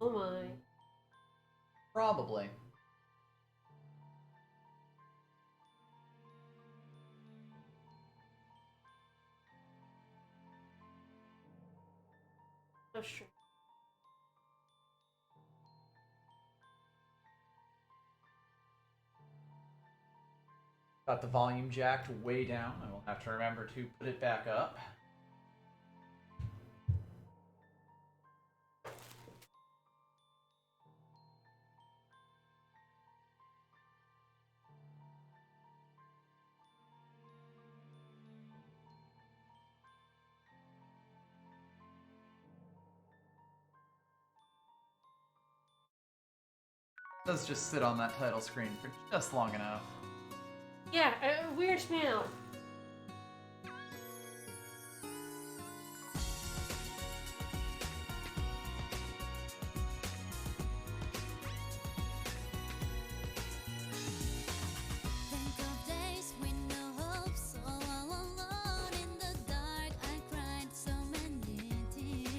Oh my. Probably. That's true. Got the volume jacked way down. I will have to remember to put it back up. It does just sit on that title screen for just long enough. Yeah, a weird smell.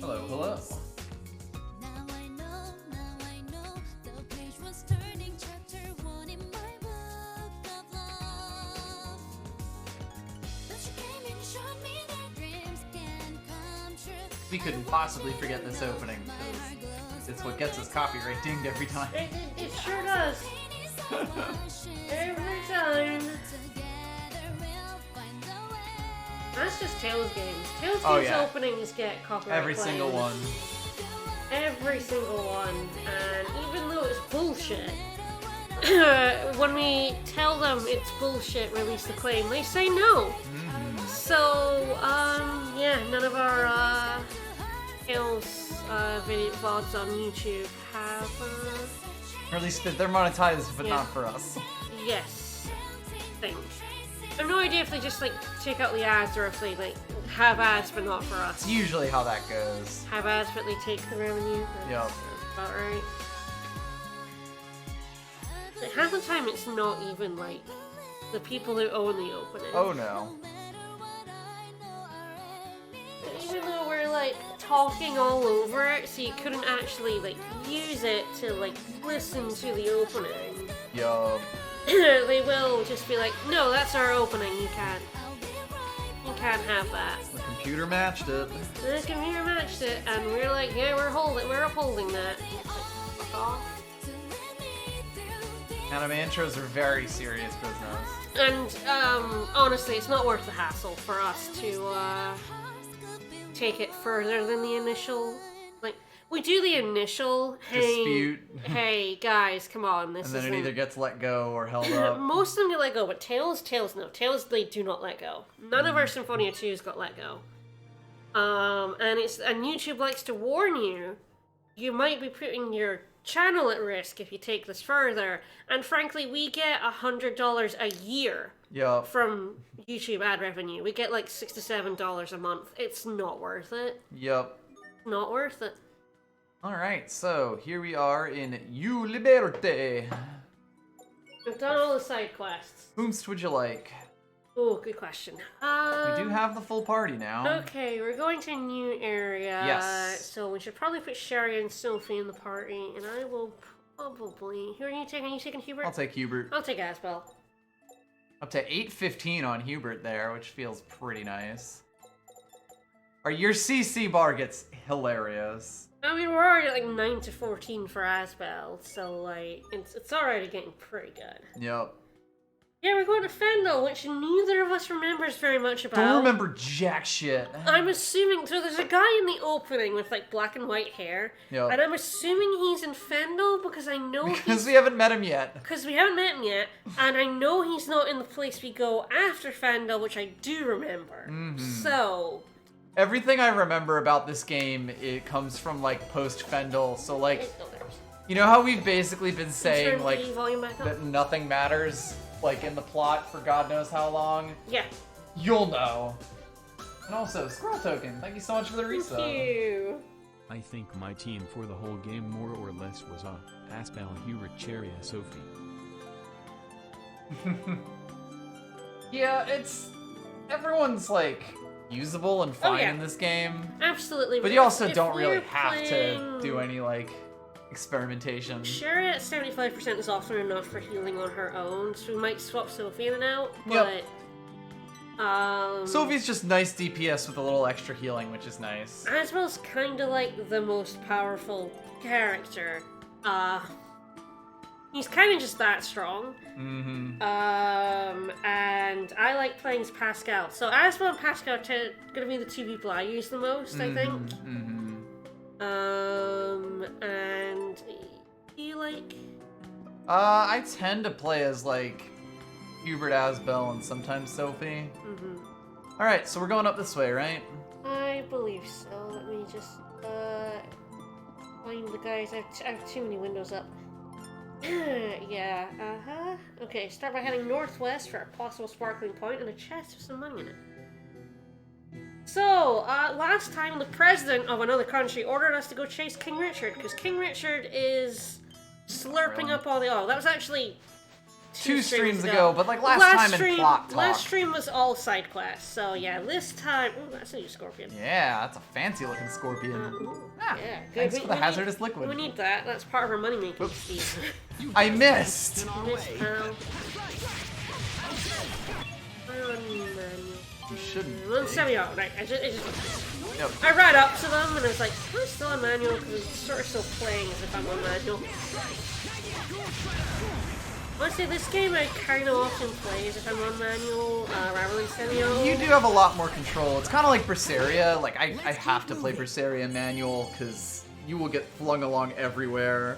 Hello, hello. We couldn't possibly forget this opening, because it's what gets us copyright dinged every time. It sure does. Every time. That's just Tails games. Tails games openings get copyright Every claims. single one. Every single one. And even though it's bullshit, when we tell them it's bullshit, release the claim, they say no. So, yeah, none of our Tails video VODs on YouTube have, Or at least they're monetized, but not for us. Yes. Thanks. I have no idea if they just, like, take out the ads or if they, like, have ads but not for us. It's usually how that goes. Have ads but they take the revenue. Yep. That's about right. Like, half the time it's not even, like, the people who own the opening. Oh no. Even though we're, like, talking all over it, so you couldn't actually, like, use it to, like, listen to the opening. Yup. They will just be like, no, that's our opening, you can't have that. The computer matched it. The computer matched it, and we're like, yeah, we're upholding that. Fuck off. Anime intros are very serious business. And, honestly, it's not worth the hassle for us to, take it further than the initial, like, we do the initial, dispute. Hey, guys, come on, this And then isn't... it either gets let go or held up. Most of them get let go, but Tails, no. Tails, they do not let go. None of our Symphonia 2s got let go. And YouTube likes to warn you, you might be putting your channel at risk if you take this further. And frankly, we get $100 a year from YouTube ad revenue. We get like $6 to $7 a month. It's not worth it. Yep. Not worth it. Alright, so here we are in You Liberte. We've done all the side quests. Whomst would you like? Oh, good question. We do have the full party now. Okay, we're going to a new area. Yes. So we should probably put Sherry and Sophie in the party, and I will probably... Who are you taking? Are you taking Hubert? I'll take Hubert. I'll take Asbel. Up to 815 on Hubert there, which feels pretty nice. Your CC bar gets hilarious. I mean, we're already at like 9 to 14 for Asbel, so like, it's already getting pretty good. Yep. Yeah, we're going to Fendel, which neither of us remembers very much about. Don't remember jack shit. I'm assuming, so there's a guy in the opening with like black and white hair, and I'm assuming he's in Fendel because I know because we haven't met him yet. Because we haven't met him yet, and I know he's not in the place we go after Fendel, which I do remember. So... Everything I remember about this game, it comes from, like, post-Fendel, so, like, you know how we've basically been saying, like, that nothing matters, like, in the plot for God knows how long? Yeah. You'll know. And also, Squirrel Token, thank you so much for the resub. Thank you. I think my team for the whole game more or less was Asbel, Hubert, Cherry, and Sophie. Yeah, everyone's, like... usable and fine in this game. Absolutely. But you also don't really have to do any, like, experimentation. Sherry at 75% is often enough for healing on her own, so we might swap Sophie in and out, but... Sophie's just nice DPS with a little extra healing, which is nice. Asbel's kinda like the most powerful character. He's kinda just that strong. Mm-hmm. And I like playing as Pascal. So Asbel and Pascal are gonna be the two people I use the most, I think. Mm-hmm. And do you like... I tend to play as, like, Hubert, Asbel, and sometimes Sophie. Mm-hmm. Alright, so we're going up this way, right? I believe so. Let me just, find the guys. I have too many windows up. Yeah, Okay, start by heading northwest for a possible sparkling point and a chest with some money in it. So, last time the president of another country ordered us to go chase King Richard, because King Richard is slurping up all the oil. That was actually two streams ago, but like last time in plot talk. Last stream was all side quests, so yeah, this time... Ooh, that's a new scorpion. Yeah, that's a fancy looking scorpion. Yeah, good. Thanks for the hazardous liquid. We need that. That's part of our money making scheme. I missed! You shouldn't. Well, semi-auto, right? Yep. I ran up to them and I was like, I'm still on manual because it's sort of still playing as if I'm on manual. Honestly, this game I kind of often play as if I'm on manual rather than semi-auto. You do have a lot more control. It's kind of like Berseria. Like, I have to play Berseria manual because you will get flung along everywhere.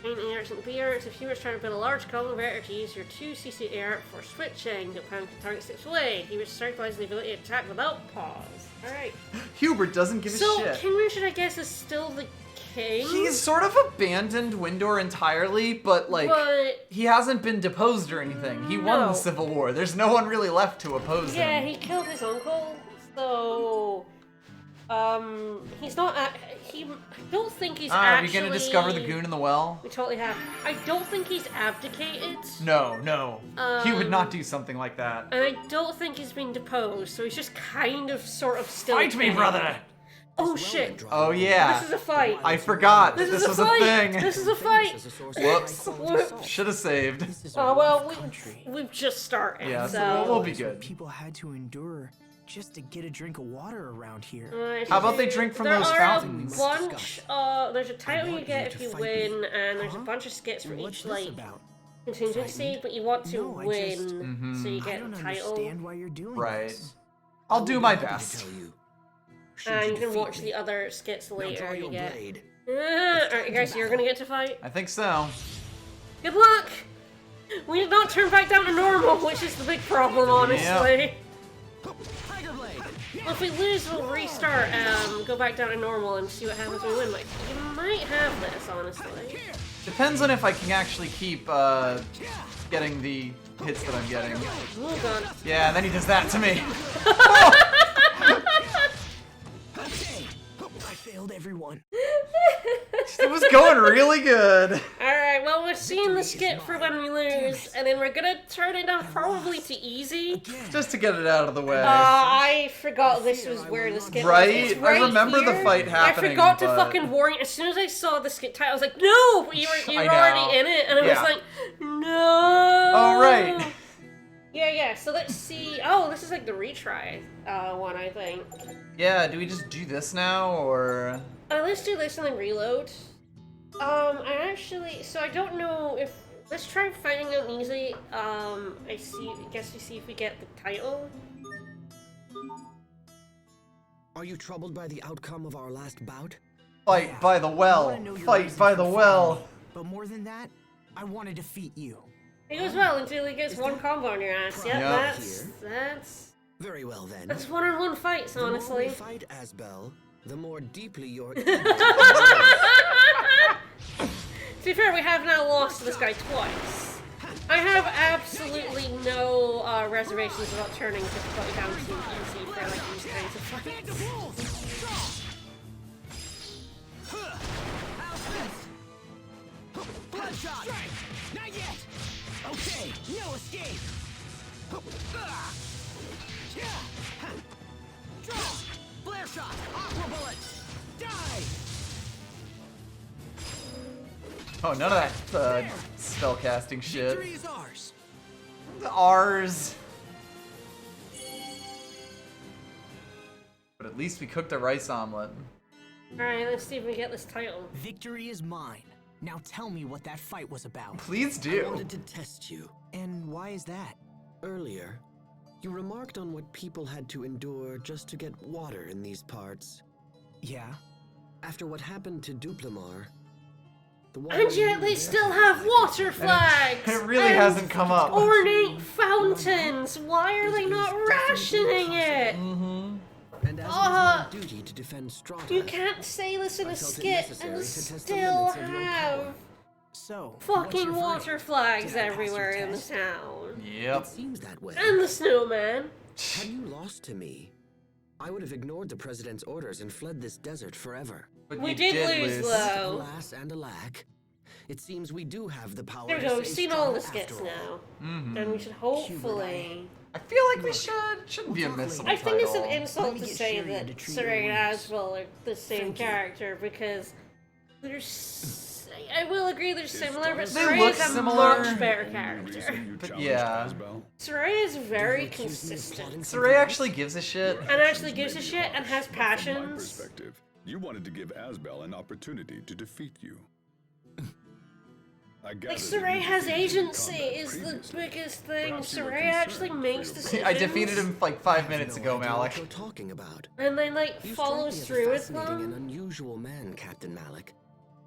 In A arts and B arts, if you were trying to build a large cultivator to use your 2cc art for switching, the opponent can target 6 away. He was strike-wise the ability to attack without pause. Alright. Hubert doesn't give a shit. So, King Richard, I guess, is still the king? He's sort of abandoned Windor entirely, but, like, he hasn't been deposed or anything. He won the Civil War. There's no one really left to oppose him. Yeah, he killed his uncle, so... he's not... I don't think he's actually... Are we gonna discover the goon in the well? We totally have. I don't think he's abdicated. No. He would not do something like that. And I don't think he's been deposed, so he's just kind of, sort of still... Fight me, brother! Oh, shit. Oh, yeah. This is a fight. I forgot that this was a thing. This is a fight. Whoops. Should have saved. Oh, well, we've just started. Yeah, so we'll be good. People had to endure just to get a drink of water around here. How about they drink from those fountains? There's a title you get if you win, and there's a bunch of skits for each, like, contingency, but you want to win, so you get a title. Right. I'll do my best. And you can watch the other skits later you get. Alright, guys, you're gonna get to fight? I think so. Good luck! We did not turn back down to normal, which is the big problem, honestly. Well, if we lose, we'll restart and go back down to normal and see what happens when we win. Like, you might have this, honestly. Depends on if I can actually keep getting the hits that I'm getting. Oh, God. Yeah, and then he does that to me. I failed everyone. It was going really good. Alright, well, we're seeing the skit for when we lose, and then we're gonna turn it down probably to easy. Just to get it out of the way. I forgot this was where the skit was. Right? Right, I remember the fight happening. I forgot to fucking warn you. As soon as I saw the skit title, I was like, no! You were already in it, and I was like, no! Oh, right. Yeah, so let's see. Oh, this is like the retry one, I think. Yeah, do we just do this now, or...? Let's do this and then reload. So I don't know if... Let's try finding out easy. I guess we see if we get the title. Are you troubled by the outcome of our last bout? Fight by the well. Fight by the well. But more than that, I want to defeat you. It goes well until he gets one combo on your ass. Yep, that's... Very well then. That's one-on-one fights, honestly. The more we fight, Asbel, the more deeply you're... To be fair, we have now lost to this guy twice. I have absolutely no reservations about turning difficulty down to easy for like these kinds of fights. Bloodshot! Not yet! Okay, no escape! Flare shot! Bullet! Die! Oh, none of that spell casting shit. Victory is ours. Ours. But at least we cooked a rice omelet. Alright, let's see if we get this title. Victory is mine. Now tell me what that fight was about. Please I do. wanted to test you. And why is that? Earlier, you remarked on what people had to endure just to get water in these parts. Yeah? After what happened to Duplimar, the water And yet they still have water flags! It really and hasn't come up. ornate fountains! Why are they not rationing it? And as it was my duty to defend Strahd, You can't say this in I a felt it skit necessary and to test the still limits of your have power. So, what's fucking your water verdict? flags Did I pass your everywhere in the test? town. Yep. It seems that way. And the snowman. Had you lost to me, I would have ignored the president's orders and fled this desert forever. But We you did lose, though. Alas and alack, it seems we do have the power There we to go, we've save seen all the Strahd skits after all. now. And we should hopefully... I feel like we shouldn't be a missile I think it's an title. insult Let me to get say Sherry that to treat Saray your and wounds. Aswell are the same character because there's... I will agree they're similar, but They Saray look is a similar. much better character. But yeah. Saray is very You accuse me of consistent. plotting Saray actually gives a shit. And actually gives a shit and has passions. Perspective, you wanted to give Asbel an opportunity to defeat you. I Like, gathered that Saray you has defeated him in agency combat is the previously. biggest thing. Perhaps you were Saray concerned actually for makes your decisions. I defeated him like 5 minutes No ago, idea Malik. what you're talking about. And then, like, You strike follows me as a through with fascinating and them. unusual man, Captain Malik.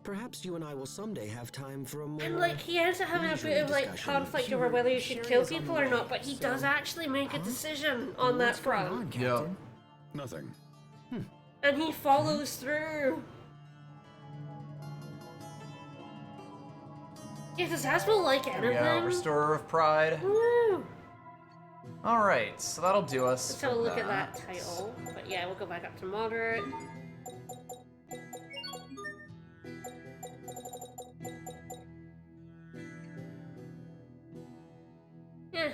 Perhaps you and I will someday have time for a more. And, like, he ends up having a bit of, like, discussion. conflict over whether you should kill people or not, but he does actually make a decision on that What's going on, front. Captain? Yo. Nothing. And he follows through. Yeah, does Asbel like anything? Yeah, Restorer of Pride. Woo! Alright, so that'll do us. Let's have a for look at that title. But yeah, we'll go back up to moderate. Yeah.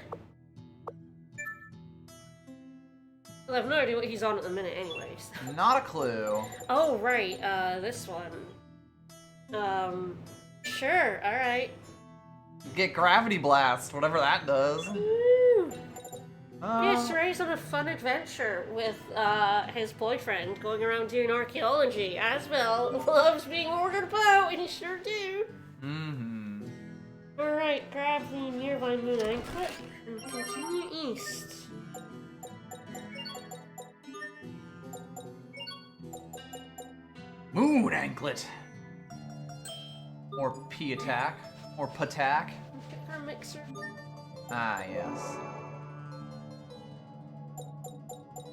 Well, I have no idea what he's on at the minute anyways. Not a clue. Oh, right, this one. Sure, alright. Get Gravity Blast, whatever that does. Woo! Yeah, Um, Saray's on a fun adventure with, his boyfriend going around doing archaeology. Asbel loves being ordered about, and he sure do. Alright, grab the nearby moon anklet and continue east. Moon Anklet. More P attack. More Patak. Get our mixer. Ah, yes.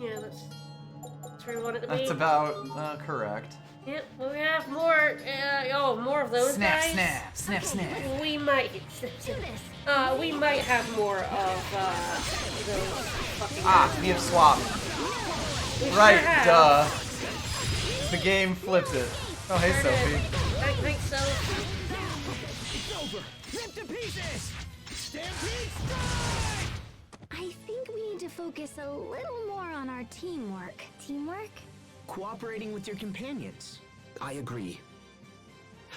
Yeah, that's where we want it to be. That's about correct. Yep, well, we have more, more of those Snap, guys. snap, snap, snap. We might, we might have more of, those fucking Ah, we have swapped. We sure Right, have. duh. The game flipped it. Oh, hey, Sure did. Sophie. I think so. It's over! Rip to pieces! Stampede strike! I think we need to focus a little more on our teamwork. Teamwork? Cooperating with your companions. I agree.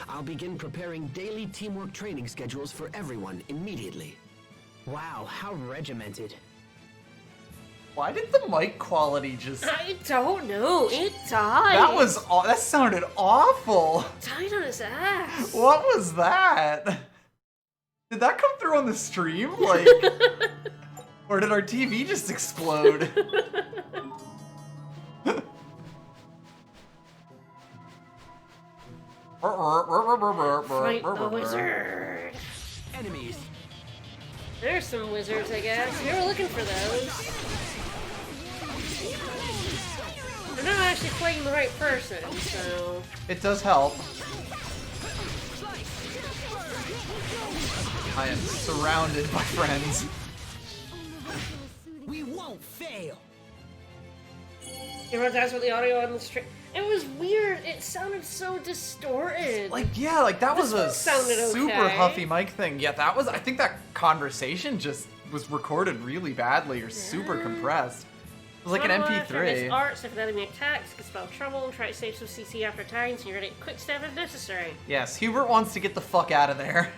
I'll begin preparing daily teamwork training schedules for everyone immediately. Wow, how regimented. Why did the mic quality just... I don't know. It died. That sounded awful. Died on his ass. What was that? Did that come through on the stream? Like... Or did our TV just explode? Fight the wizard. Enemies. There's some wizards, I guess. We were looking for those. They're not actually playing the right person, so... It does help. I am surrounded by friends. We won't fail! You know, that's what the audio on the stream... It was weird. It sounded so distorted. Like, yeah, like that was a This one sounded super okay. huffy mic thing. Yeah, that was, I think that conversation just was recorded really badly or super compressed. was like an MP3. It's arts if an enemy attacks, can spell trouble, try to save some CC after attacking, so you're ready to quick step if necessary. Yes, Hubert wants to get the fuck out of there.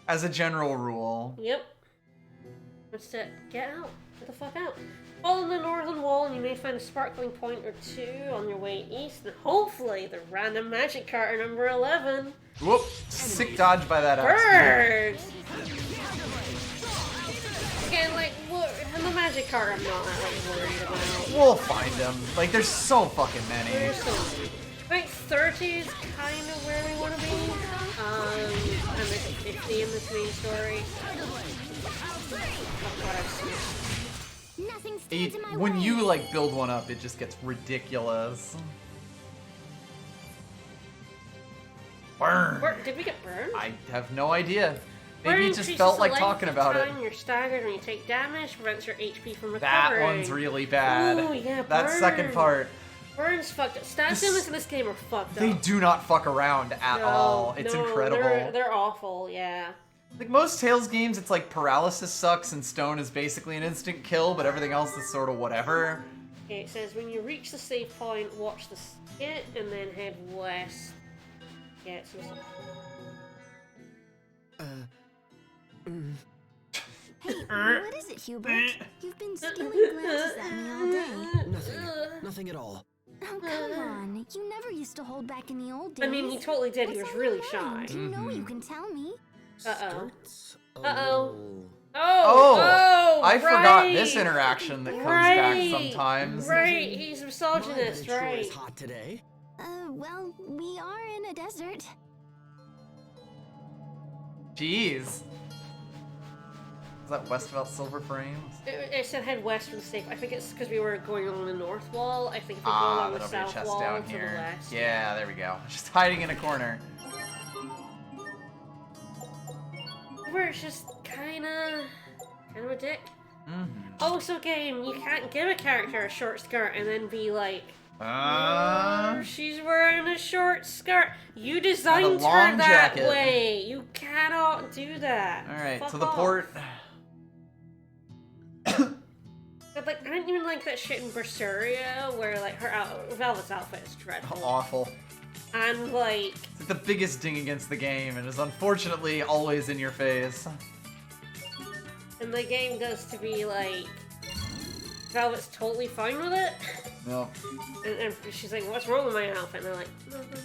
As a general rule. Yep. Wants to get out. Get the fuck out. Follow the northern wall and you may find a sparkling point or two on your way east, and hopefully the random magic card number 11. Whoop! Sick dodge by that Birds! Again, like, what, the magic card I'm not that like, worried about. We'll find them. Like, there's so fucking many. There's so many. I think 30 is kind of where we want to be. And there's 50 in this main story. Nothing stands in my When way. you, like, build one up, it just gets ridiculous. Burn! Did we get burned? I have no idea. Maybe Burn it just increases felt the like length talking of about it. time You're staggered when you take damage, prevents your HP from That recovering. one's really bad. Ooh, yeah, that second burn. part. Burn's fucked up. Stat ceilings in this game are fucked up. They do not fuck around at all. It's incredible. They're awful, yeah. Like most Tales games, it's like paralysis sucks and stone is basically an instant kill, but everything else is sort of whatever. Okay, it says when you reach the save point, watch the skit and then head west. Yeah, so Hey, what is it, Hubert? You've been stealing glances at me all day. Nothing at all. Oh, come on. You never used to hold back in the old days. I mean, he totally did. He What's was on really your mind? shy. You know you can tell me. Uh-oh. Skirts? Uh-oh. Oh, I forgot right. this interaction that comes Right. back sometimes. Right, he's a misogynist, Sure right? is hot today. Well, we are in a desert. Jeez. Is that west about Silver Frames? It said head west from the safe. I think it's because we were going along the north wall. I think if we go Ah, along the that'll be a south chest wall down to here. the west. Yeah, there we go. Just hiding in a corner. Where it's just kind of a dick. Oh, so game, you can't give a character a short skirt and then be like, she's wearing a short skirt. You designed her long that jacket. way. You cannot do that. Alright, Fuck to the off. port. But, like, I didn't even like that shit in Berseria where like her Velvet's outfit is dreadful. Awful. And like, It's like the biggest ding against the game and is unfortunately always in your face. and the game goes to be like, Velvet's totally fine with it. No. And she's like, what's wrong with my outfit? And they're like, nothing.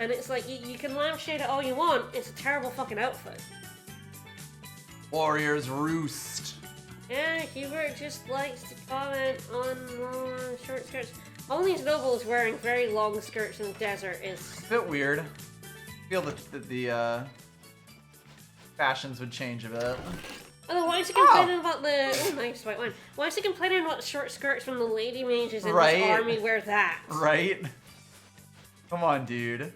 And it's like, you can lampshade it all you want. It's a terrible fucking outfit. Warriors roost. Yeah, Hubert just likes to comment on long, short skirts. All these nobles wearing very long skirts in the desert is... A bit weird. I feel that the fashions would change a bit. Oh, why is he complaining about the... Oh, nice white wine. Why is he complaining about short skirts when the lady mages in Right. his army wear that? Right? Come on, dude.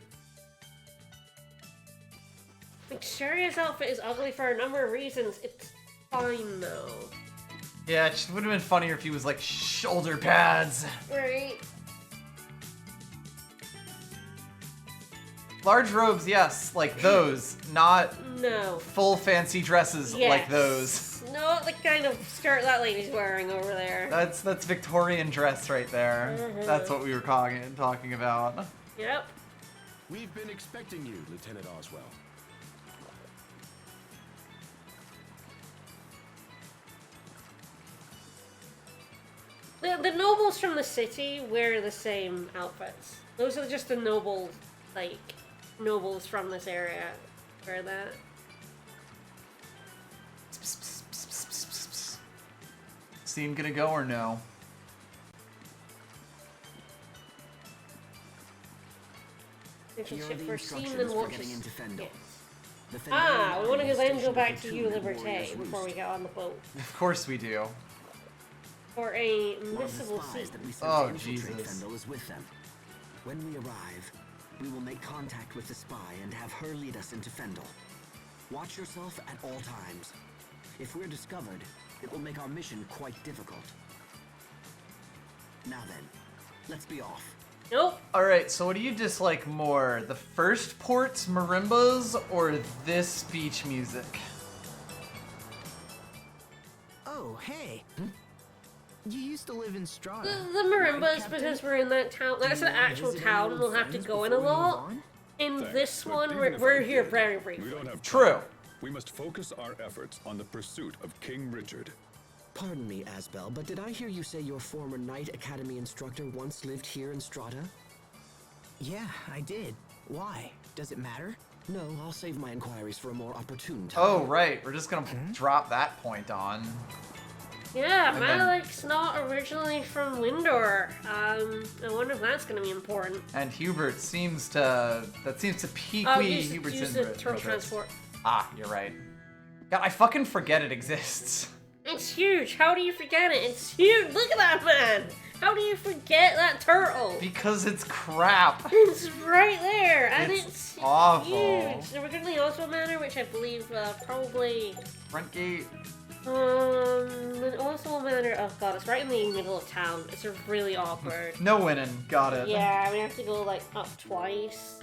Like, Sharia's outfit is ugly for a number of reasons. It's fine, though. Yeah, it would have been funnier if he was like shoulder pads. Right? Large robes, yes, like those, not No. full fancy dresses Yes. like those. Not the kind of skirt that lady's wearing over there. That's Victorian dress right there. That's what we were talking about. Yep. We've been expecting you, Lieutenant Oswell. The nobles from the city wear the same outfits. Those are just the nobles, like, nobles from this area wear that. Scene gonna go or no? If Here it's are ship the for scene, instructions then for we'll getting just... into Fendel. Yes. The Fendel Ah, we want to is then go stationed back at to the you, tomb of Liberté, Warrior's before we Roost. get on the boat. Of course we do. For a One of the missable spies seat. that we sent Oh, to infiltrate Jesus. Fendel is with them. When we arrive, we will make contact with the spy and have her lead us into Fendel. Watch yourself at all times. If we're discovered, it will make our mission quite difficult. Now then, let's be off. Nope. Alright, so what do you dislike more? The first port's marimbas or this beach music? Oh, hey. You used to live in Strata. The Marimbas, because we're in that town. That's an actual town, and we'll have to go in a lot. In this one, we're here very briefly. We don't have True. time. We must focus our efforts on the pursuit of King Richard. Pardon me, Asbel, but did I hear you say your former Knight Academy instructor once lived here in Strata? Yeah, I did. Why? Does it matter? No, I'll save my inquiries for a more opportune time. Oh, right. We're just gonna drop that point on. Yeah, And then- Malik's not originally from Windor. I wonder if that's going to be important. And Hubert seems to... That seems to pique Hubert's use the turtle interest. transport. Ah, you're right. God, I fucking forget it exists. It's huge. How do you forget it? It's huge. Look at that, man. How do you forget that turtle? Because it's crap. It's right there, and it's awful. huge. So we're going to the Osmo Manor, which I believe probably... Front gate. The Osmo Manor, oh god, it's right in the middle of town. It's really awkward. No winning. Got it. Yeah, we have to go, like, up twice.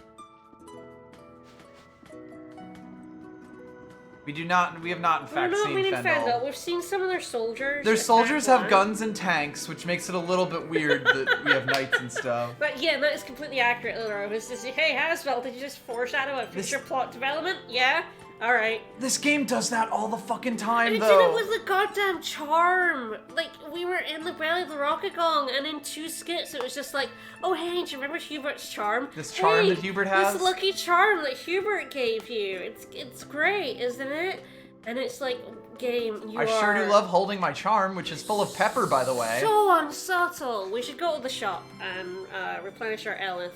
We have not in fact We're not seen meaning Fendel. Fendel. We've seen some of their soldiers. Their soldiers have attack guns and tanks, which makes it a little bit weird that we have knights and stuff. But yeah, that is completely accurate, Loro. It's just, hey, Hasbel, did you just foreshadow a future plot development? Yeah? Alright. This game does that all the fucking time, And it though. did it with the goddamn charm. Like, we were in the belly of the Rocket Gong, and in 2 skits, it was just like, oh, hey, do you remember Hubert's charm? This charm that Hubert has? This lucky charm that Hubert gave you. It's great, isn't it? And it's like, game, you I sure do love holding my charm, which is full of pepper, by the way. so unsubtle. We should go to the shop and replenish our Elith.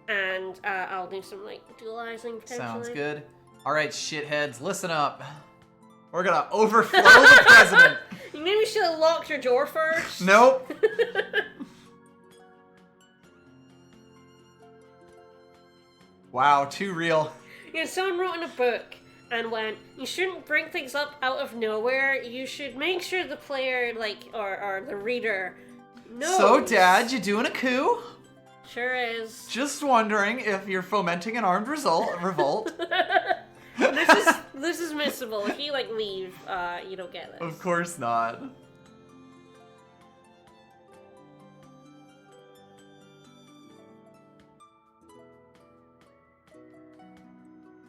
And I'll do some, like, dualizing potentially. Sounds good. Alright, shitheads, listen up. We're gonna overflow the president. You maybe should have locked your door first. Nope. Wow, too real. Yeah, someone wrote in a book and went, you shouldn't bring things up out of nowhere. You should make sure the player, like, or the reader knows. So, Dad, you doing a coup? Sure is. Just wondering if you're fomenting an armed revolt. This is missable. If you, like, leave, you don't get this. Of course not.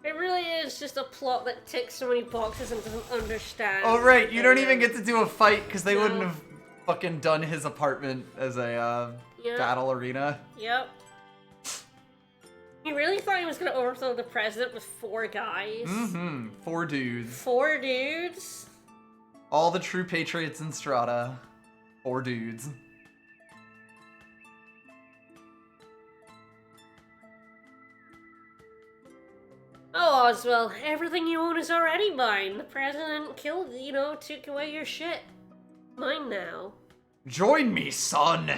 It really is just a plot that ticks so many boxes and doesn't understand. Oh, right, you don't even get to do a fight because they No. wouldn't have fucking done his apartment as a Yep. battle arena. Yep. He really thought he was gonna overthrow the president with 4 guys. Mm-hmm. 4 dudes. 4 dudes? All the true patriots in Strata. 4 dudes. Oh, Oswald, everything you own is already mine. The president killed, took away your shit. Mine now. Join me, son!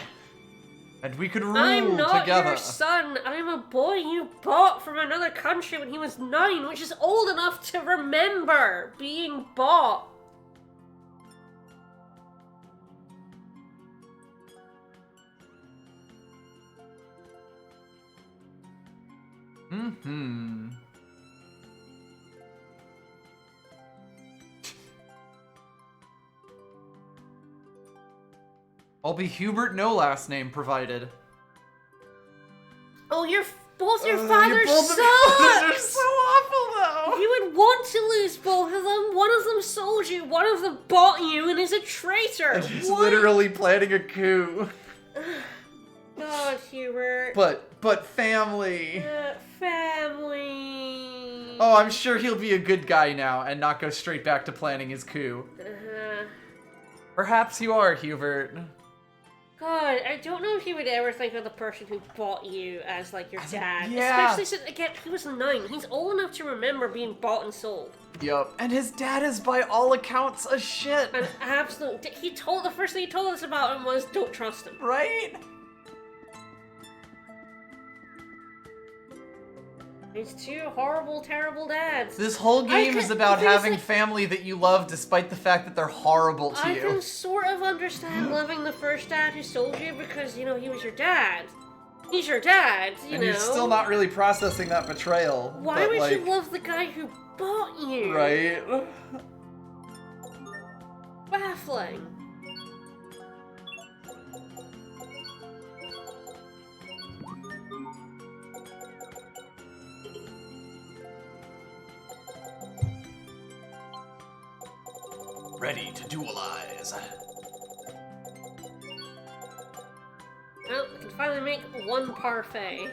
And we could rule I'm not together. your son. I'm a boy you bought from another country when he was 9, which is old enough to remember being bought. Mm-hmm. I'll be Hubert, no last name provided. Oh, both your Both father's of your sons! fathers are so awful, though! You would want to lose both of them. One of them sold you, one of them bought you, and is a traitor. And he's What? literally planning a coup. God, Hubert. But family. Family. Oh, I'm sure he'll be a good guy now and not go straight back to planning his coup. Perhaps you are, Hubert. God, I don't know if you would ever think of the person who bought you as, like, your dad. yeah. Especially since, again, he was 9. He's old enough to remember being bought and sold. Yup. And his dad is, by all accounts, a shit. An absolute... the first thing he told us about him was, don't trust him. Right? He's 2 horrible, terrible dads. This whole game is about having family that you love despite the fact that they're horrible to I you. can sort of understand loving the first dad who sold you because, he was your dad. He's your dad, you know. And you're still not really processing that betrayal. Why would you love the guy who bought you? Right? Baffling. ready to duelize. Well, we can finally make one parfait.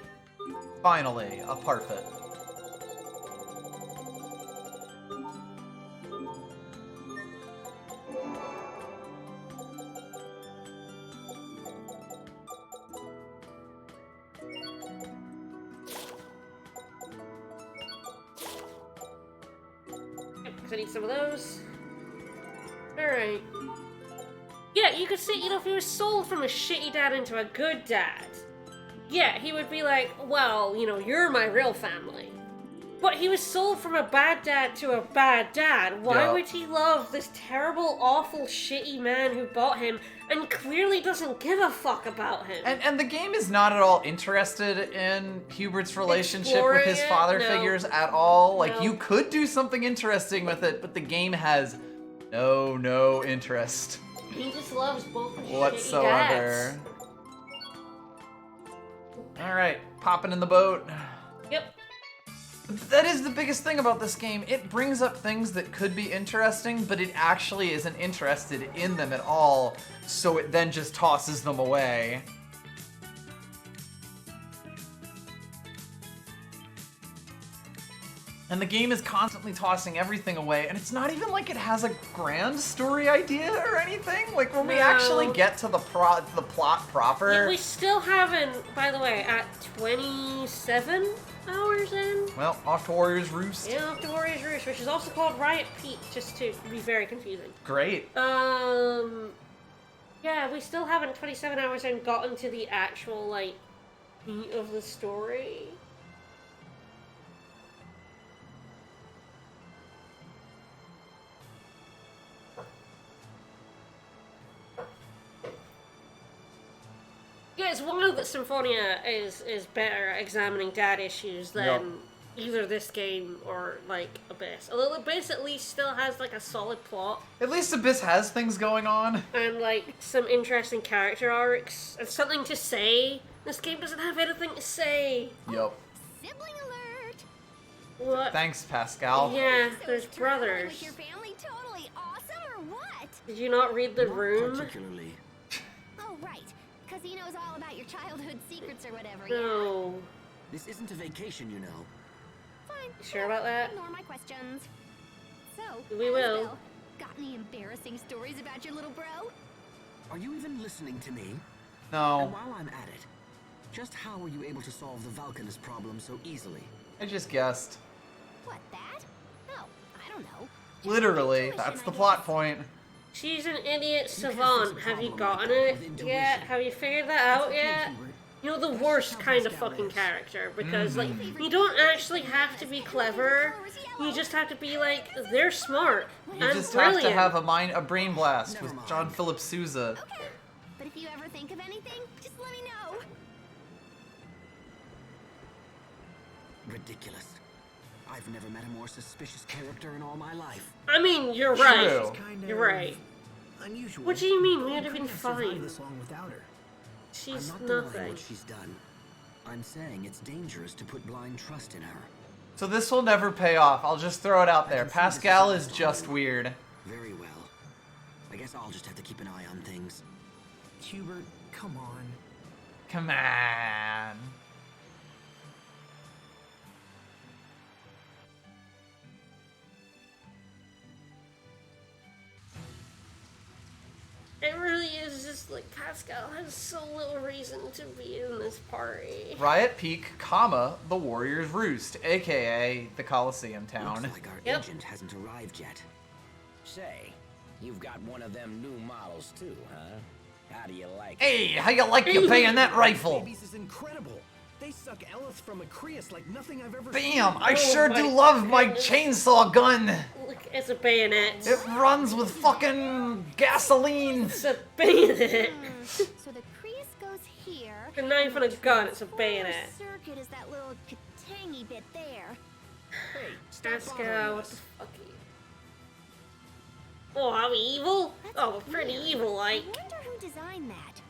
Finally, a parfait. I need some of those. Alright. Yeah, you could see, you know, if he was sold from a shitty dad into a good dad, yeah, he would be like, well, you know, you're my real family. But he was sold from a bad dad to a bad dad. Why would he love this terrible, awful, shitty man who bought him and clearly doesn't give a fuck about him? And the game is not at all interested in Hubert's relationship with his father figures at all. Like, you could do something interesting with it, but the game has no interest. He just loves both whatsoever. Alright, popping in the boat. Yep. That is the biggest thing about this game. It brings up things that could be interesting, but it actually isn't interested in them at all, so it then just tosses them away. And the game is constantly tossing everything away, and it's not even like it has a grand story idea or anything. Like, when we actually get to the plot proper... Yeah, we still haven't, by the way, at 27 hours in? Well, off to Warrior's Roost. Yeah, off to Warrior's Roost, which is also called Riot Peak, just to be very confusing. Great. Yeah, we still haven't 27 hours in gotten to the actual, like, meat of the story. Yeah, it's wild that Symphonia is better at examining dad issues than either this game or, like, Abyss. Although Abyss at least still has, like, a solid plot. At least Abyss has things going on. And, like, some interesting character arcs. And something to say. This game doesn't have anything to say. Yep. Sibling alert! What? Thanks, Pascal. Yeah, there's brothers. Like your family totally awesome or what? Did you not read The Not Room? particularly. Oh, right. Because he knows all about your childhood secrets or whatever, No. This isn't a vacation, you know. Fine. You sure about that? Ignore my questions. So, We will. Isabel, got any embarrassing stories about your little bro? Are you even listening to me? No. And while I'm at it, just how were you able to solve the Valkanist problem so easily? I just guessed. What, that? No, I don't know. Just Literally, intuition, that's the I plot guess. point. She's an idiot fix savant. a Have you problem gotten like that it with intuition. yet? Have you figured that out yet? You know, the worst kind of fucking character, because, like, you don't actually have to be clever, you just have to be, like, they're smart, You and just brilliant. have to have a brain blast Never with mind. John Philip Sousa. Okay. But if you ever think of anything, just let me know. Ridiculous. I've never met a more suspicious character in all my life. I mean, you're right. True. You're right. Unusual. What do you mean? We would You have been couldn't survived fine. this long without her. She's I'm not denying nothing. what she's done. I'm saying it's dangerous to put blind trust in her. So this will never pay off. I'll just throw it out there. I can see Pascal this is is just weird. Very well. I guess I'll just have to keep an eye on things. Hubert, come on. Come on. It really is just like Pascal has so little reason to be in this party. Riot Peak, comma, the Warrior's Roost, aka the Coliseum town. Looks like our Yep. agent hasn't arrived yet. Say, you've got one of them new models too, huh? How do you like it? Hey, how you like your bayonet rifle? Babies is incredible. They suck Ellis from a Creus like nothing I've ever Bam! I Oh sure my do love my goodness. chainsaw gun. Look, it's a bayonet. It runs with fucking gasoline. It's a bayonet. So the Creus goes here. A knife and a gun, it's a The bayonet. circuit is that little katangy bit there. Hey, stop bothering Pascal, what us. the fuck are you? Oh, are we evil? That's Oh, we're pretty weird. evil, like. I wonder who designed that.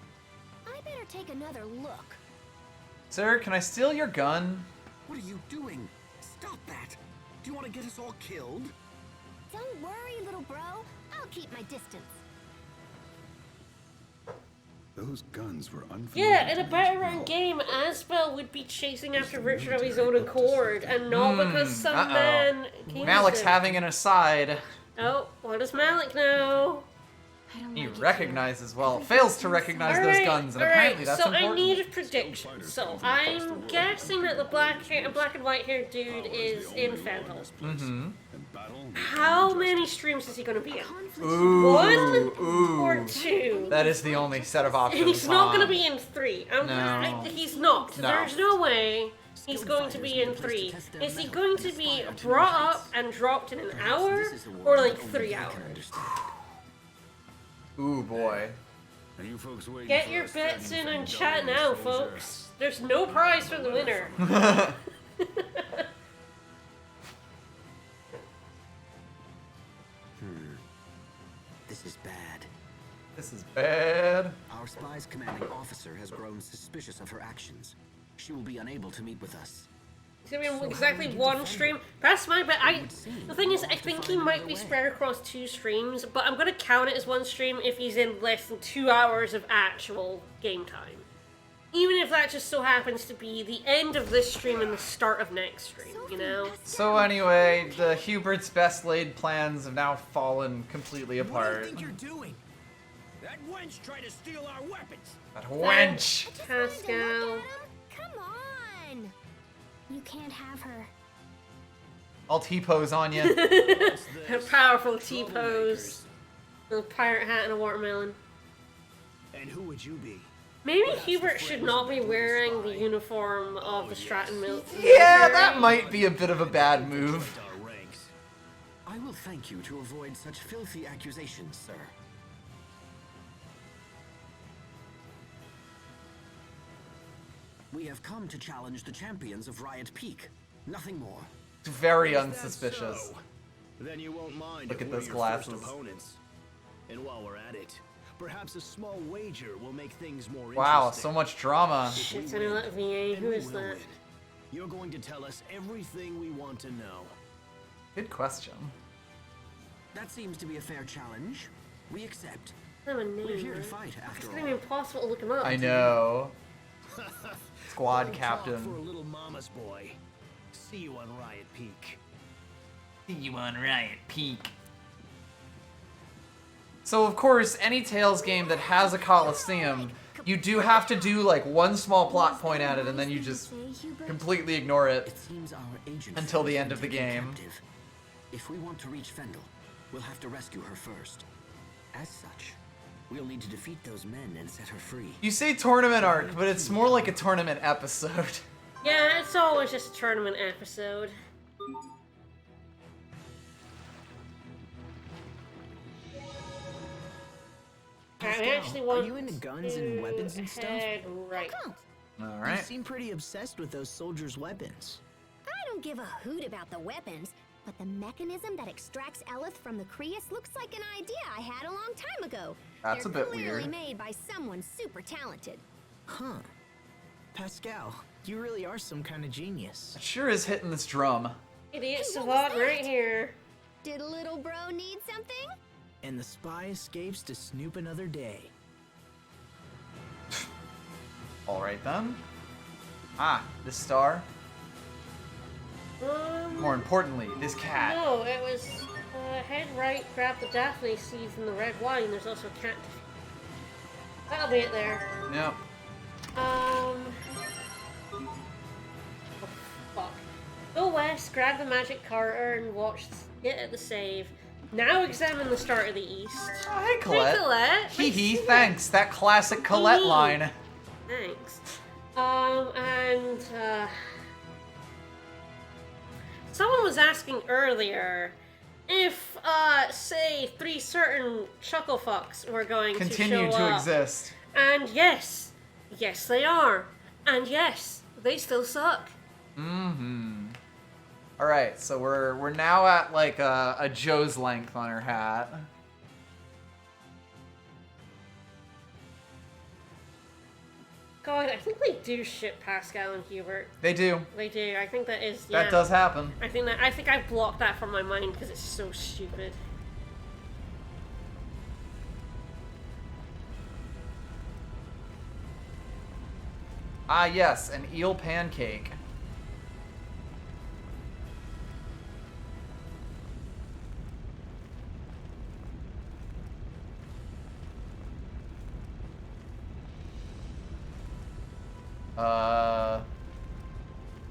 I better take another look. Sir, can I steal your gun? What are you doing? Stop that! Do you want to get us all killed? Don't worry, little bro. I'll keep my distance. Those guns were unfamiliar. Yeah, in to a me battle as round well. game, Asbel would be chasing after Richard of his military own up to accord, something. and not because some uh-oh. man came Malik's with him. having an aside. Oh, what does Malik know? He recognizes, well, fails to recognize those guns, and apparently that's so important. I need a prediction. So I'm guessing that the black and white haired dude is in Fendel. Mm-hmm. How many streams is he going to be in? Ooh, One or ooh. two? That is the only set of options. He's not huh? going to be in 3. No. He's not. No. There's no way he's going to be in 3. Is he going to be brought up and dropped in an hour, or like 3 hours? Ooh, boy. Are you folks waiting Get for your us bets in Fending and Fendel chat now, exposure? folks. There's no prize for the winner. This is bad. This is bad. Our spy's commanding officer has grown suspicious of her actions. She will be unable to meet with us. It's gonna be exactly one stream. That's my bet. The thing is, I think he might be spread across 2 streams, but I'm gonna count it as one stream if he's in less than 2 hours of actual game time. Even if that just so happens to be the end of this stream and the start of next stream, you know? So anyway, the Hubert's best laid plans have now fallen completely What do you apart. think you're doing? That wench tried to steal our weapons. That wench! Pascal. Come on. You can't have her. I'll T-pose on you. A powerful T-pose. With a pirate hat and a watermelon. And who would you be? Maybe Hubert should not be wearing the uniform of the Stratton military. Yeah, that might be a bit of a bad move. Our ranks. I will thank you to avoid such filthy accusations, sir. We have come to challenge the champions of Riot Peak. Nothing more. Very Is that unsuspicious. so? Then you won't mind Look if at we're those your glasses. first opponents. And while we're at it, perhaps a small wager will make things more Wow, interesting. so much drama. Shit, I know that VA. And Who we is will that? win. You're going to tell us everything we want to know. Good question. That seems to be a fair challenge. We accept. I have a name. We're here to right? fight, It's after gonna be all. impossible to look him up. I know. Squad Don't talk captain. for a little mama's boy. See you on Riot Peak. See you on Riot Peak. So of course, any Tales game that has a Coliseum, you do have to do like one small plot point at it, and then you just completely ignore it. It seems our agent Until the has end been of the taken game. captive. If we want to reach Fendel, we'll have to rescue her first. As such, we'll need to defeat those men and set her free. You say tournament arc, but it's more like a tournament episode. Yeah, it's always just a tournament episode. I actually want are you into guns and to weapons and stuff? head right. All You right. seem pretty obsessed with those soldiers' weapons. I don't give a hoot about the weapons, but the mechanism that extracts Eleth from the Creus looks like an idea I had a long time ago. That's They're a bit clearly weird. made by someone super talented. Huh. Pascal, you really are some kind of genius. It sure is hitting this drum. Idiot Hey, what Savant was right that? here. Did little bro need something? And the spy escapes to snoop another day. All right then. Ah, this star. More importantly, this cat. No, it was head right, grab the Daphne seeds and the red wine. There's also a cat. That'll be it there. Yep. Oh, fuck. Go west, grab the magic Carter, and watch it at the save. Now examine the start of the east. Oh, hey, Colette. Hey, Colette. Hee hee, thanks. That classic Colette Hee hee. line. Thanks. Someone was asking earlier if, say, 3 certain Chucklefucks were going Continue to show to up. exist. And yes, they are. And yes, they still suck. Mm-hmm. All right, so we're now at like a Joe's length on her hat. God, I think they do ship Pascal and Hubert. They do. They do. I think that is. Yeah. That does happen. I think I blocked that from my mind because it's so stupid. Ah, yes, an eel pancake.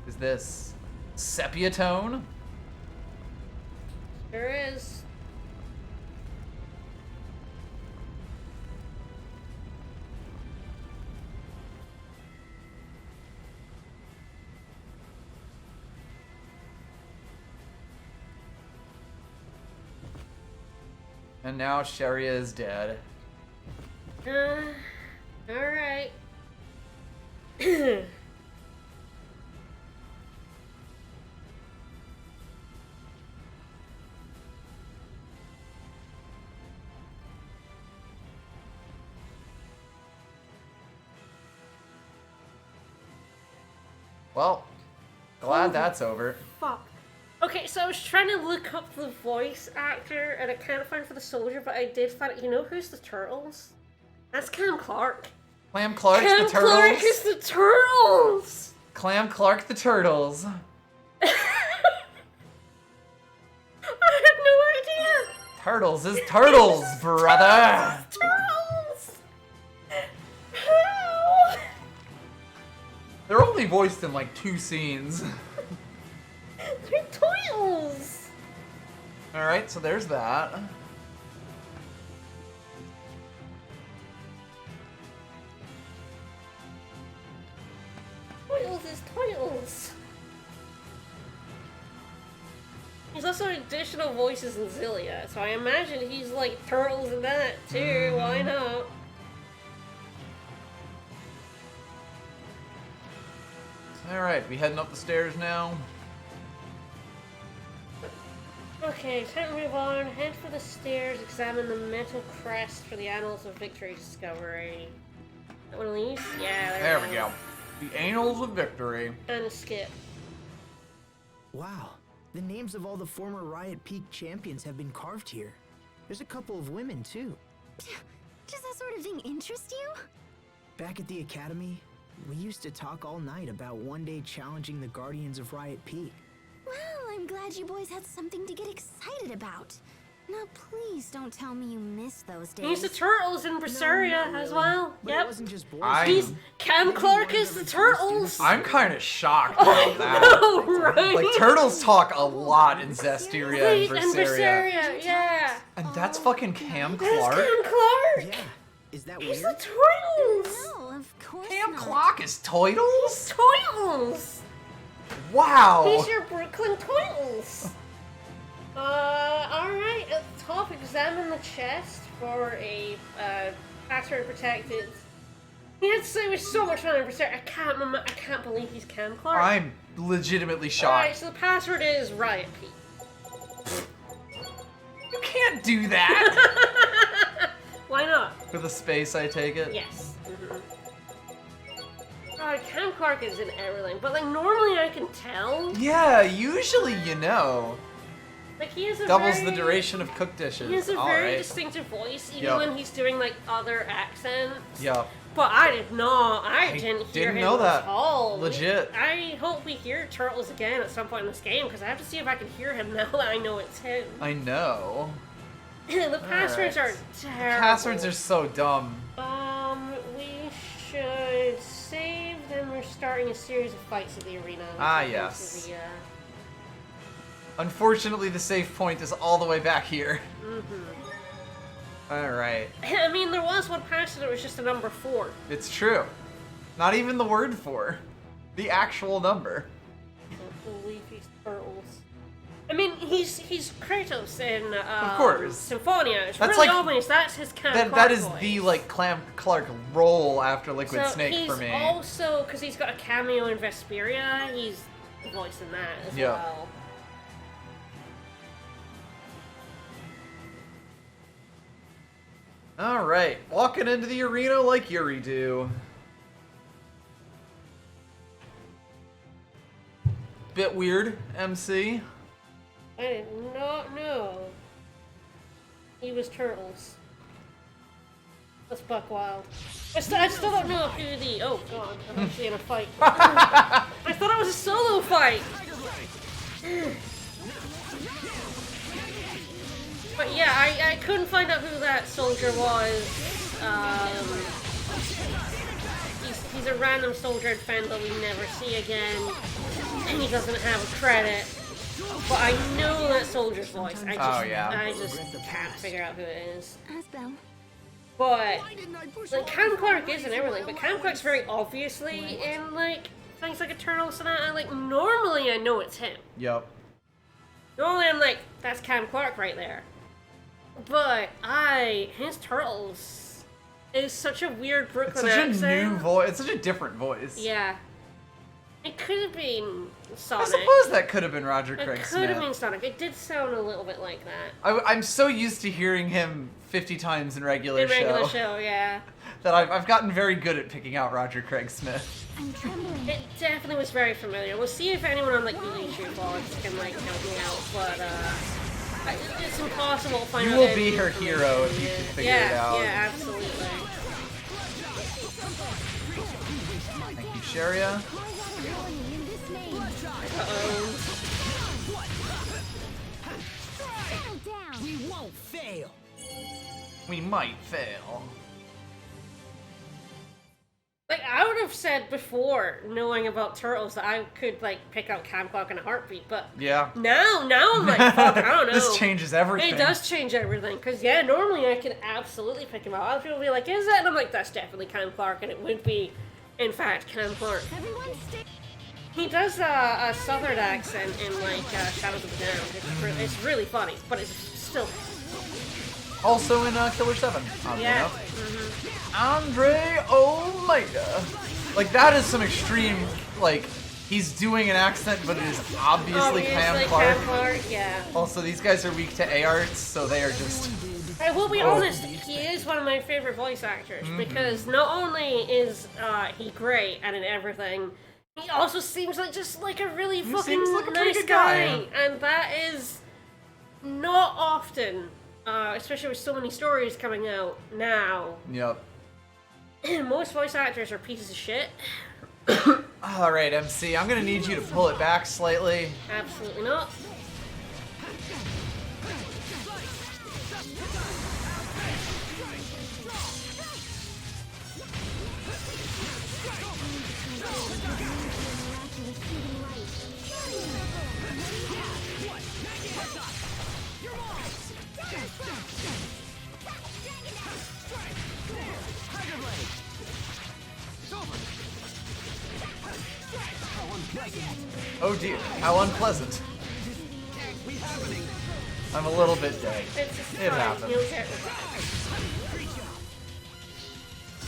Is this sepia tone? Sure is. And now Sharia is dead. Alright. Well, glad that's over. Fuck. Okay, so I was trying to look up the voice actor, and I can't find for the soldier, but I did find it. You know who's the Turtles? That's Cam Clark. Clam Clark's Cam the Turtles. Clark is the Turtles! Clam Clark the Turtles. I had no idea! Turtles is turtles, brother! Turtles! How? They're only voiced in like 2 scenes. They're Turtles! Alright, so there's that. Turtles is Turtles! He's also additional voices in Zillia, so I imagine he's like Turtles in that too, why not? Alright, we heading up the stairs now. Okay, time to move on. Head for the stairs, examine the metal crest for the Annals of Victory discovery. That one of these? Yeah, There we go. The Annals of Victory. And a skip. Wow, the names of all the former Riot Peak champions have been carved here. There's a couple of women, too. Does that sort of thing interest you? Back at the academy, we used to talk all night about one day challenging the Guardians of Riot Peak. Well, I'm glad you boys had something to get excited about. Now, please don't tell me you missed those days. He's the Turtles in Berseria not as really. well. But it Yep. wasn't just boys. He's Cam Clark is the Turtles. I'm kind of shocked about that. Oh, right. Like, turtles talk a lot in Zestiria and And Berseria. Berseria, yeah. And that's fucking Cam That's Clark? Cam Clark. Yeah, is that He's weird? the Turtles. No, of course Cam not. Clark is Toidles? Turtles. Wow! He's your Brooklyn Turtles. Alright, at the top, examine the chest for a password protected. He had to say it was so much fun in Berserk. I can't believe he's Cam Clark. I'm legitimately shocked. Alright, so the password is Riot Peak. You can't do that! Why not? For the space, I take it? Yes. God, Cam Clark is in everything, but like normally I can tell. Yeah, usually you know. Like he has a Doubles very, the duration of cooked dishes. He has a very Alright. distinctive voice, even Yep. when he's doing like other accents. Yeah. But I did not. I didn't hear didn't him know that. at all. Legit. I hope we hear Turtles again at some point in this game because I have to see if I can hear him now that I know it's him. I know. The passwords Alright. are terrible. Passwords are so dumb. We should save, then we're starting a series of fights at the arena. Ah, Go to yes. the, Unfortunately, the save point is all the way back here. Alright. I mean, there was one password that was just a number 4. It's true. Not even the word for. The actual number. I don't believe he's Turtles. I mean, he's Kratos in Of course. Symphonia. It's That's really like- obvious that's his Cam Clark That is voice. the, like, Clam Clark role after Liquid So Snake he's for me. also, because he's got a cameo in Vesperia, he's voicing that as Yeah. well. Alright, walking into the arena like Yuri do. bit weird, MC. I did not know he was Turtles. That's buck wild. I still don't know who the... Oh god, I'm actually in a fight. I thought it was a solo fight! But yeah, I couldn't find out who that soldier was. He's a random soldier in Fendel we never see again. And he doesn't have a credit. But I know that soldier's voice. I just can't figure out who it is. Asbel. But like Cam Clark is and everything, but Cam Clark's very obviously in like things like Eternal Sonata. Like normally I know it's him. Yep. Normally I'm like, that's Cam Clark right there. But his Turtles is such a weird Brooklyn accent. It's such a new voice. It's such a different voice. Yeah. It could have been Sonic. I suppose that could have been Roger Craig Smith. It could have been Sonic. It did sound a little bit like that. I'm so used to hearing him 50 times in regular show. In regular show, yeah. That I've gotten very good at picking out Roger Craig Smith. I'm trembling. It definitely was very familiar. We'll see if anyone on like the YouTube blogs can like help me out, but it's impossible to find out. You will be her hero if you can figure it out. Yeah, absolutely. Thank you, Sharia. Uh-oh. We won't fail. We might fail. Like, I would have said before, knowing about Turtles, that I could, like, pick out Cam Clark in a heartbeat, but... Yeah. Now I'm like, fuck, I don't know. This changes everything. It does change everything, because, yeah, normally I can absolutely pick him out. Other people will be like, is it? And I'm like, that's definitely Cam Clark, and it would be, in fact, Cam Clark. He does a southern accent in, like, Shadows of the Down. It's really funny, but it's still... Also in Killer 7. Yeah. Andre Almeida. Like, that is some extreme, like, he's doing an accent, but it is obviously Cam Clark. Cam Clark, yeah. Also, these guys are weak to A-arts, so they are just... I will be honest, he is one of my favorite voice actors, because not only is he great and in everything, he also seems like just like a really fucking nice guy. And that is not often, especially with so many stories coming out now. Yep. Most voice actors are pieces of shit. Alright, MC, I'm gonna need you to pull it back slightly. Absolutely not. Oh dear, how unpleasant. I'm a little bit dead. It happens.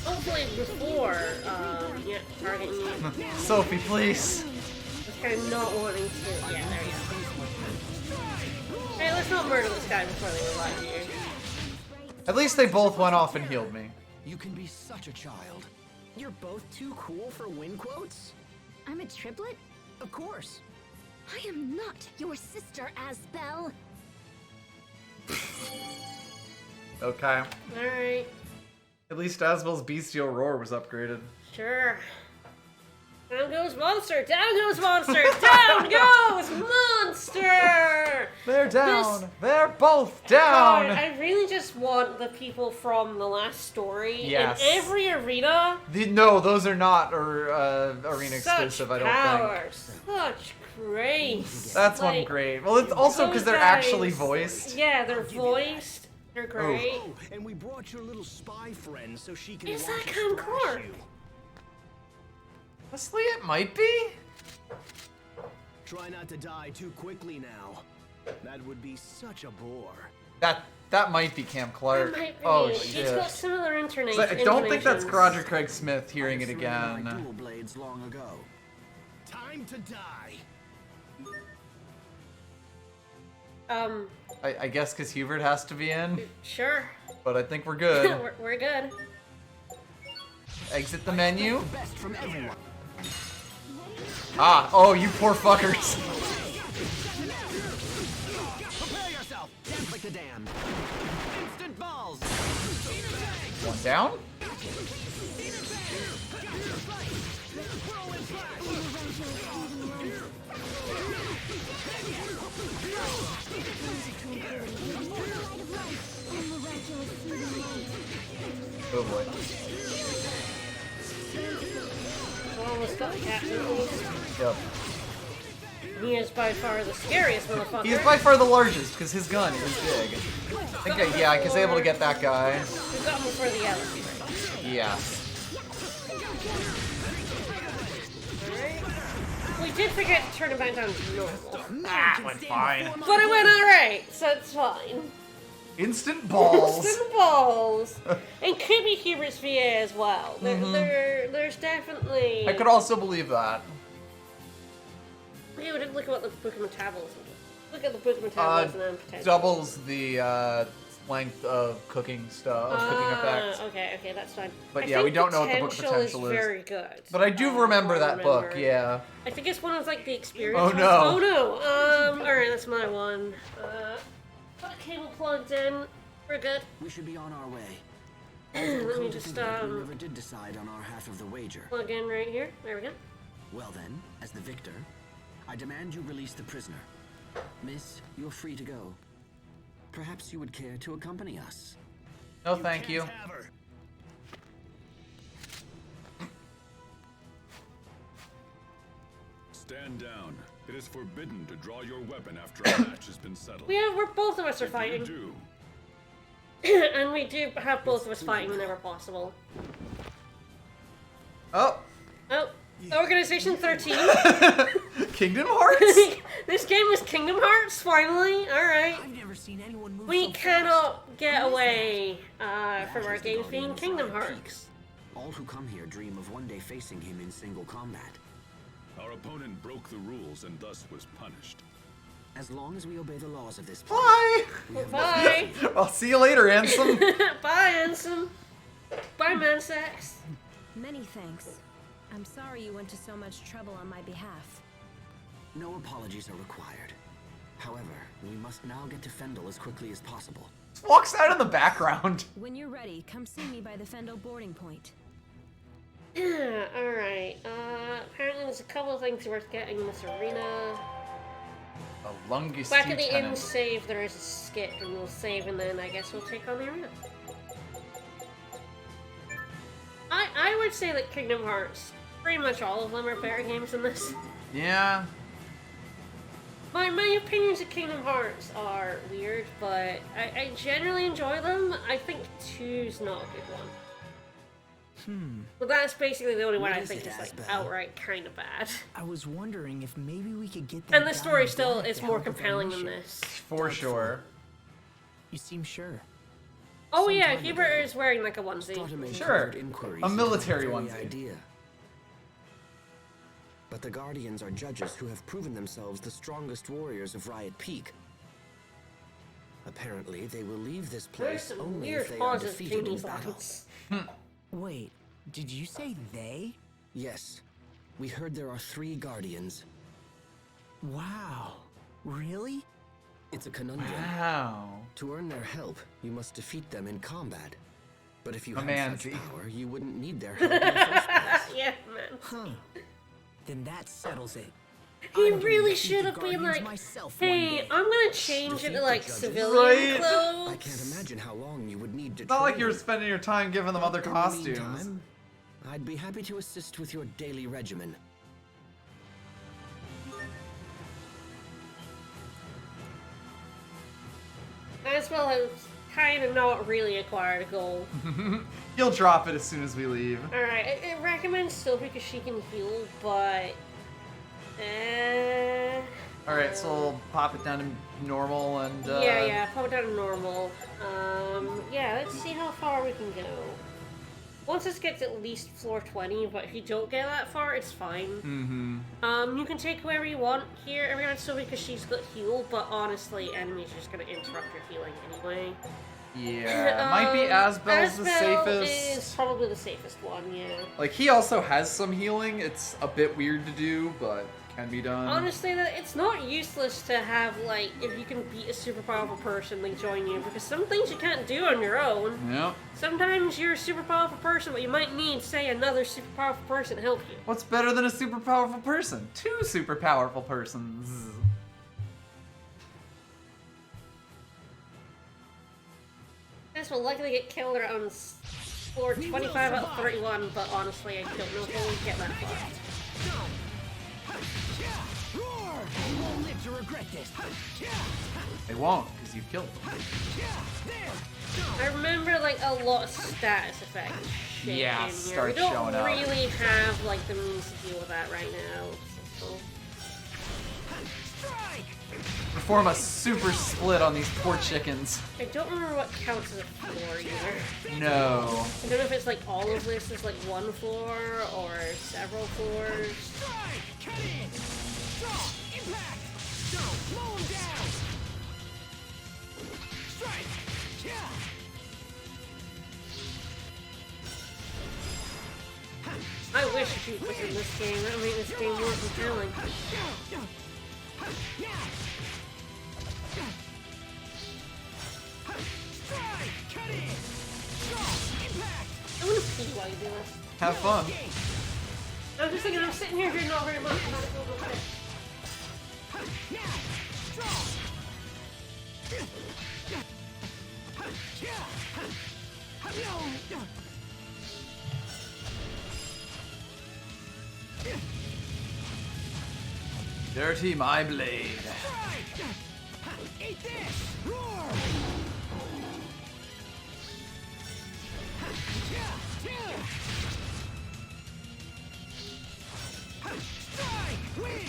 Hopefully before, targeting you. Sophie, please. This guy's not wanting to. Yeah, there you go. Hey, let's not murder this guy before they revive you. At least they both went off and healed me. You can be such a child. You're both too cool for win quotes? I'm a triplet? Of course. I am not your sister, Asbel. Okay. Alright. At least Asbel's bestial roar was upgraded. Sure. Down goes Monster! Down goes Monster! Down goes Monster! They're down! They're both down! God, I really just want the people from the last story yes. in every arena. No, those are not arena exclusive, I don't think. Such grace. That's like, one great. Well, it's also because they're actually voiced. Yeah, they're voiced. They're great. Oh, and we brought your little spy friend so she can. Is that Cam Clark? Honestly, it might be. Try not to die too quickly now. That would be such a bore. That might be Cam Clark. It might be. Oh He's shit. got similar intonations. I don't think that's Roger Craig Smith hearing it again. My dual blades long ago. Time to die. I guess because Hubert has to be in. Sure. But I think we're good. we're good. Exit the menu. Best from everyone. Ah, oh, you poor fuckers. Prepare yourself. Dance like the damned. Instant balls. One down? Oh boy. Almost got the captain. Yep. He is by far the scariest motherfucker. He is by far the largest, because his gun is big. Okay, yeah, because able to get that guy. We got him for the elevator. Yeah. We did forget to turn him back down to normal. That went fine. But it went alright, so it's fine. Instant balls. Instant balls. And could be Hubert's VA as well. There's definitely... I could also believe that. Yeah, we didn't look at what the Book of Metabolism is. Look at the Book of Metabolism and potential. Doubles the length of cooking stuff, cooking effects. Okay, that's fine. But yeah, we don't know what the Book of Potential is. Very good. But I do remember that book, yeah. I think it's one of like the experience. Oh no. Oh no. Alright, that's my one. Got a cable plugged in. We're good. We should be on our way. Let me just we never did decide on our half of the wager. Plug in right here. There we go. Well then, as the victor, I demand you release the prisoner. Miss, you're free to go. Perhaps you would care to accompany us. No, thank you. Stand down. It is forbidden to draw your weapon after a match has been settled. We're both of us are fighting. If you do. And we do have both of us fighting whenever possible. Oh. Oh. Organization 13. Kingdom Hearts? This game is Kingdom Hearts, finally. Alright. I've never seen anyone move We so cannot fast. get away from our games being Kingdom Hearts. All who come here dream of one day facing him in single combat. Our opponent broke the rules and thus was punished. As long as we obey the laws of this place. Bye! Bye! I'll see you later, Ansem. Bye, Ansem. Bye, Mansax. Many thanks. I'm sorry you went to so much trouble on my behalf. No apologies are required. However, we must now get to Fendel as quickly as possible. Walks out in the background. When you're ready, come see me by the Fendel boarding point. Alright, apparently there's a couple of things worth getting in this arena. A Lungus Back at the inn save, there is a skip, and we'll save, and then I guess we'll take on the arena. I would say that Kingdom Hearts, pretty much all of them are better games than this. Yeah. My opinions of Kingdom Hearts are weird, but I generally enjoy them. I think 2's not a good one. But that's basically the only one I think is like outright kind of bad. I was wondering if maybe we could get that. And the story guy still back is to more help with our compelling than mission. this. For sure. You seem sure. Oh yeah, Hubert is wearing like a onesie. Sure. A military onesie. Idea. But the Guardians are judges who have proven themselves the strongest warriors of Riot Peak. Apparently, they will leave this place There's some only weird if they are pauses defeated between in these battle. lines. Wait, did you say they? Yes. We heard there are 3 Guardians. Wow. Really? It's a conundrum. Wow. To earn their help, you must defeat them in combat. But if you had such Manzi. power, you wouldn't need their help in the first place. Yeah, man. Huh. Then that settles it. He I'm gonna really defeat should the have been Guardians like, myself one hey, day." I'm gonna change it to like judges. civilian Right. clothes. I can't imagine how long you would need to It's not like train. you were spending your time giving them other In the costumes. meantime, I'd be happy to assist with your daily regimen. As well as kind of not really acquired a goal. You'll drop it as soon as we leave. Alright, it recommends still because she can heal, but... Alright, so we'll pop it down to normal and... Yeah, pop it down to normal. Yeah, let's see how far we can go. Once this gets at least floor 20, but if you don't get that far, it's fine. Mm-hmm. You can take whoever you want here. Everyone's still because she's got heal, but honestly, enemies are just gonna interrupt your healing anyway. Yeah, it might be Asbel's the safest. Is probably the safest one, yeah. Like, he also has some healing. It's a bit weird to do, but can be done. Honestly, it's not useless to have, like, if you can beat a super powerful person, they join you, because some things you can't do on your own. Yep. Sometimes you're a super powerful person, but you might need, say, another super powerful person to help you. What's better than a super powerful person? 2 super powerful persons. This will likely get killed around floor 25 out of 31, but honestly, I don't know if we'll get that far. You won't live to regret this. They won't, because you killed them. I remember, like, a lot of status effects shit Yeah, in here. start We don't showing up. really have, like, the means to deal with that right now. So. Perform a super split on these poor chickens. I don't remember what counts as a floor either. No. I don't know if it's like all of this is like one floor or several floors. I wish Shoot was in this game. That would make this game more compelling. I want to see why you do this. Have fun. I was just thinking, I'm sitting here doing not very much. I'm not going to go Dirty my blade. Eat this! Roar! Strike! Win!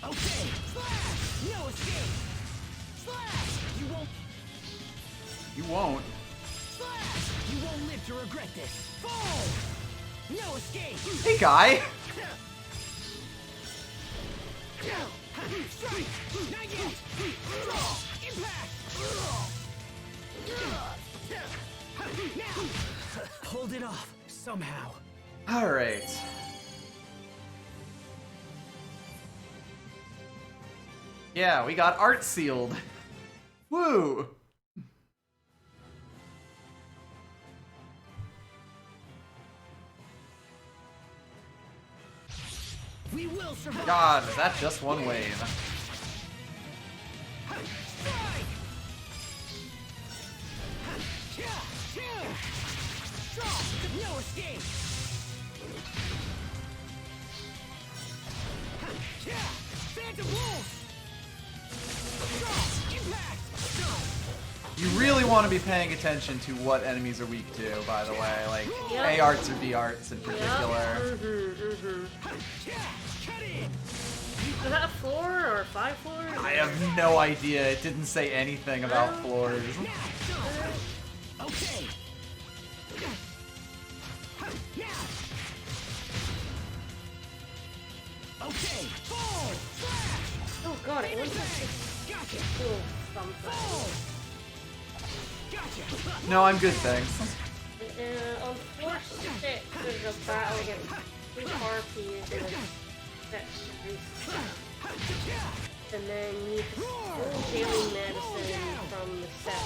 Okay, slash! No escape! Slash! You won't... You won't. Slash! You won't live to regret this! Fall! No escape! Hey, guy! Strike! Not yet! Draw! Impact! Now! Hold it off, somehow. Alright. Yeah, we got art sealed. Woo! We will survive. God, is that just one wave? No escape. Phantom Wolf. Impact. You really want to be paying attention to what enemies are weak to, by the way. Like, Yep. A-arts or B-arts in particular. Is that a floor or 5 floors? I have no idea. It didn't say anything about floors. Okay. Okay. Fall. Flash. Oh god, it looks like it's Gotcha. cool something. Gotcha. No, I'm good, thanks. On floor 6, there's a battle against 2 harpies and a set stuff. And then you need to pull healing medicine from the set.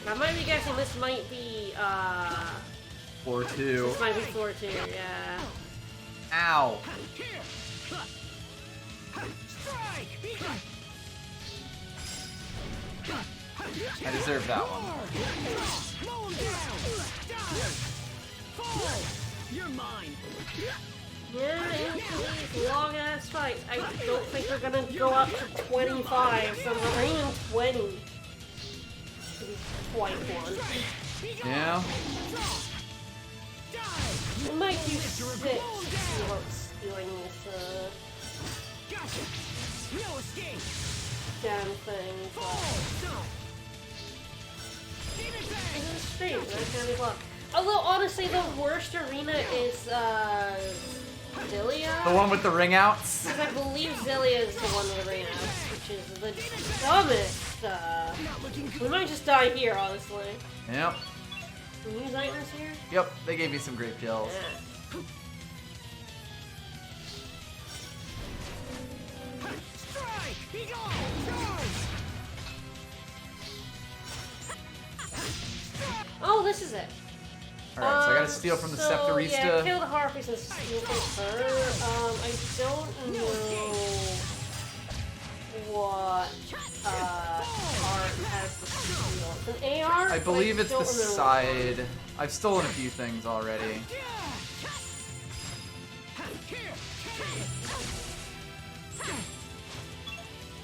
I might be guessing this might be, Floor 2. this might be floor 2, yeah. Ow. I deserve that one. You're mine. Yeah, these long ass fights. I don't think they're gonna go up to 25, so not even 20. To be quite blunt. Yeah. We might do 6 without stealing this, No escape. damn thing. This is strange, I can't be blocked. Although, honestly, the worst arena is, Zilia? The one with the ring outs? Because I believe Zilia is the one with the ring outs, which is the dumbest we might just die here, honestly. Yep. Can we use items here? Yep, they gave me some great kills. Yeah. Oh, this is it. Alright, so I gotta steal from the Scepterista. Yeah, kill the Harpies and steal from her. I don't know what art has the steal. It's an AR? I believe it's the side. I've stolen a few things already.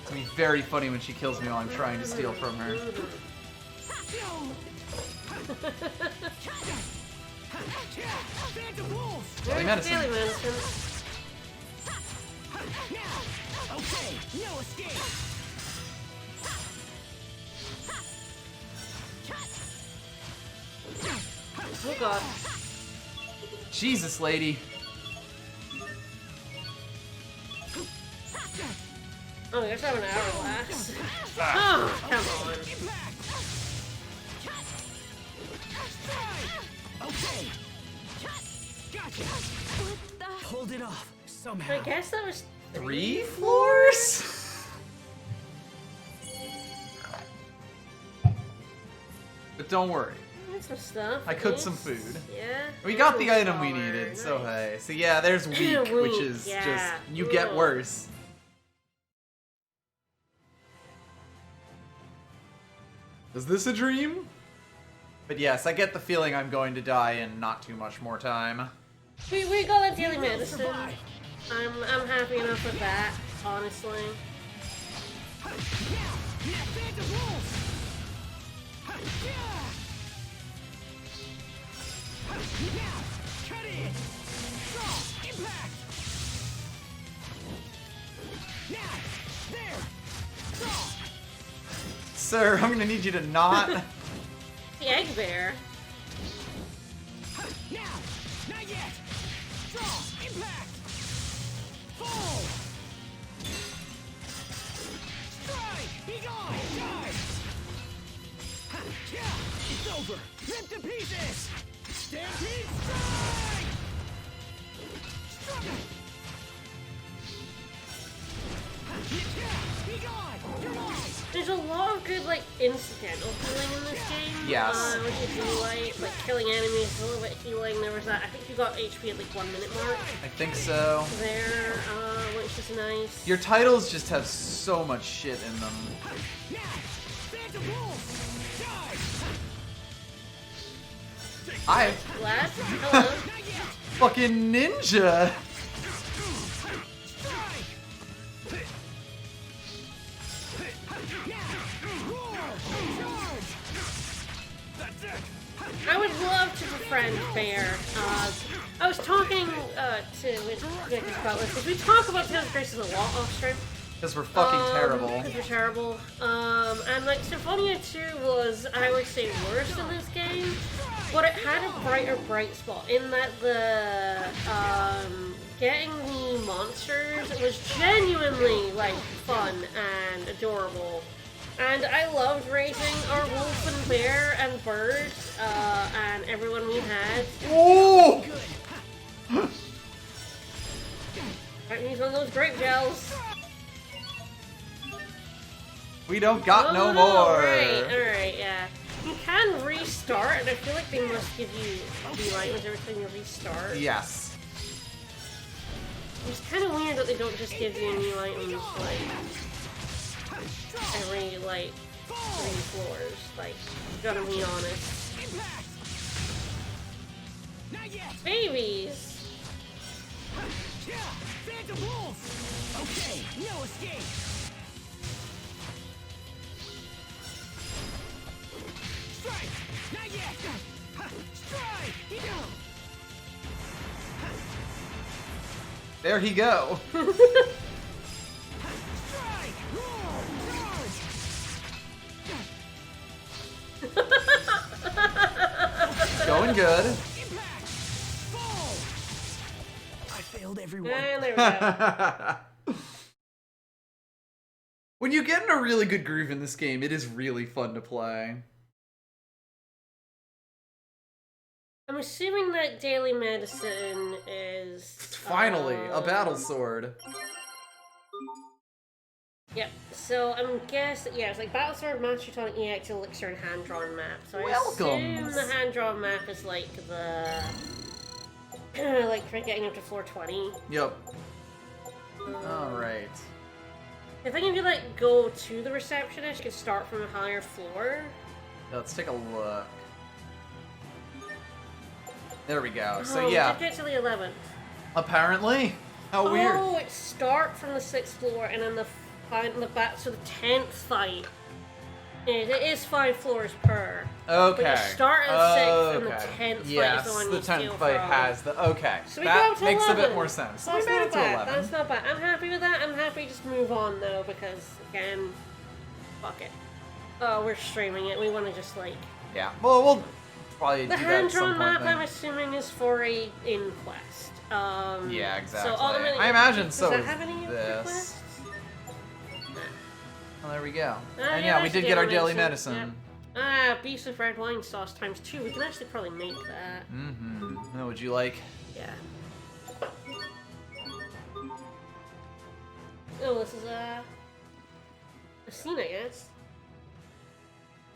It's gonna be very funny when she kills me while I'm trying to steal from her. Daily medicine. Daily medicine. Okay, no escape. Oh god. Jesus, lady. Oh, you're having an hourglass. Oh, come on. Okay. Gotcha. Hold it off somehow. I guess that was 3 floors? But don't worry. That's some stuff. I cooked some food. Yeah. We got the item we needed, so hey. So yeah, there's weak, which is just, you get worse. Is this a dream? But yes, I get the feeling I'm going to die in not too much more time. We got that daily medicine. I'm happy enough with that, honestly. Sir, I'm gonna need you to not. The egg bear. Now, not yet. Draw, impact. Fall. Strike, be gone, die. It's over. Rip to pieces. Stampede strike. Strike. Be gone. You're mine. There's a lot of good, like, incidental healing in this game. Yes. Which is really like killing enemies, a little bit of healing. There was that, I think you got HP at like 1 minute mark. I think so. There, which is nice. Your titles just have so much shit in them. Hi. Lad? Hello. Fucking ninja. I would love to befriend Bear. I was talking to Nick about this because we talk about Tales of Graces a lot off stream. Because we're fucking terrible. Because we're terrible. And like Symphonia 2 was, I would say, worse than this game, but it had a bright spot in that the getting the monsters was genuinely like fun and adorable. And I loved raising our wolf and bear and bird, and everyone we had. Oh! I use one of those grape gels. We don't got no more. Alright, yeah. You can restart, and I feel like they must give you the items every time you restart. Yes. It's kind of weird that they don't just give you new items, like, every, like, 3 floors. Like, gotta be honest. Babies! Okay, no escape. Strike! Not yet! Strike! There he go. Strike! Roar! Charge! Going good. Impact! Fall! I failed everyone. And there we go. When you get in a really good groove in this game, it is really fun to play. I'm assuming that daily medicine is... Finally, a battle sword. Yep, so I'm guessing, yeah, it's like Battle Sword, Master Tonic, EX, Elixir, and hand-drawn map. So I assume the hand-drawn map is like the... like, for getting up to floor 20. Yep. Alright. I think if you, like, go to the receptionist, you can start from a higher floor. Let's take a look. There we go. So Oh, yeah. we did get to the 11th. Apparently. How weird. Oh, it start from the 6th floor, and then the back to the 10th fight. It is 5 floors per. Okay. But you start at 6th, and the 10th fight is the one you the 10th steal fight from. has the... Okay. So we that go to makes 11. a bit more sense. So we That's made not it to bad. 11. That's not bad. I'm happy with that. I'm happy to just move on, though, because, again, fuck it. Oh, we're streaming it. We want to just, like... Yeah. Well, we'll probably do The that at some hand-drawn map, point I'm then. assuming, is for a inquest. Yeah, exactly. So ultimately, I imagine so. Does that have any this. requests? Well, there we go. Yeah, And yeah, we that's did get our daily medicine. Yep. Beef of red wine sauce times 2. We can actually probably make that. Mm-hmm. What would you like? Yeah. Oh, this is a scene, I guess.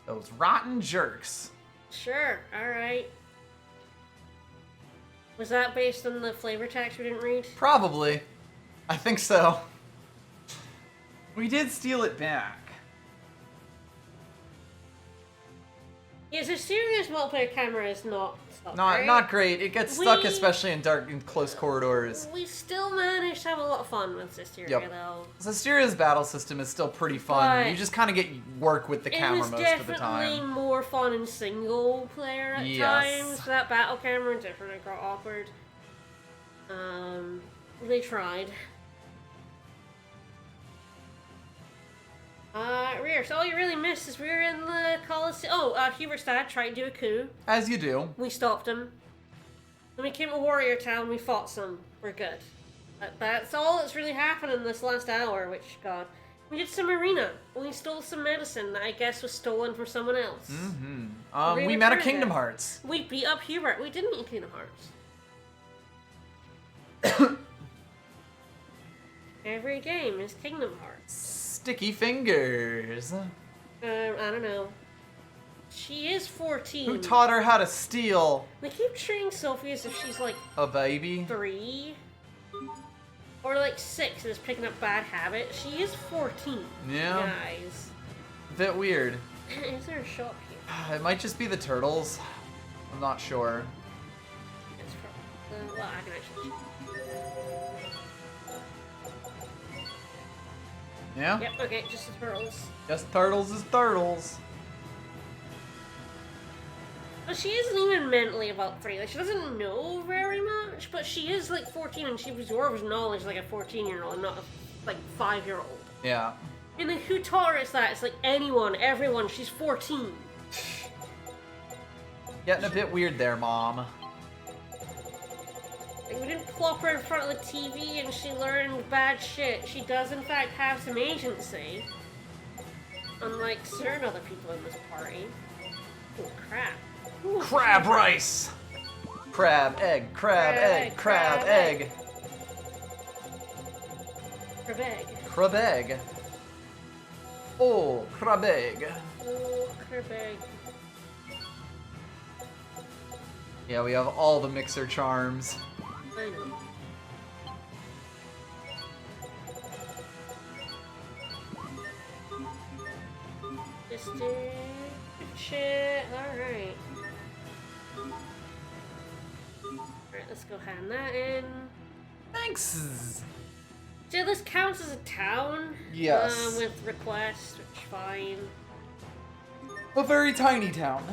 Those rotten jerks. Sure. All right. Was that based on the flavor text we didn't read? Probably. I think so. We did steal it back. Yeah, so serious multiplayer camera is not stuck, right? Not great. It gets stuck, especially in dark and close corridors. We still managed to have a lot of fun with Systeria, though. Systeria's battle system is still pretty fun. You just kind of get work with the camera most of the time. It was definitely more fun in single player at times. That battle camera definitely got awkward. They tried. Rear. So all you really missed is we were in the Coliseum. Oh, Hubert's dad tried to do a coup. As you do. We stopped him. Then we came to Warrior Town, we fought some. We're good. That's all that's really happened in this last hour, which, God. We did some arena. We stole some medicine that I guess was stolen from someone else. Mm-hmm. We met a Kingdom Hearts. We beat up Hubert. We didn't meet Kingdom Hearts. Every game is Kingdom Hearts. Sticky fingers. I don't know. She is 14. Who taught her how to steal? They keep treating Sophie as if she's like a baby. 3. Or like 6 and is picking up bad habits. She is 14. Yeah. Guys. A bit weird. Is there a shop here? It might just be the turtles. I'm not sure. It's probably, well, I can actually check. Yeah? Yep, okay, just the turtles. Just turtles is turtles. But she isn't even mentally about 3. Like, she doesn't know very much, but she is like 14 and she absorbs knowledge like a 14-year-old, not a like 5-year-old. Yeah. And then who taught her it's that? It's like anyone, everyone, she's 14. Getting a bit weird there, Mom. Like, we didn't plop her in front of the TV and she learned bad shit. She does, in fact, have some agency. Unlike certain other people in this party. Oh, crap. Ooh, crab rice! Crab egg, crab egg, crab egg. Crab egg. Crab egg. Oh, crab egg. Oh, crab egg. Yeah, we have all the mixer charms. I know. Just shit. Alright. Alright, let's go hand that in. Thanks! So this counts as a town? Yes. With requests, which fine. A very tiny town.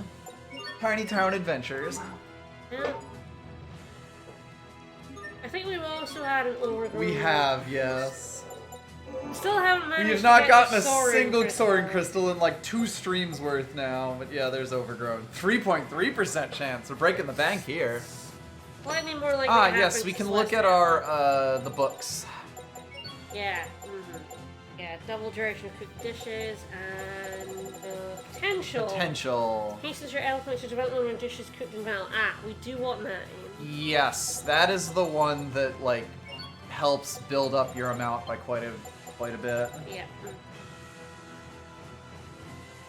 Tiny town adventures. Yeah. I think we've also had an overgrown... We have, yes. Still haven't managed We have to not get gotten the a Soaring single Crystal. Soaring Crystal in like 2 streams worth now. But yeah, there's overgrown. 3.3% chance. We're breaking the bank here. Slightly more like Yes, we can look at our, the books. Yeah. Mm-hmm. Yeah, double duration of cooked dishes and potential. Potential. Increases your elephants to develop when dishes cooked in metal. Ah, we do want that in. Yes, that is the one that like helps build up your amount by quite a bit. Yeah.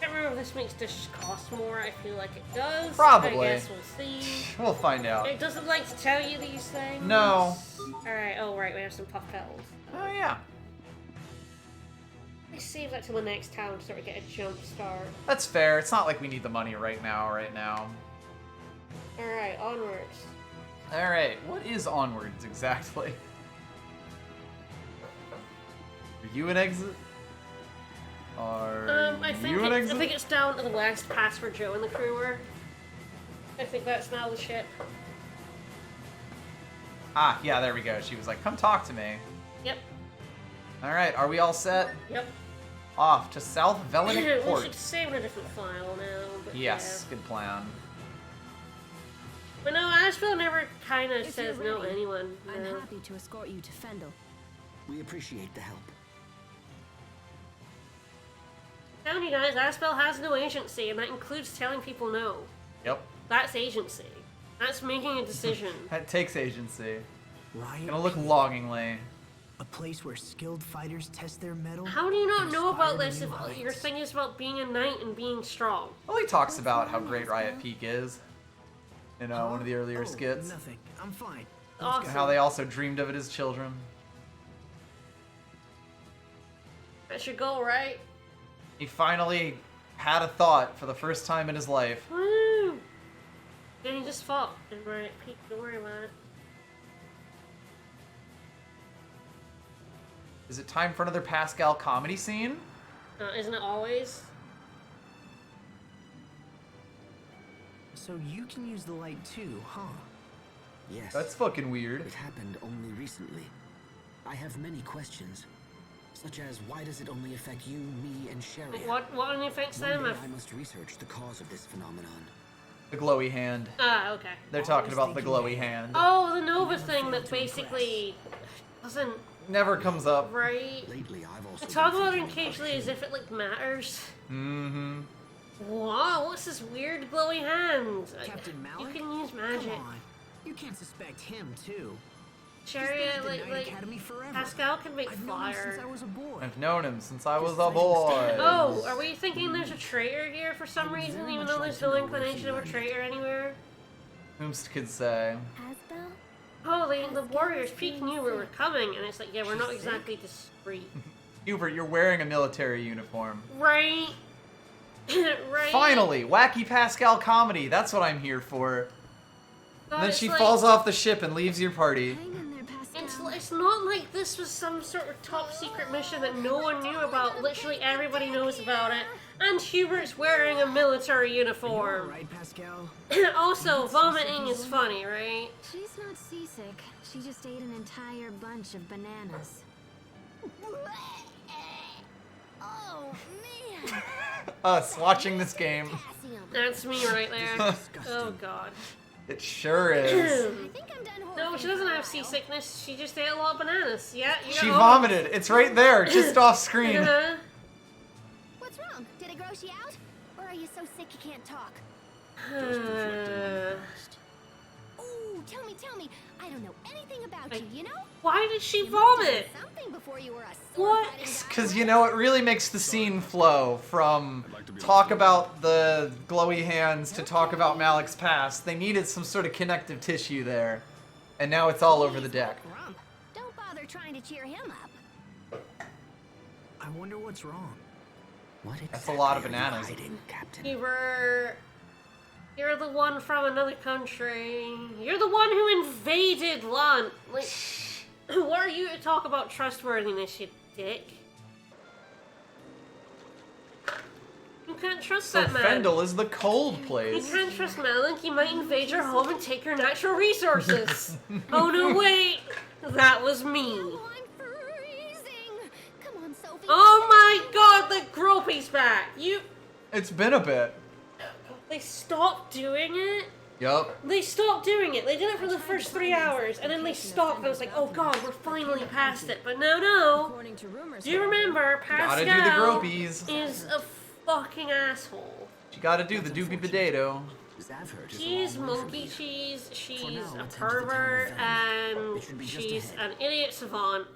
I can't remember if this makes dishes cost more. I feel like it does. Probably. I guess we'll see. We'll find out. It doesn't like to tell you these things. No. Alright, oh right, we have some puff petals. Oh yeah. I save that till the next town to sort of get a jump start. That's fair. It's not like we need the money right now. Alright, onwards. Alright, what is onwards exactly? Are you an exit? I think it's down to the last pass where Joe and the crew were. I think that's now the ship. Ah, yeah, there we go. She was like, come talk to me. Yep. Alright, are we all set? Yep. Off to South Velenik Port. We should save in a different file now. But yes, yeah. good plan. But no, Asheville never kind of says no to anyone. I'm happy to escort you to Fendel. We appreciate the help. Telling you guys, Asheville has no agency, and that includes telling people no. Yep. That's agency. That's making a decision. That takes agency. Riot Gonna look longingly. A place where skilled fighters test their mettle. How do you not know about inspire this new if heights. your thing is about being a knight and being strong? Well, he talks about how great Riot Peak is. In one of the earlier skits. Nothing. I'm fine. Awesome. And how they also dreamed of it as children. That's your goal, right? He finally had a thought for the first time in his life. Woo! And he just fought in Riot Peak. Don't worry about it. Is it time for another Pascal comedy scene? Isn't it always? So you can use the light too, huh? Yes. That's fucking weird. It happened only recently. I have many questions, such as why does it only affect you, me, and Sherry? What only affects One them? day I must research the cause of this phenomenon. The glowy hand. Ah, okay. They're talking about the glowy hand. Oh, the Nova thing that basically doesn't Never comes up. right. Lately, I've also They talk been about it thinking occasionally as if it like matters. Mm-hmm. Wow, what's this weird glowy hand? Captain You Malik? can use magic. Come on. You can't suspect him too. Cherry, He's been at the like Knight Academy forever. Pascal can make I've known him fire. since I was a boy. I've known him since I was a boy. Oh, are we thinking there's a traitor here for some reason, even though there's no inclination of a traitor anywhere? Whomst could say. Asbel? Oh, the Warriors Peak knew we were coming, and it's like, yeah, we're not exactly discreet. Hubert, you're wearing a military uniform. Right? Right? Finally, wacky Pascal comedy. That's what I'm here for. But And then it's she like- falls off the ship and leaves your party. Hang in there, Pascal. It's not like this was some sort of top secret mission that no one knew about. Literally everybody knows about it. And Hubert's wearing a military uniform. Right, Pascal? Also, vomiting is funny, right? She's not seasick. She just ate an entire bunch of bananas. Oh, man. Us watching this game. Potassium. That's me right there. Oh god. It sure is. I think I'm done No, she doesn't have seasickness. She just ate a lot of bananas. Yeah, you She know. vomited. It's right there, just off screen. Uh-huh. What's wrong? Did it gross you out? Or are you so sick you can't talk? Ooh, tell me. I don't know anything about you, you know? Why did she You must have done vomit? something before you were a What? sword-fighting guy. Because, you know, it really makes the scene flow from talk about the glowy hands to talk about Malik's past. They needed some sort of connective tissue there. And now it's all over the deck. Grump. Don't bother trying to cheer him up. I wonder what's wrong. What That's a lot of exactly are you bananas. hiding, Captain? You're the one from another country. You're the one who invaded Lund. Like, what are you to talk about trustworthiness, you dick? You can't trust So that man. Fendel is the cold You place. can't trust Malik. He might invade your home and take your natural resources. Oh no, wait. That was me. Oh, I'm freezing. Come on, Sophie. Oh my god, the gropey's back. It's been a bit. They stopped doing it? Yup. They stopped doing it. They did it for the first 3 hours, and then they stopped. And I was like, oh god, we're finally past it. But no. Do you remember, Gotta do the Pascal gropies. is a fucking asshole. You gotta do the doopy potato. She's monkey cheese, she's a pervert, and she's an idiot savant,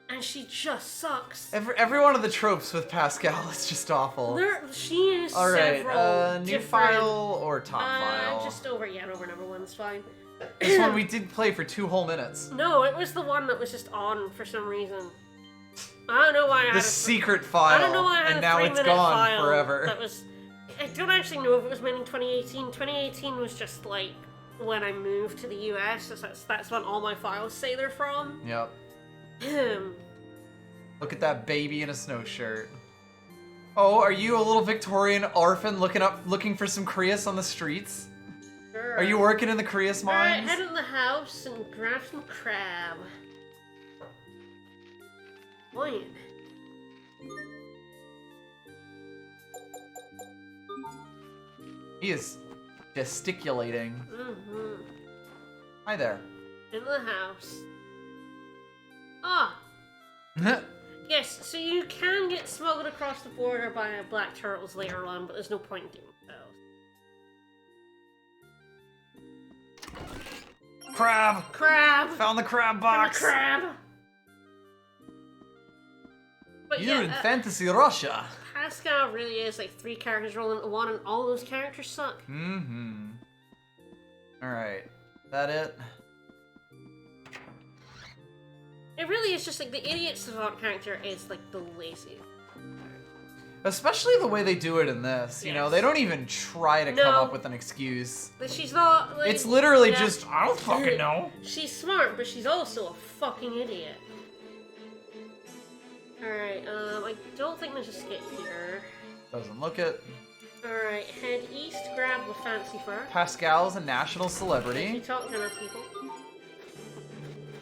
and she just sucks. Every one of the tropes with Pascal is just awful. She is Alright, several new file or top file? Just over number one's fine. This one we did play for 2 whole minutes. No, it was the one that was just on for some reason. I don't know why I had the secret file, I don't know why I had and now it's gone forever. That was... I don't actually know if it was made in 2018. 2018 was just like when I moved to the US. So that's when all my files say they're from. Yep. Look at that baby in a snow shirt. Oh, are you a little Victorian orphan looking for some Creus on the streets? Sure. Are you working in the Creus mines? Alright, head in the house and grab some crab. Fine. He is gesticulating. Mm-hmm. Hi there. In the house. Ah! Yes, so you can get smuggled across the border by black turtles later on, but there's no point in doing so. Crab! Crab! Found the crab box! Found the crab! But You're in fantasy Russia. Pascal really is like 3 characters rolling into one, and all those characters suck. Mm-hmm. Alright. That it? It really is just like the idiot savant character is like the lazy. Especially the way they do it in this. You know, they don't even try to come up with an excuse. But she's not like... It's literally just, I don't fucking know. She's smart, but she's also a fucking idiot. Alright, I don't think there's a skit here. Doesn't look it. Alright, head east, grab the fancy fur. Pascal's a national You celebrity. talk to enough people.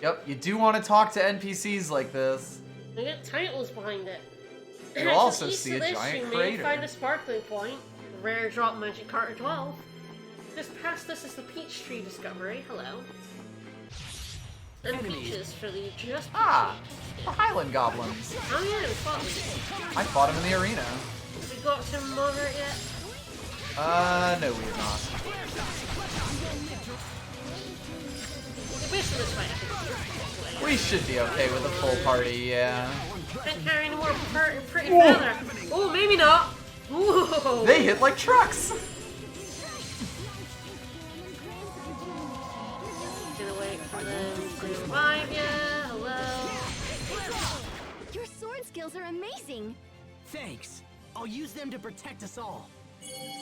Yep, you do want to talk to NPCs like this. They get titles behind it. You'll also East see of a this, giant you may crater. find a sparkling point. Rare drop magic card 12. Just past this is the peach tree discovery. Hello. And peaches for the just peaches. The Highland Goblins. Oh yeah, we fought them. I fought him in the arena. We got to Margaret yet? No, we have not. We should be okay with a full party, yeah. Can't carry any more pretty feather. Oh, maybe not. Ooh. They hit like trucks. Gonna wait for them to revive ya. Hello. Your sword skills are amazing. Thanks. I'll use them to protect us all.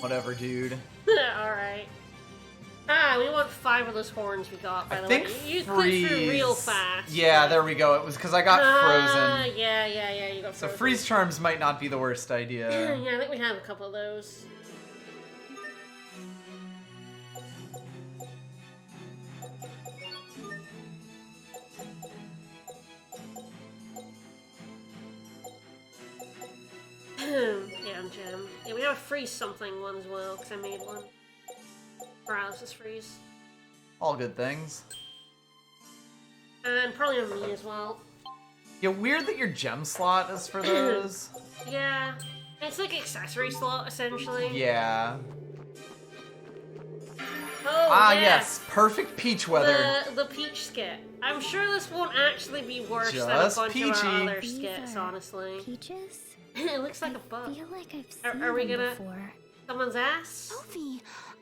Whatever, dude. Alright. We want 5 of those horns we got, by the way. You freeze. clicked through real fast. Yeah, there we go. It was because I got frozen. Yeah, you got So frozen. freeze charms might not be the worst idea. Yeah, I think we have a couple of those. Damn gem. Yeah, we have a freeze something one as well, because I made one. Paralysis freeze. All good things. And probably on me as well. Yeah, weird that your gem slot is for those. Yeah. It's like accessory slot, essentially. Yeah. Oh, yes. Perfect peach weather. The peach skit. I'm sure this won't actually be worse than a Just bunch peachy. of our other skits, honestly. Peaches? It looks like a butt. I feel like I've seen Are we them gonna... before. Someone's ass? Sophie,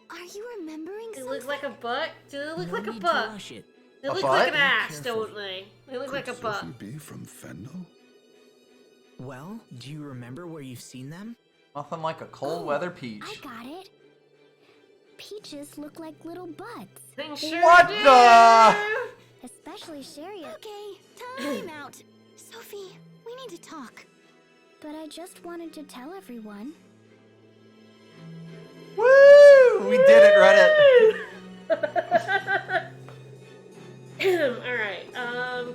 are you remembering They something? look like a butt? Do they look No like a need to butt? rush it. They A look butt? like an ass, Careful. don't they? They look like a Could butt. Sophie be from Fendel? Well, do you remember where you've seen them? Nothing like a cold weather peach. I got it. Peaches look like little butts. They sure What do. the? Especially Sherry. Okay, time out. Sophie, we need to talk. But I just wanted to tell everyone. Woo! We did it, Reddit. Alright,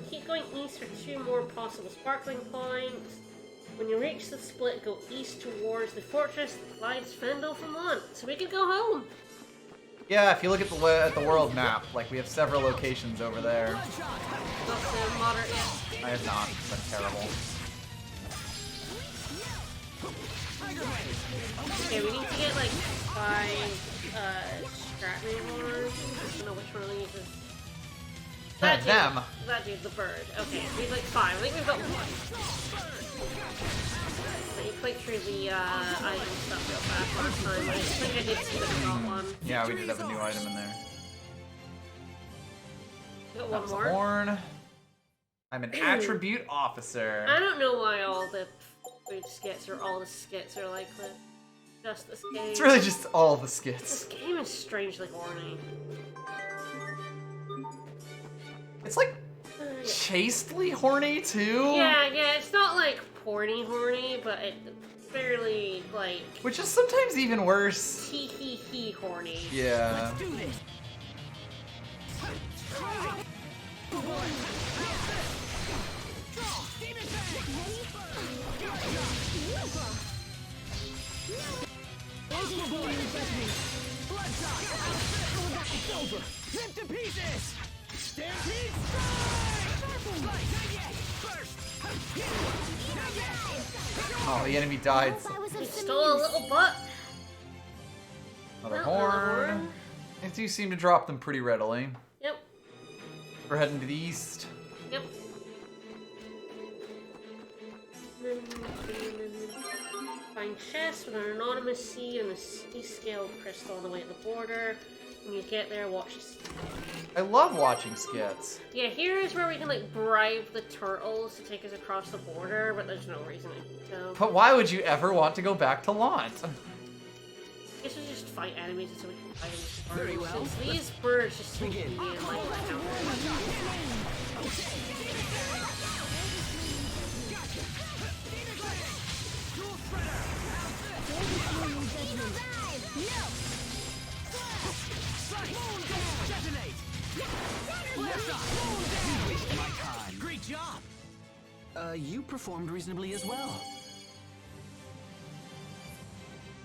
keep going east for 2 more possible sparkling points. When you reach the split, go east towards the fortress that divides Fendel from Lund, so we can go home. Yeah, if you look at the world map, like we have several locations over there. Not the moderate yet. I have not. It's been terrible. Okay, we need to get like 5 Stratman horns. I don't know which one of these is. That Them. That dude, the bird. Okay, we need like 5. I think we've got 1. So you click through the item stuff real fast last time. I think I did see that we got one. Yeah, we did have a new item in there. Got That one was more. a horn. I'm an attribute officer. I don't know why all the food skits or all the skits are like this. Just this game. It's really just all the skits. This game is strangely horny. It's like chastely horny too. Yeah, it's not like horny, but it's fairly like. Which is sometimes even worse. Hee horny. Yeah. Let's do this. Rip to pieces! Stampede Oh, the enemy died. He stole a little butt. Another horn. They do seem to drop them pretty readily. Yep. We're heading to the east. Yep. Find chests with an anonymous seed and a descaled crystal on the way to the border. When you get there, watch the seed. I love watching skits. Yeah, here is where we can like bribe the turtles to take us across the border, but there's no reason to. But why would you ever want to go back to Lant? I guess we just fight enemies so we can fight them. Very well. Since these birds just seem to be in like Great job! You performed reasonably as well.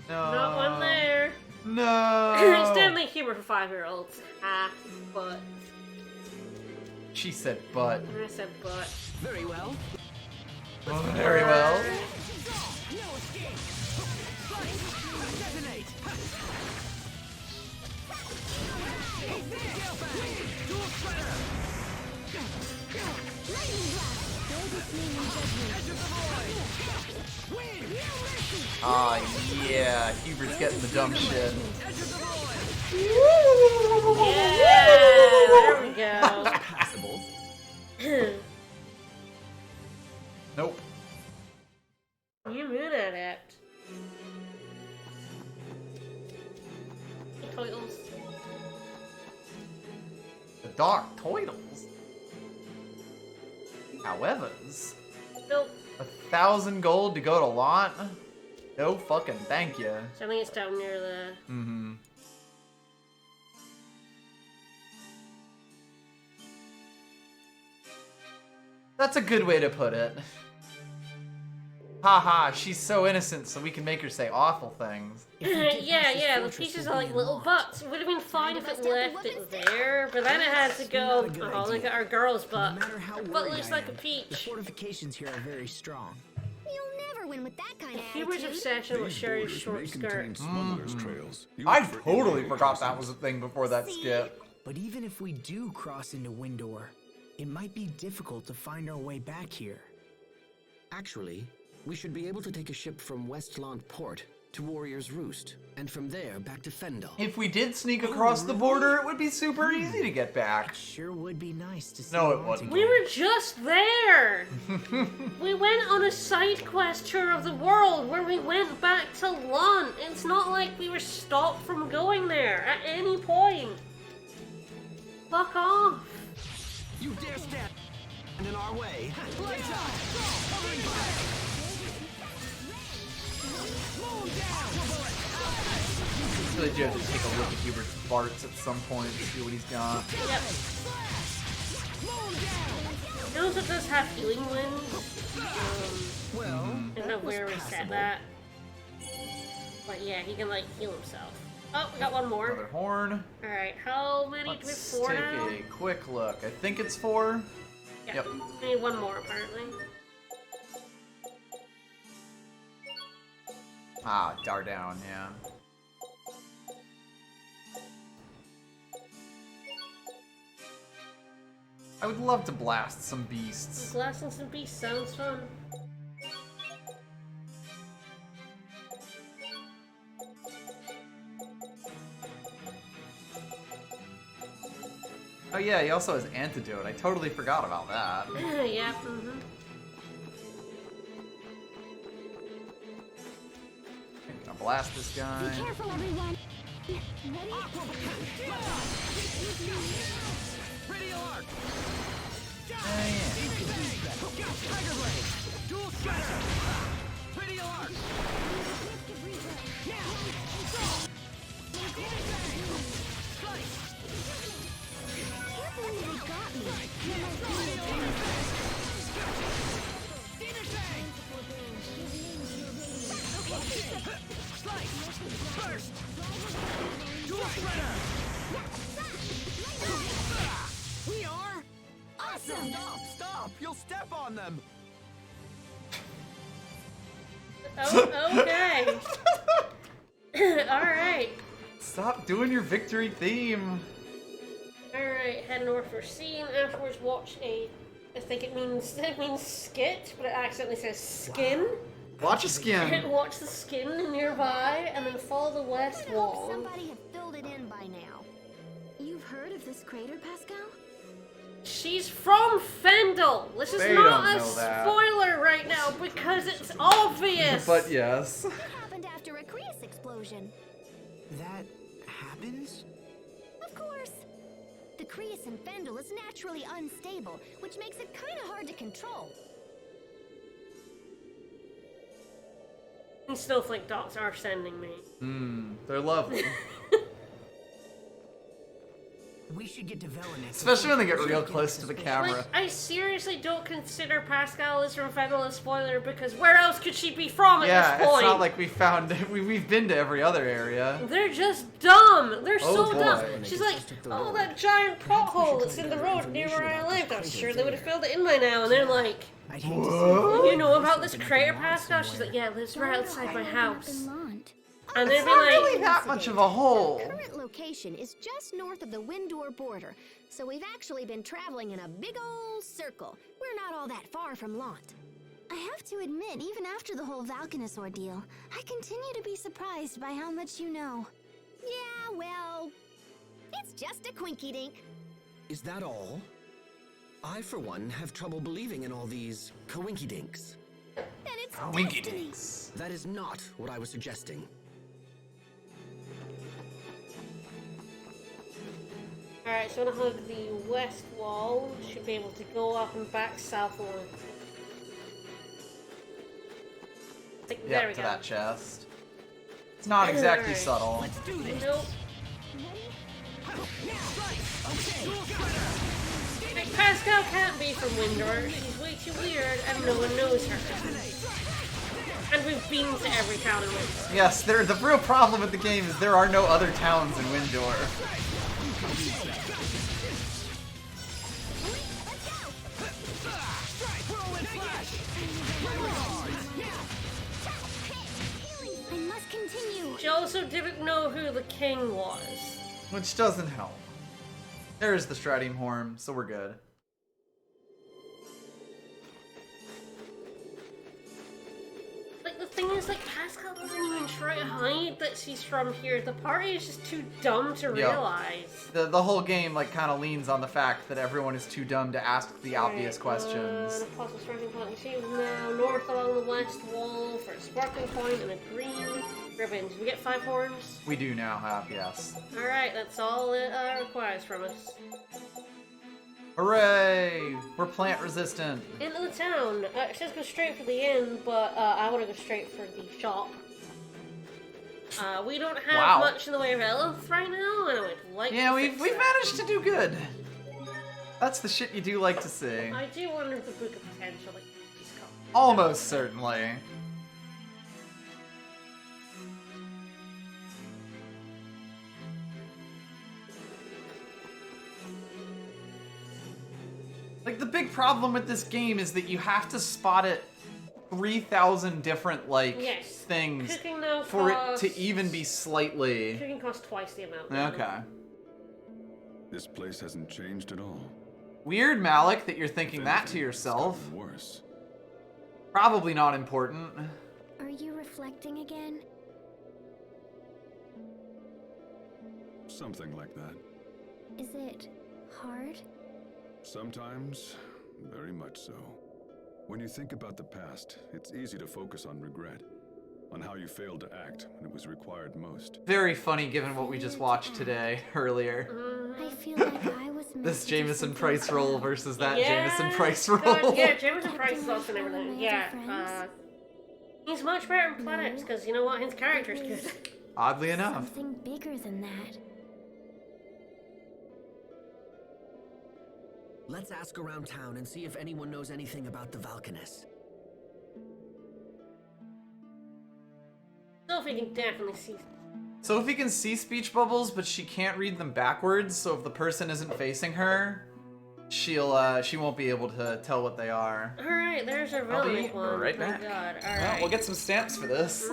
No. Not one there. No. It's definitely humor for 5-year-olds. But. She said but. I said but. Very well. Oh, very well. Detonate! Ah, yeah. Hubert's getting the dumb shit. Yeah, there we go. Passable. Nope. You moon at it. Hey, Toidles. The Dark Toidles. However's. Nope. 1,000 gold to go to Lant? No fucking thank you. So I think it's down near the. Mm-hmm. That's a good way to put it. Haha, she's so innocent, so we can make her say awful things. Yeah, the pieces are like little butts. It would have been fine if it left it there, but then it had to go. Oh, look at our girl's butt. No matter how Her butt worried looks I like a am, the peach. fortifications here are very strong. You'll never win with that kind of Hubert's attitude. obsession with These Sherry's borders short may skirt. contain smugglers' trails. Used I for totally illegal forgot that crossings. was a thing before that skit. But even if we do cross into Windor, it might be difficult to find our way back here. Actually, we should be able to take a ship from Westland Port to Warrior's Roost, and from there back to Fendel. If we did sneak across the border, it would be super easy to get back. Sure would be nice to see No, it Lant wouldn't. We again. were just there! We went on a side quest tour of the world where we went back to Lant. It's not like we were stopped from going there at any point. Fuck off. You dare stand in our way. Lights out! Covering fire! Moon down! It's really good to take a look at Hubert's farts at some point to see what he's got. Yep. It also does have healing winds. Well, I don't know where we set that. But yeah, he can like heal himself. Oh, we got one more. Another horn. Alright, how many do we have? Let's 4 take now? a quick look. I think it's 4. Yeah. Yep. We need one more, apparently. Ah, Dardown, yeah. I would love to blast some beasts. Blasting some beasts sounds fun. Oh yeah, he also has Antidote. I totally forgot about that. Yeah, mm-hmm. I'm gonna blast this guy. Be careful, everyone. Ready? Pretty alert! Tiger Blade! Dual Shredder! Pretty alert! Burst! Dual Shredder! We are awesome! Stop! You'll step on them! Oh, okay. Alright. Stop doing your victory theme. Alright, head north for scene. Afterwards, watch a. I think it means skit, but it accidentally says skin. Watch a skin. Watch the skin nearby, and then follow the west wall. Somebody had filled it in by now. You've heard of this crater, Pascal? She's from Fendel. This is They not don't a know that. spoiler right now because it's obvious. But yes. What happened after a Creus explosion? That happens? Of course. The Creus in Fendel is naturally unstable, which makes it kind of hard to control. These snowflake dots are sending me. They're lovely. We should get to Velanex. Especially when they get real close to the camera. Like, I seriously don't consider Pascal is from Fendel a spoiler because where else could she be from at Yeah, this point? it's not like we found we've been to every other area. They're just dumb. They're Oh, so boy. dumb. She's like, oh, that giant pothole that's in the road near where I lived. I'm sure they would have filled it in by now. And they're like, I'd hate to see you know about this crater, Pascal? She's like, yeah, it lives right outside my house. And they'd It's be not like, really that much of a hole. Our current location is just north of the Windor border, so we've actually been traveling in a big old circle. We're not all that far from Lant. I have to admit, even after the whole Valkanus ordeal, I continue to be surprised by how much you know. Yeah, well, it's just a quinky-dink. Is that all? I, for one, have trouble believing in all these coinky-dinks. Then it's Winky destiny. dinks. That is not what I was suggesting. alright, so I'm gonna hug the west wall. Should be able to go up and back southward. There we Yep, to go. that chest. It's not exactly Alright. subtle. Nope. Like, Pascal can't be from Windor. She's way too weird, and no one knows her. And we've been to every town in Windor. Yes, the real problem with the game is there are no other towns in Windor. I must continue. She also didn't know who the king was. Which doesn't help. There's the Stradium Horn, so we're good. Like, the thing is, like, Pascal doesn't even try to hide that she's from here. The party is just too dumb to realize. The whole game like kind of leans on the fact that everyone is too dumb to ask the obvious questions. The possible starting point is now north along the west wall for a sparkling point and a green ribbon. Did we get 5 horns? We do now have, yes. Alright, that's all it requires from us. Hooray! We're plant resistant. Into the town. It says go straight for the inn, but I want to go straight for the shop. We don't have much in the way of health right now, and I would like Yeah, to we've fix that. managed to do good. That's the shit you do like to see. I do wonder if the Book of Potential like is coming. Almost certainly. Like, the big problem with this game is that you have to spot it 3,000 different, like, things for it to even be slightly... Cooking costs twice the amount. Now. Okay. This place hasn't changed at all. Weird, Malik, that you're thinking that to yourself. Worse. Probably not important. Are you reflecting again? Something like that. Is it hard? Sometimes, very much so. When you think about the past, it's easy to focus on regret, on how you failed to act when it was required most. Very funny given what we just watched today, earlier. I feel like I was this Jameson Price roll versus that Jameson Price roll. Yeah, Jameson Price is also and everything. Yeah, he's much better in Planets, because you know what, his character's good. Oddly enough. Something bigger than that. Let's ask around town and see if anyone knows anything about the Valkanus. Sophie can definitely see. Sophie can see speech bubbles, but she can't read them backwards, so if the person isn't facing her, she won't be able to tell what they are. Alright, there's a relic one. I'll be right back. God. All Well, we'll get some stamps for this.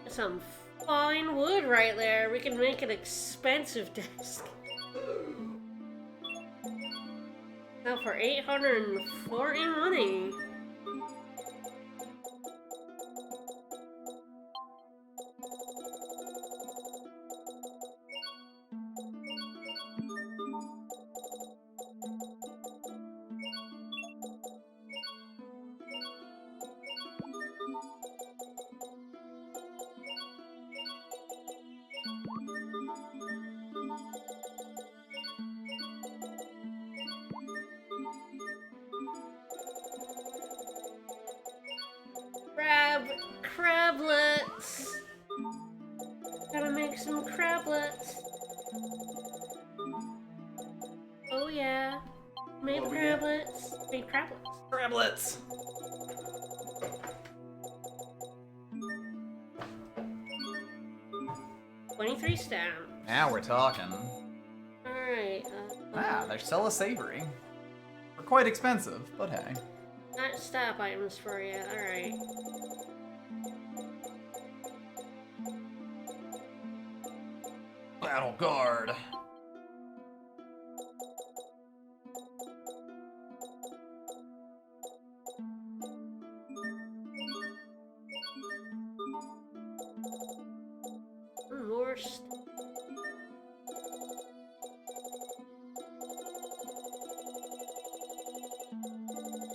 Some fine wood right there. We can make an expensive desk. Now for 840 money. Crablets. Gotta make some crablets. Oh yeah. Made crablets. Made crablets. Crablets. $23 stamps. Now we're talking. Alright. They're still a savory. They're quite expensive, but hey. Not stamp items for you. Alright. Battle guard. More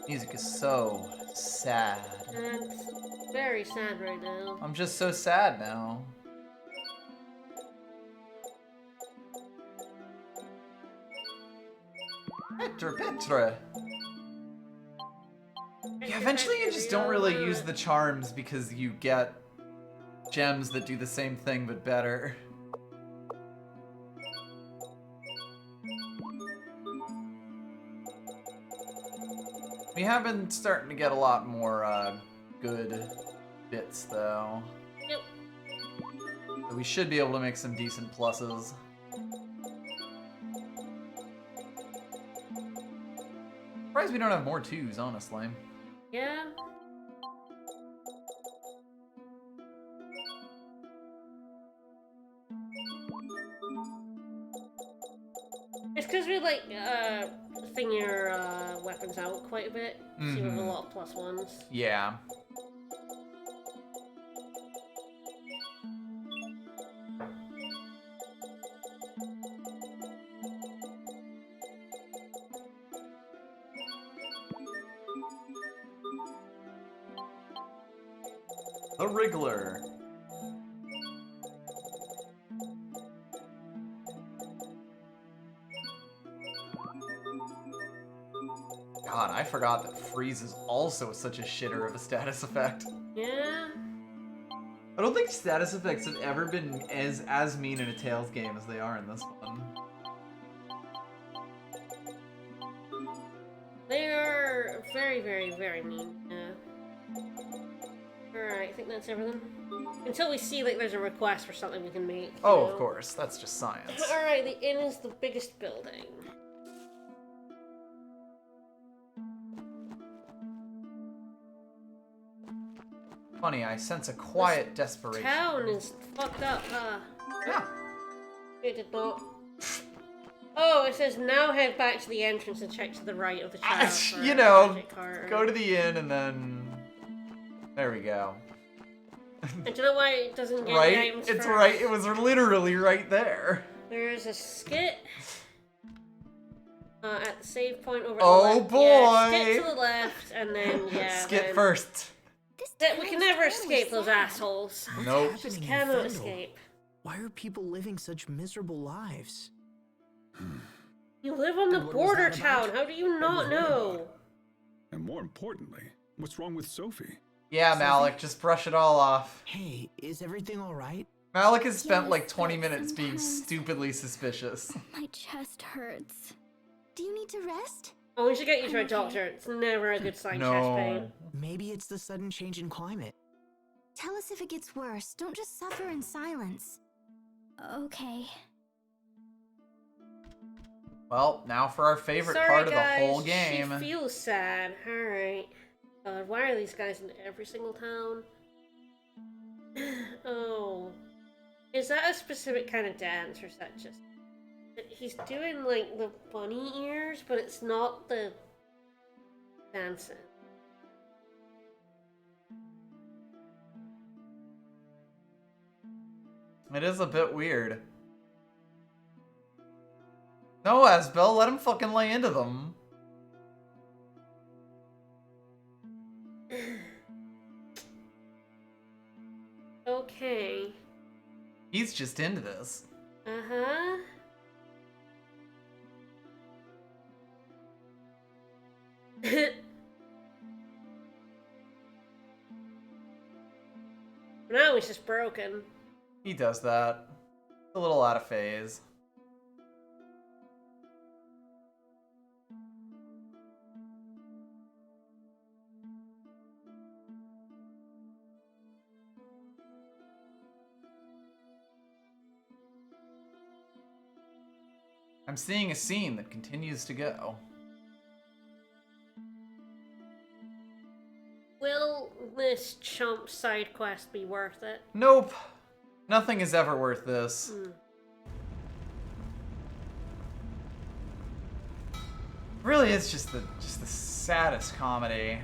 music is so sad. It's very sad right now. I'm just so sad now. Petra. Yeah, eventually you just don't really use the charms because you get gems that do the same thing but better. We have been starting to get a lot more good bits though. Yep. So we should be able to make some decent pluses. Surprised we don't have more twos, honestly. Yeah. It's because we like thing your weapons out quite a bit, so you have a lot of plus ones. Yeah. The Wriggler. God, I forgot that freeze is also such a shitter of a status effect. Yeah. I don't think status effects have ever been as mean in a Tales game as they are in this one. They are very, very, very mean. Yeah. Alright, I think that's everything. Until we see, like, there's a request for something we can make. Oh, of course. That's just science. Alright, the inn is the biggest building. Funny, I sense a quiet desperation. Town is fucked up, huh? Yeah. It did not. Oh, it says now head back to the entrance and check to the right of the town. You know, go to the inn and then... There we go. And do you know why it doesn't get right? the items It's first? right. It was literally right there. There's a skit at the save point over Oh, the left. boy! Yeah, skit to the left, and then, yeah. Skit then... first. We can never escape those assholes. Nope. Just cannot escape. Why are people living such miserable lives? You live on the border town. How do you not know? And more importantly, what's wrong with Sophie? Yeah, Malik, just brush it all off. Hey, is everything alright? Malik has spent like 20 minutes being stupidly suspicious. My chest hurts. Do you need to rest? Oh, we should get you to a doctor. It's never a good sign, chest pain. Maybe it's the sudden change in climate. Tell us if it gets worse. Don't just suffer in silence. Okay. Well, now for our favorite Sorry, part of guys, the whole game. She feels sad. Alright. God, why are these guys in every single town? Oh. Is that a specific kind of dance, or is that just... He's doing, like, the bunny ears, but it's not the dancing. It is a bit weird. No, Asbel, let him fucking lay into them. Okay. He's just into this. Uh-huh. Now he's just broken. He does that. A little out of phase. I'm seeing a scene that continues to go. Will this chump side quest be worth it? Nope. Nothing is ever worth this. Really, it's just the saddest comedy.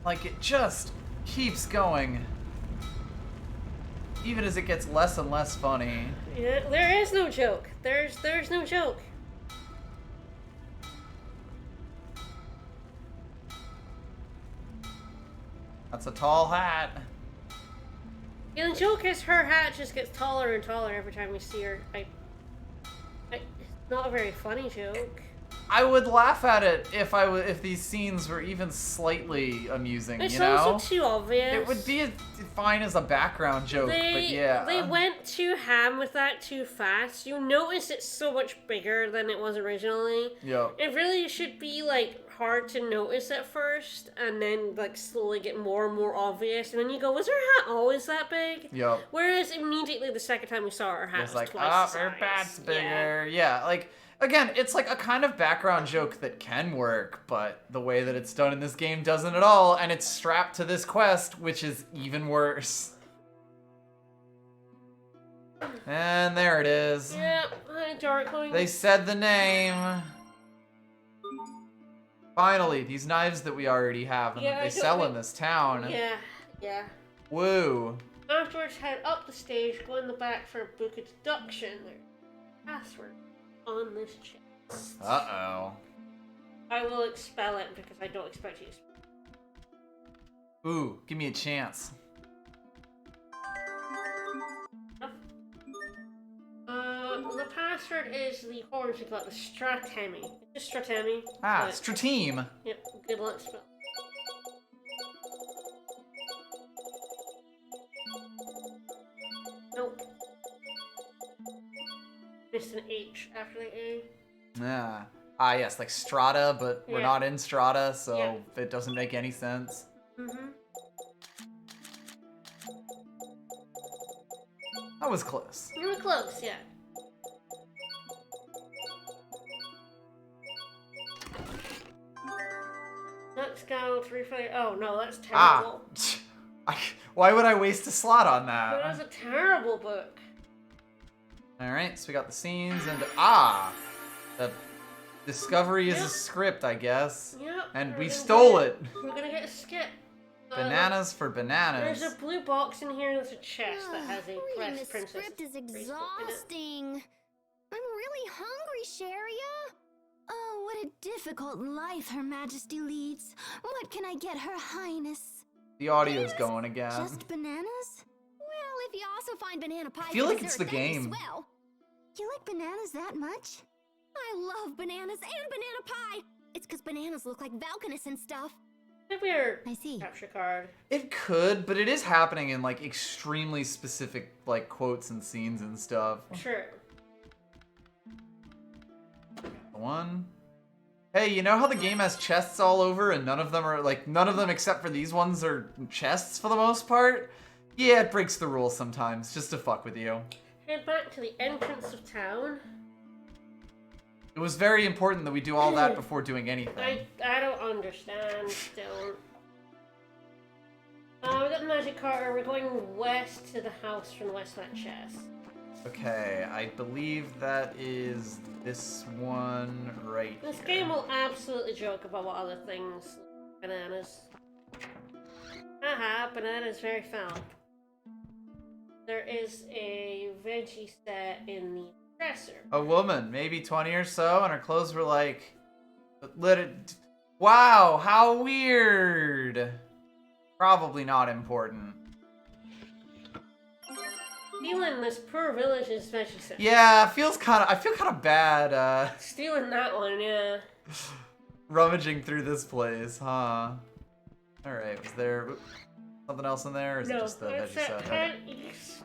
Like, it just keeps going. Even as it gets less and less funny. Yeah, there is no joke. There's no joke. That's a tall hat. Yeah, the joke is her hat just gets taller and taller every time we see her. It's not a very funny joke. I would laugh at it if these scenes were even slightly amusing, It's you know? also too obvious. It would be fine as a background joke, but yeah. They went too ham with that too fast. You notice it's so much bigger than it was originally. Yep. It really should be, like, hard to notice at first, and then, like, slowly get more and more obvious, and then you go, was her hat always that big? Yep. Whereas immediately the second time we saw her hat was like, twice the her size. bat's bigger. Yeah, like, again, it's like a kind of background joke that can work, but the way that it's done in this game doesn't at all, and it's strapped to this quest, which is even worse. And there it is. Yeah, Darkling. They said the name. Finally, these knives that we already have and that they sell in this town. Yeah. Woo. Afterwards, head up the stage, go in the back for a book of deduction. There's a password on this chest. Uh-oh. I will expel it because I don't expect you to. Ooh, give me a chance. The password is the horns we got, the Stratemi. It's just Stratemi. Ah, Strateem. Yep, good luck spell. Nope. Missed an H after the A. Yeah. Ah, yes, like Strata, but we're Yeah. not in Strata, so Yeah. it doesn't make any sense. Mm-hmm. That was close. You were close, yeah. Let's go 3 for... Oh, no, that's terrible. Why would I waste a slot on that? That was a terrible book. Alright, so we got the scenes and... The discovery is a script, I guess. Yep. And we stole it. We're gonna get a skip. Bananas for bananas. There's a blue box in here and there's a chest that has a Reading the princess. script is bracelet in it. exhausting. I'm really hungry, Sharia. Oh, what a difficult life Her Majesty leads. What can I get Her Highness? The audio's going again. Just bananas? Well, if you also find banana pie, I feel for like it's dessert, the that'd be game. swell. You like bananas that much? I love bananas and banana pie. It's because bananas look like Valkanus and stuff. Maybe our I see. capture card. It could, but it is happening in like extremely specific like quotes and scenes and stuff. Sure. One. Hey, you know how the game has chests all over and none of them except for these ones are chests for the most part? Yeah, it breaks the rules sometimes, just to fuck with you. Head back to the entrance of town. It was very important that we do all that before doing anything. I don't understand still. We got the magic card. We're going west to the house from the west of that chest. Okay, I believe that is this one right This here. game will absolutely joke about what other things. Bananas. Haha, bananas very found. There is a veggie set in the dresser. A woman, maybe 20 or so, and her clothes were like... Wow, how weird! Probably not important. Stealing this poor village's veggie set. Yeah, I feel kind of bad, Stealing that one, yeah. rummaging through this place, huh? Alright, was there something else in there, or is it just the veggie set? Okay. East.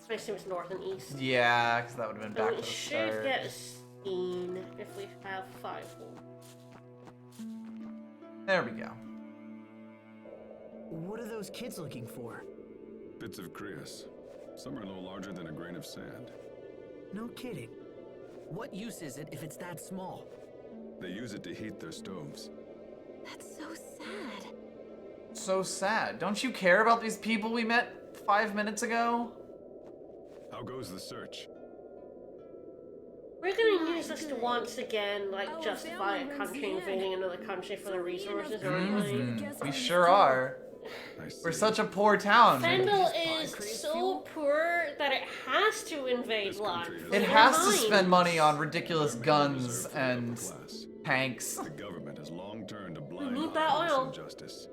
I assume it's north and east. Yeah, because that would have been back And to we the should start. get a scene if we have 5 more. There we go. What are those kids looking for? Bits of Creus. Some are no larger than a grain of sand. No kidding. What use is it if it's that small? They use it to heat their stoves. That's so sad. So sad. Don't you care about these people we met 5 minutes ago? How goes the search? We're gonna use this to once again, like, justify a country invading another country for the resources, aren't we? We sure are. We're such a poor town. Fendel is so poor that it has to invade life. It has to spend money on ridiculous guns and tanks. The government has long turned a blind need that eye to oil. injustice,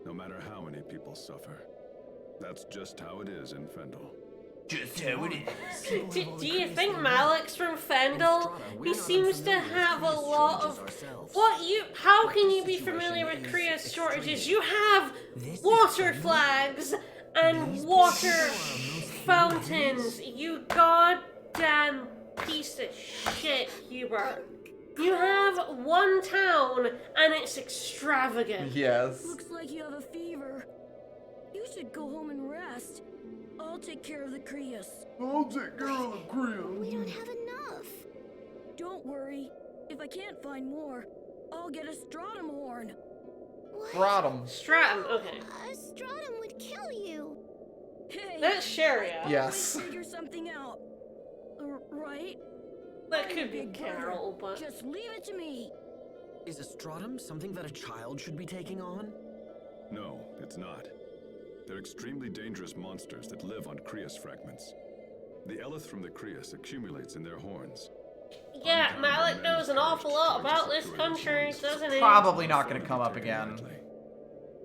no matter how many people suffer. That's just how it is in Fendel. Just how it is. Do you think Malik's from Fendel? He seems to have a lot of... How can you be familiar with Korea's shortages? You have water flags and water fountains, you goddamn piece of shit, Hubert. You have one town and it's extravagant. Yes. Looks like you have a fever. You should go home and rest. I'll take care of the Creus. I'll take care of the Creus. We don't have enough. Don't worry. If I can't find more, I'll get a stratum horn. What? Stratum, okay. A stratum would kill you. Hey, That's Sharia. Yes. always figure something out. Right? That could be Carol, but... Just leave it to me. Is a stratum something that a child should be taking on? No, it's not. They're extremely dangerous monsters that live on Creus fragments. The eleth from the Creus accumulates in their horns. Yeah, Malik knows an awful lot about this country, doesn't he? Probably not going to come up again.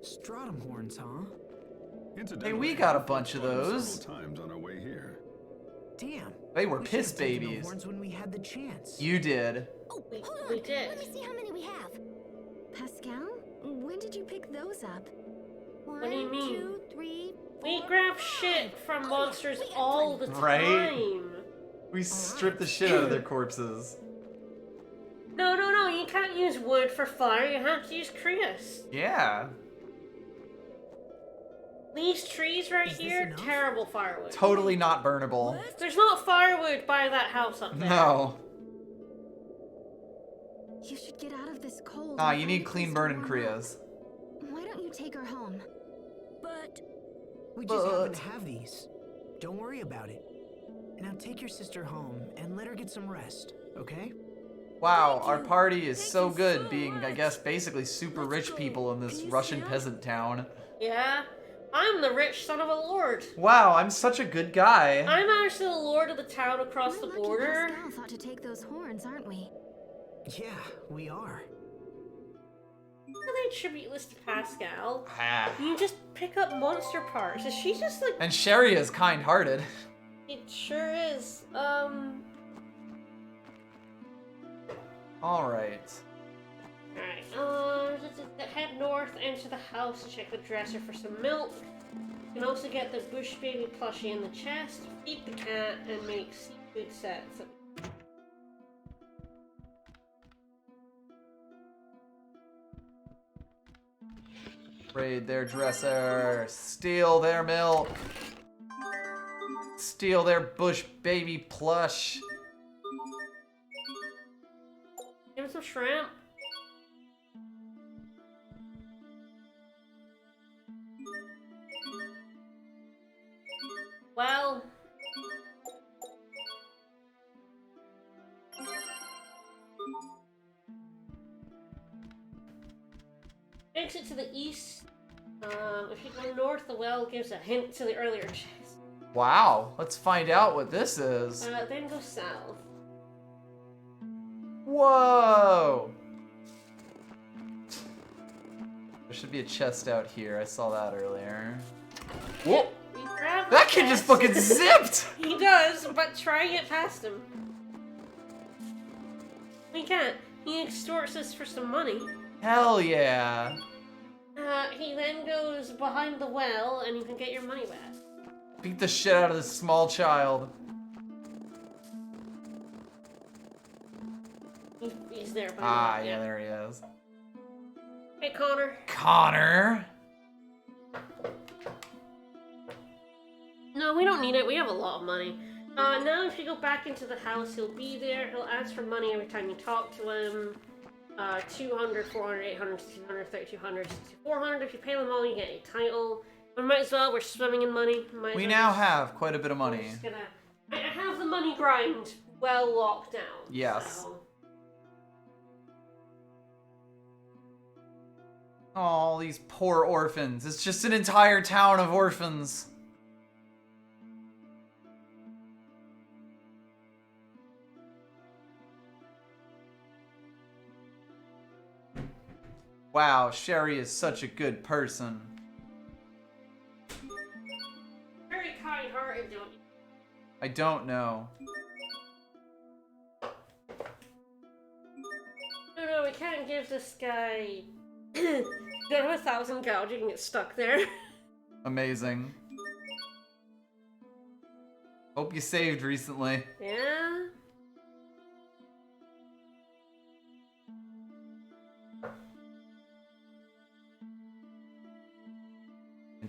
Stratum horns, huh? Hey, we got a bunch of those. Several times on our way here. Damn. They were We piss should've taken the babies. horns when we had the chance. You did. Oh, We hold on. did. Let me see how many we have. Pascal, when did you pick those up? What do you mean? 1, 2, 3, We 4, grab 5. shit from Oh, monsters yeah, we got all plenty. the Right? time. We stripped the shit out of their corpses. No, no, no, you can't use wood for fire, you have to use Creus. Yeah. These trees right here, terrible firewood. Totally not burnable. What? There's not firewood by that house up there. No. You should get out of this cold. Nah, and you find need a clean place to burning warm up. Krias. Why don't you take her home? But We just happen to have these. Don't worry about it. Now take your sister home and let her get some rest, okay? Wow, Thank our you. party is Thank so you good so being, I much. guess, basically super Let's rich go. people in this Can you Russian stand? peasant town. Yeah, I'm the rich son of a lord. Wow, I'm such a good guy. I'm actually the lord of the town across the We're lucky border. Pascal thought to take those horns, aren't we? Yeah, we are. They attribute this to Pascal. Ah. You just pick up monster parts. Is she just like... And Sherry is kind-hearted. It sure is. Alright. Alright, head north, enter the house to check the dresser for some milk. You can also get the bush baby plushie in the chest, feed the cat, and make seafood sets. Raid their dresser. Steal their milk. Steal their bush baby plush. Give him some shrimp. Well... Exit to the east. If you go north, the well gives a hint to the earlier chest. Wow, let's find out what this is. Then go south. Whoa! There should be a chest out here. I saw that earlier. Whoa! We grab That the kid just chest. fucking zipped! He does, but try and get past him. We can't. He extorts us for some money. Hell yeah. He then goes behind the well, and you can get your money back. Beat the shit out of this small child. He's there. Ah, yeah, there he is. Hey, Connor. Connor! No, we don't need it. We have a lot of money. Now if you go back into the house, he'll be there. He'll ask for money every time you talk to him. 200, 400, 800, 1600, 3200, 6400. If you pay them all, you get a title. We might as well. We're swimming in money. We now have quite a bit of money. I have the money grind well locked down. Yes. So. Oh, these poor orphans. It's just an entire town of orphans. Wow, Sherry is such a good person. Very kind-hearted, don't you? I don't know. No, we can't give this guy... You don't have 1,000 gouge, you can get stuck there. Amazing. Hope you saved recently. Yeah?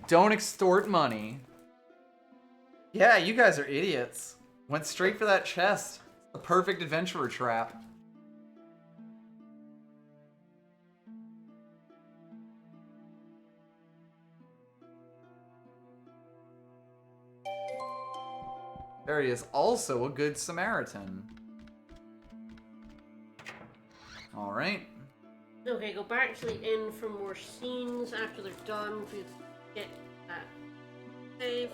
Don't extort money. Yeah, you guys are idiots. Went straight for that chest. The perfect adventurer trap. There he is, also a good Samaritan. Alright. Okay, go back to the inn for more scenes after they're done. Please get that save.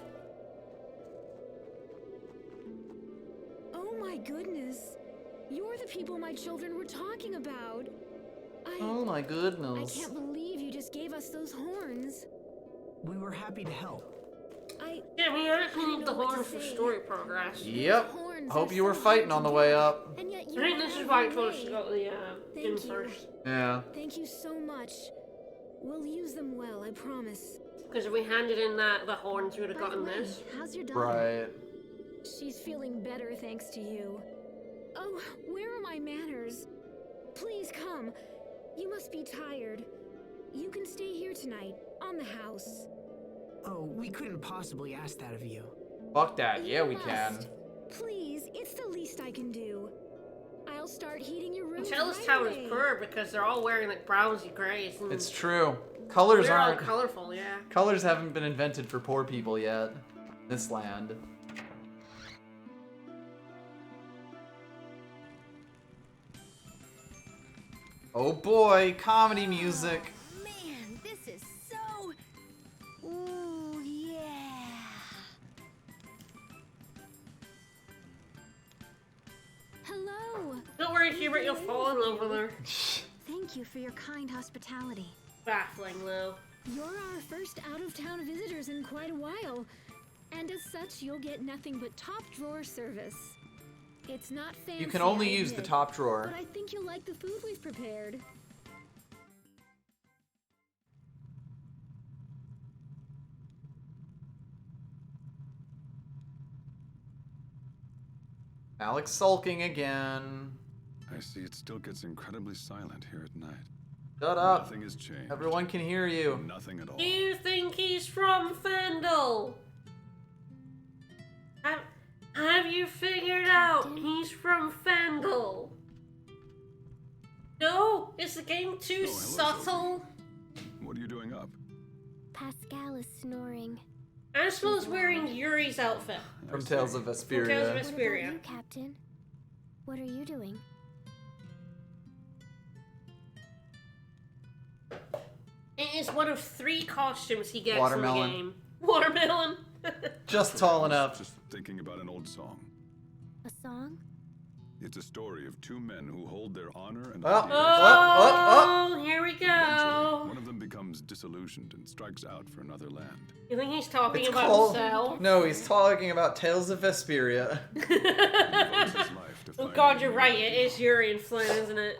oh my goodness. You're the people my children were talking about. Oh my I goodness. can't believe you just gave us those horns. We were happy to help. Yeah, we actually need the know what to horns for say. story progress. Yep. Horns Hope are you were so fighting hard on to the way get, up. and yet I you think this is have why I your told us to way. go to the inn Thank you. first. Yeah. Thank you so much. We'll use them well, I promise. Because if we handed in the horns, we would have By the gotten way, this. how's your daughter? Right. She's feeling better thanks to you. Oh, where are my manners? Please come. You must be tired. You can stay here tonight, on the house. Oh, we couldn't possibly ask that of you. Fuck that. Yeah, we You can. must. Please, it's the least I can do. I'll start heating your room. Tell this town is poor because they're all wearing like browns and grays. And It's true. Colors they're all aren't. colorful, yeah. Colors haven't been invented for poor people yet. This land. Oh boy, comedy music. Man, this is so... Ooh, yeah. Hello. Don't worry, Hubert, you'll fall in love with her. Thank you for your kind hospitality. Baffling, Lou. You're our first out-of-town visitors in quite a while. And as such, you'll get nothing but top-drawer service. It's not fancy, You can only I use the admit, top drawer. But I think you'll like the food we've prepared. Alex sulking again. I see it still gets incredibly silent here at night. Shut up. Nothing has changed. Everyone can hear you. Nothing at all. Do you think he's from Fendel? Have you figured out he's from Fendel? No? Is the game too hello, subtle? What are you doing up? Pascal is snoring. Asmo's wearing Yuri's outfit. From Tales of From Tales of Vesperia. What about Vesperia. you, Captain? What are you doing? It is one of 3 costumes he gets Watermelon. in the game. Watermelon. Just tall enough. Just thinking about an old song. A song? It's a story of 2 men who hold their honor and Oh. ideals. Oh, here we Eventually, go. one of them becomes disillusioned and strikes out for another land. You think he's talking It's about called. himself? No, he's talking about Tales of Vesperia. Devotes his life to Oh finding god, you're new right. It ideals. is Yuri and Flynn, isn't it?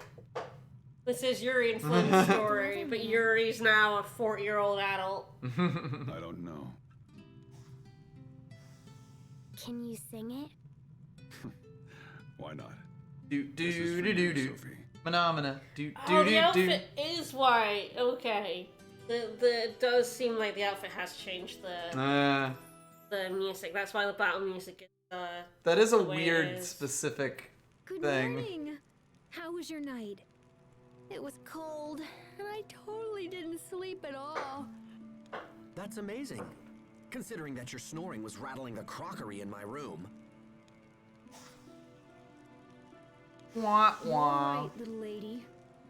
This is Yuri and Flynn's story, but Yuri's now a 40-year-old adult. I don't know. Can you sing it? Why not? Do This is do for do you, do do. Sophie. Phenomena. Do Oh, do the do do. outfit is white. Okay. It does seem like the outfit has changed the music. That's why the battle music is That is a the way it weird is. specific Good thing. morning. How was your night? It was cold, and I totally didn't sleep at all. That's amazing, considering that your snoring was rattling the crockery in my room. Wah You're wah. right, little lady.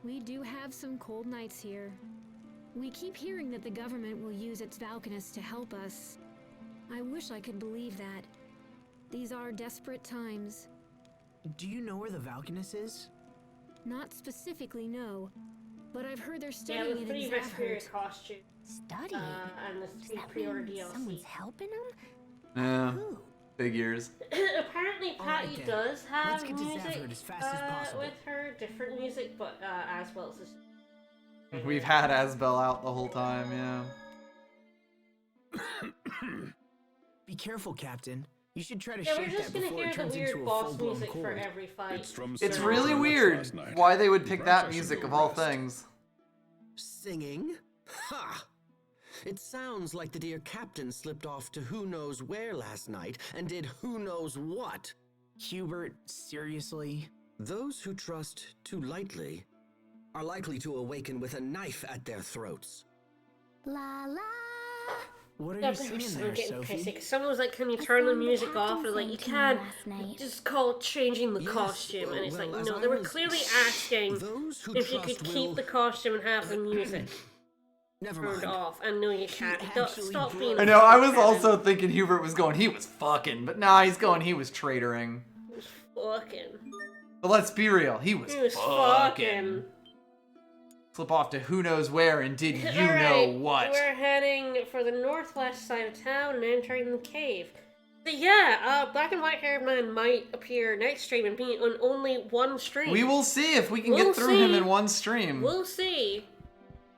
We do have some cold nights here. We keep hearing that the government will use its Valkanists to help us. I wish I could believe that. These are desperate times. Do you know where the Valkanus is? Not specifically, no. But I've heard they're Yeah, studying the it 3 in Vesperia Zavhert. costumes. Study? And the Does 3 that pre-order mean DLC. someone's helping him? Yeah. Who? Figures. Apparently, Alright Patty then. does have Let's get to music Zavhert as fast as possible. with her, different music, but as well as We've had Asbel out the whole time, yeah. Be careful, Captain. You should try to Yeah, we're shake just that gonna before hear it the turns weird into a boss full-blown music cold. for every fight. It's from It's Sarah really Connors weird last night. why they would You pick perhaps that I should music go of all rest. things. Singing? Ha! It sounds like the dear captain slipped off to who knows where last night and did who knows what. Hubert, seriously? Those who trust too lightly are likely to awaken with a knife at their throats. La la. What are Yeah, you but singing someone there, getting pissy. Sophie? 'Cause someone was like, "Can you A turn the song the music off?" captain And like, "You sang to me can't." last night. Just called changing the Yes, costume, and it's well, like, as no, I they were was- clearly asking Those who if you could trust keep will... the costume and have the music Never turned mind. off. And no, you can't. Don't- actually Stop broke- being. I a know, I was fucking- also thinking Hubert was going, he was fucking, but nah, he's going, he was traitoring. He was fucking. But let's be real, he was fucking. Slip off to who knows where and did you know Alright, what? We're heading for the northwest side of town and entering the cave. But yeah, black and white haired man might appear next stream and be on only one stream. We will see if we can We'll get through him see. in one stream. We'll see.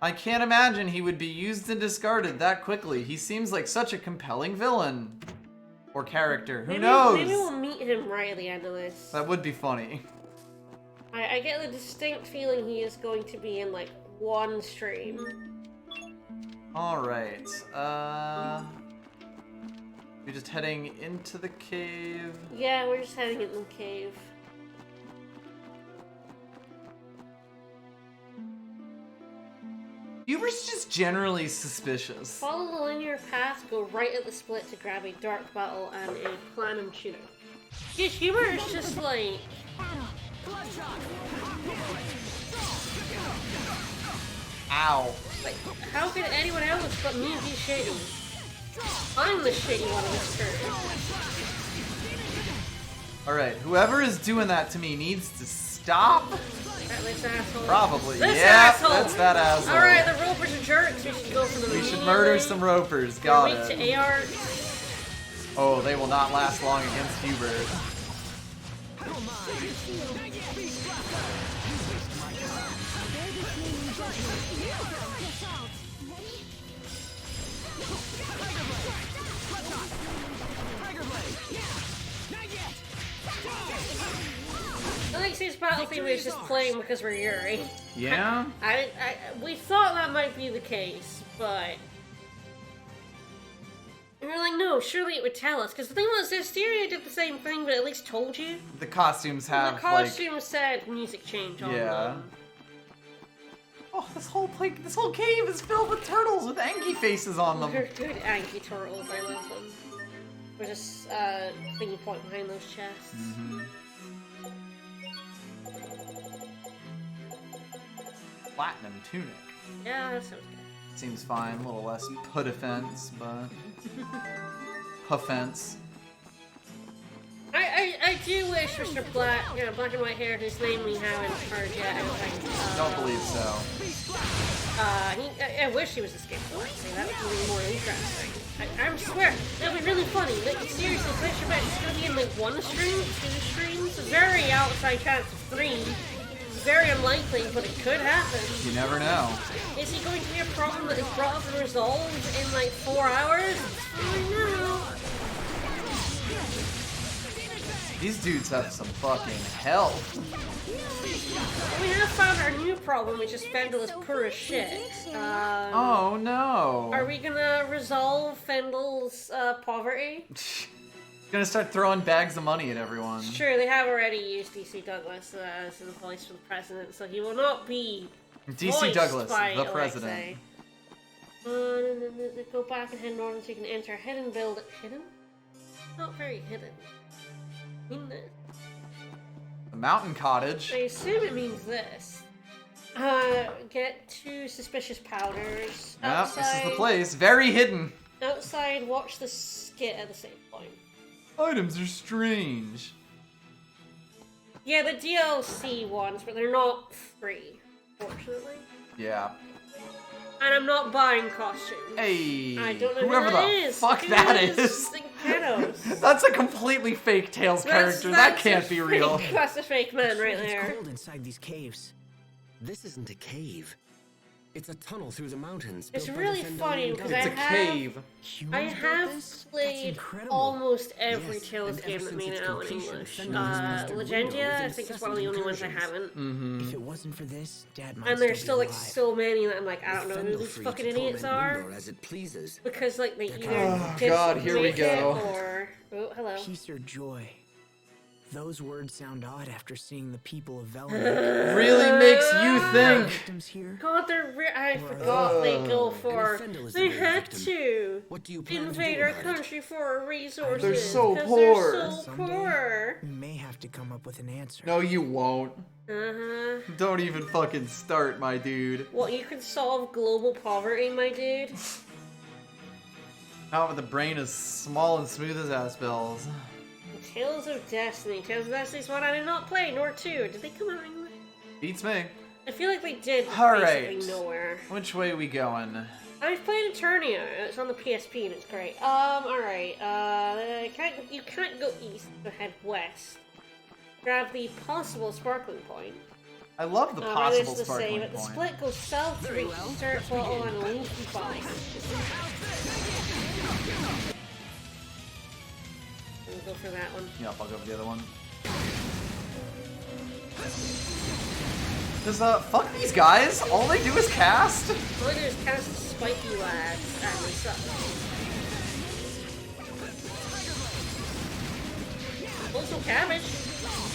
I can't imagine he would be used and discarded that quickly. He seems like such a compelling villain. Or character. Who knows? Maybe we'll meet him right at the end of this. That would be funny. I get the distinct feeling he is going to be in like one stream. Alright, we're just heading into the cave. Yeah, we're just heading into the cave. Hubert's just generally suspicious. Follow the linear path, go right at the split to grab a dark battle and a platinum shooter. Dude, Hubert is just like... Ow. Like, how could anyone else but me be shady? I'm the shady one of this turn. Alright, whoever is doing that to me needs to stop. This asshole. Probably, this yeah, asshole. That's that asshole. Alright, the ropers are jerks, we should go for them. We should murder some ropers, got it. Weak to AR. Oh, they will not last long against Hubert. Alexei's battle theme is just playing because we're Yuri. Yeah? We thought that might be the case, but... And we're like, no, surely it would tell us. Because the thing was, Hysteria did the same thing, but at least told you. The costumes have, the costumes said music change on them. Oh, this whole cave is filled with turtles with Anki faces on them. They're good Anki turtles, I love them. There's just thingy point behind those chests. Platinum tunic. Yeah, that sounds good. Seems fine, a little less put offense, but offense. I do wish Mr. Black, black and white hair, whose name we haven't heard yet. Don't believe so. I wish he was a skateboard. That would be more interesting. I swear, that would be really funny. Like, seriously, Mr. Black is gonna be in like 1 stream, 2 streams, a very outside chance of 3. Very unlikely, but it could happen. You never know. Is he going to be a problem that is brought up and resolved in like 4 hours? I don't know. These dudes have some fucking health. We have found our new problem, which is Fendel is poor as shit. Oh no. Are we gonna resolve Fendel's poverty? Gonna start throwing bags of money at everyone. It's true, they have already used DC Douglas as the voice for the president, so he will not be DC Douglas, the president. Go back and head north so you can enter a hidden building. Hidden? Not very hidden. The mountain cottage. I assume it means this. Get 2 suspicious powders. Yep, this is the place. Very hidden. Outside, watch the skit at the same point. Items are strange. Yeah, the DLC ones, but they're not free, fortunately. Yeah. And I'm not buying costumes. Hey, I don't know whoever who that the is. fuck that is. That's a completely fake Tails character. That can't be real. That's a fake man right there. It's cold inside these caves. This isn't a cave. It's a tunnel through the mountains. It's really funny because I have played almost every Tails game that made it out in English. Legendia, I think, is one of the only ones I haven't. If it wasn't for this, Dad might and there's still like so many that I'm like, I don't know who these fucking idiots are. Because like they either here we go. Or hello. Peace or joy. Those words sound odd after seeing the people of Velma. Really makes you think. God, I forgot they go for. They had to invade our country for our resources. They're so poor. They're so poor. We may have to come up with an answer. No, you won't. Don't even fucking start, my dude. What, you can solve global poverty, my dude? Not with a brain as small and smooth as Aspel's. Tales of Destiny. Tales of Destiny is one I did not play, nor 2. Did they come out anywhere? Beats me. I feel like they did Alright. basically nowhere. Which way we going? I've played Eternia. It's on the PSP and it's great. Alright. You can't go east, so head west. Grab the possible sparkling point. I love the possible sparkling point. The point. split goes south to reach Dirt Bottle and Leafy Box. We'll go for that one. Yep, I'll go for the other one. Cause fuck these guys. All they do is cast. All they do is cast spiky lads, and they suck. Pull some cabbage.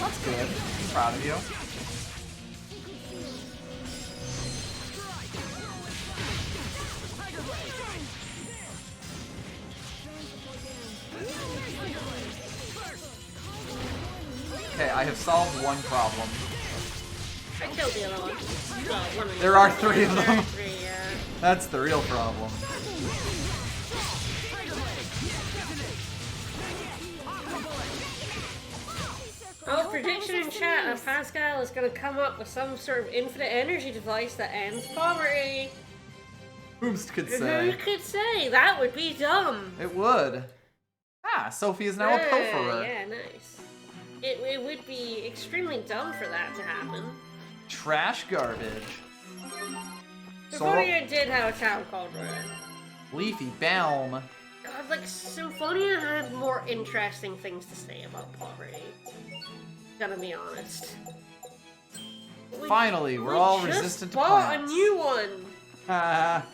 That's good. I'm proud of you. Okay, I have solved one problem. I killed the other one. Well, one of them. There are 3 of them. There are 3, yeah. That's the real problem. Oh, prediction in chat of Pascal is going to come up with some sort of infinite energy device that ends poverty. Whomst could say. Who could say? That would be dumb. It would. Ah, Sophie is now a pilferer. Yeah, nice. It would be extremely dumb for that to happen. Trash garbage. Symphonia did have a town called Red. Leafy Balm. God, like, Symphonia had more interesting things to say about poverty. Gonna be honest. Finally, we're all resistant to plants. plants. A new one! Ah.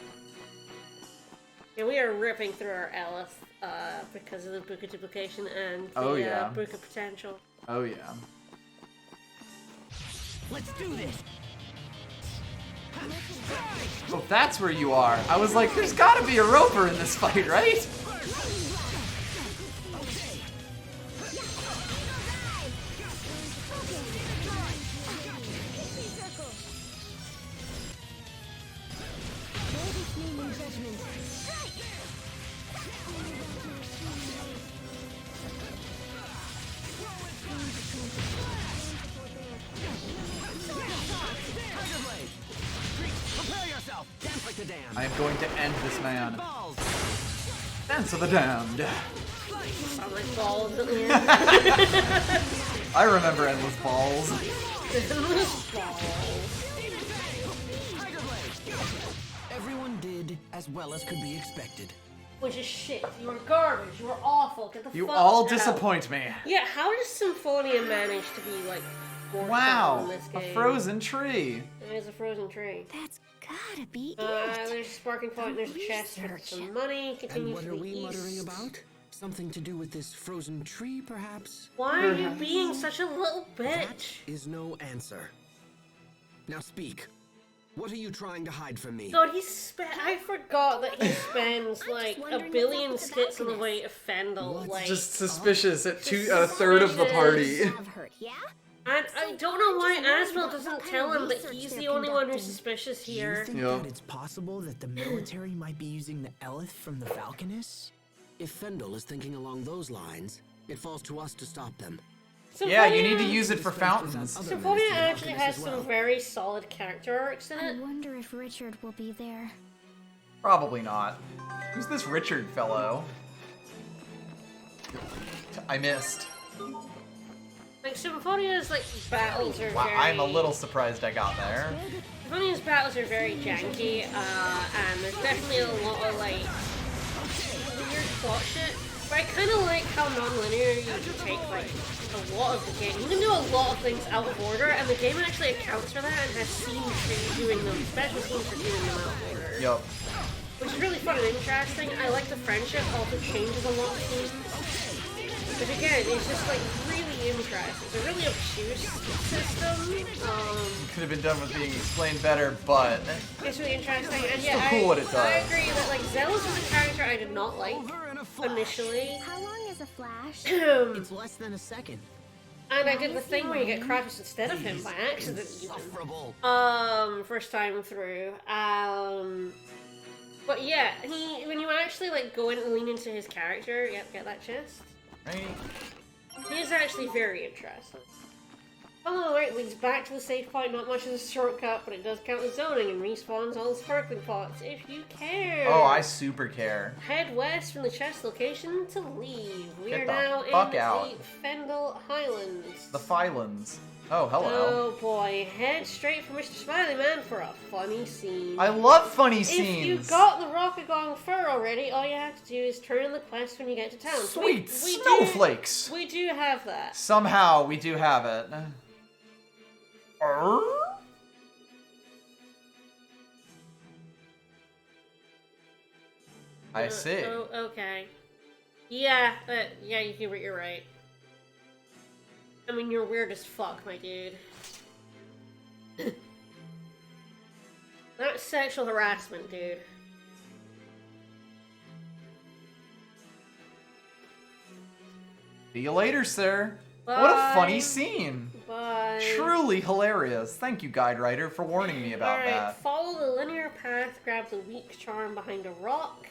Yeah, we are ripping through our Elith because of the Book of Duplication and the Book of Potential. Oh yeah. Let's do this. Oh, that's where you are. I was like, there's gotta be a roper in this fight, right? I am going to end this man. Dance of the damned. Sound like balls at the end. I remember endless balls. Endless balls. Everyone did as well as could be expected. Which is shit. You were garbage. You were awful. Get the You fuck all out. disappoint me. Yeah, how does Symphonia manage to be like more Wow, fun in this game? a frozen tree. It is a frozen tree. That's gotta be There's a sparking point. There's a chest for some money. Continue And what to are the we east. muttering about? Something to do with this frozen tree, perhaps? Why are you being such a little That bitch? is no answer. Now speak. What are you trying to hide from me? God, I forgot that he spends like a billion skits on the way to Fendel. Like, Just suspicious at a third of the party. And I don't know why Asbel doesn't tell him that he's the only one who's suspicious here. You think that it's possible that the military might be using the Elith from the Falconess? If Fendel is thinking along those lines, it falls to us to stop them. Yeah, you need to use it for fountains. Symphonia actually has some very solid character arcs in I it. wonder if Richard will be there. Probably not. Who's this Richard fellow? I missed. Like, Symphonia's, like, battles are Wow, very... I'm a little surprised I got there. Symphonia's battles are very janky, and there's definitely a lot of, like, weird plot shit. But I kind of like how non-linear you can take, like, a lot of the game. You can do a lot of things out of order, and the game actually accounts for that and has scenes for you doing them, special scenes for doing them out of order. Yup. Which is really fun and interesting. I like the friendship also changes a lot of scenes. But again, it's just like really interesting. It's a really obtuse system. Could have been done with being explained better, but It's really interesting. And yeah, still cool what it does. I agree that like Zelos was a character I did not like initially. How long is a flash? It's less than a second. And I did the thing where you get Kratos instead of him by accident even. First time through. But yeah, when you actually like go in and lean into his character, yep, get that chest. right? He is actually very interesting. Oh, right, leads back to the save point. Not much of a shortcut, but it does count as zoning and respawns all the sparkling pots if you care. Oh, I super care. Head west from the chest location to leave. We Get are the now fuck in out. the Fendel Highlands. The Phylons. Oh, hello. Oh boy, head straight for Mr. Smiley Man for a funny scene. I love funny If scenes. you got the Rockagong fur already, all you have to do is turn in the quest when you get to town. Sweet we snowflakes. We do have that. Somehow we do have it. I see. Oh, okay. Yeah, yeah, you're right. I mean, you're weird as fuck, my dude. That's sexual harassment, dude. See you later, sir. Bye. What a funny scene. Bye. Truly hilarious. Thank you, guide writer, for warning me about Alright, that. follow the linear path, grab the weak charm behind a rock.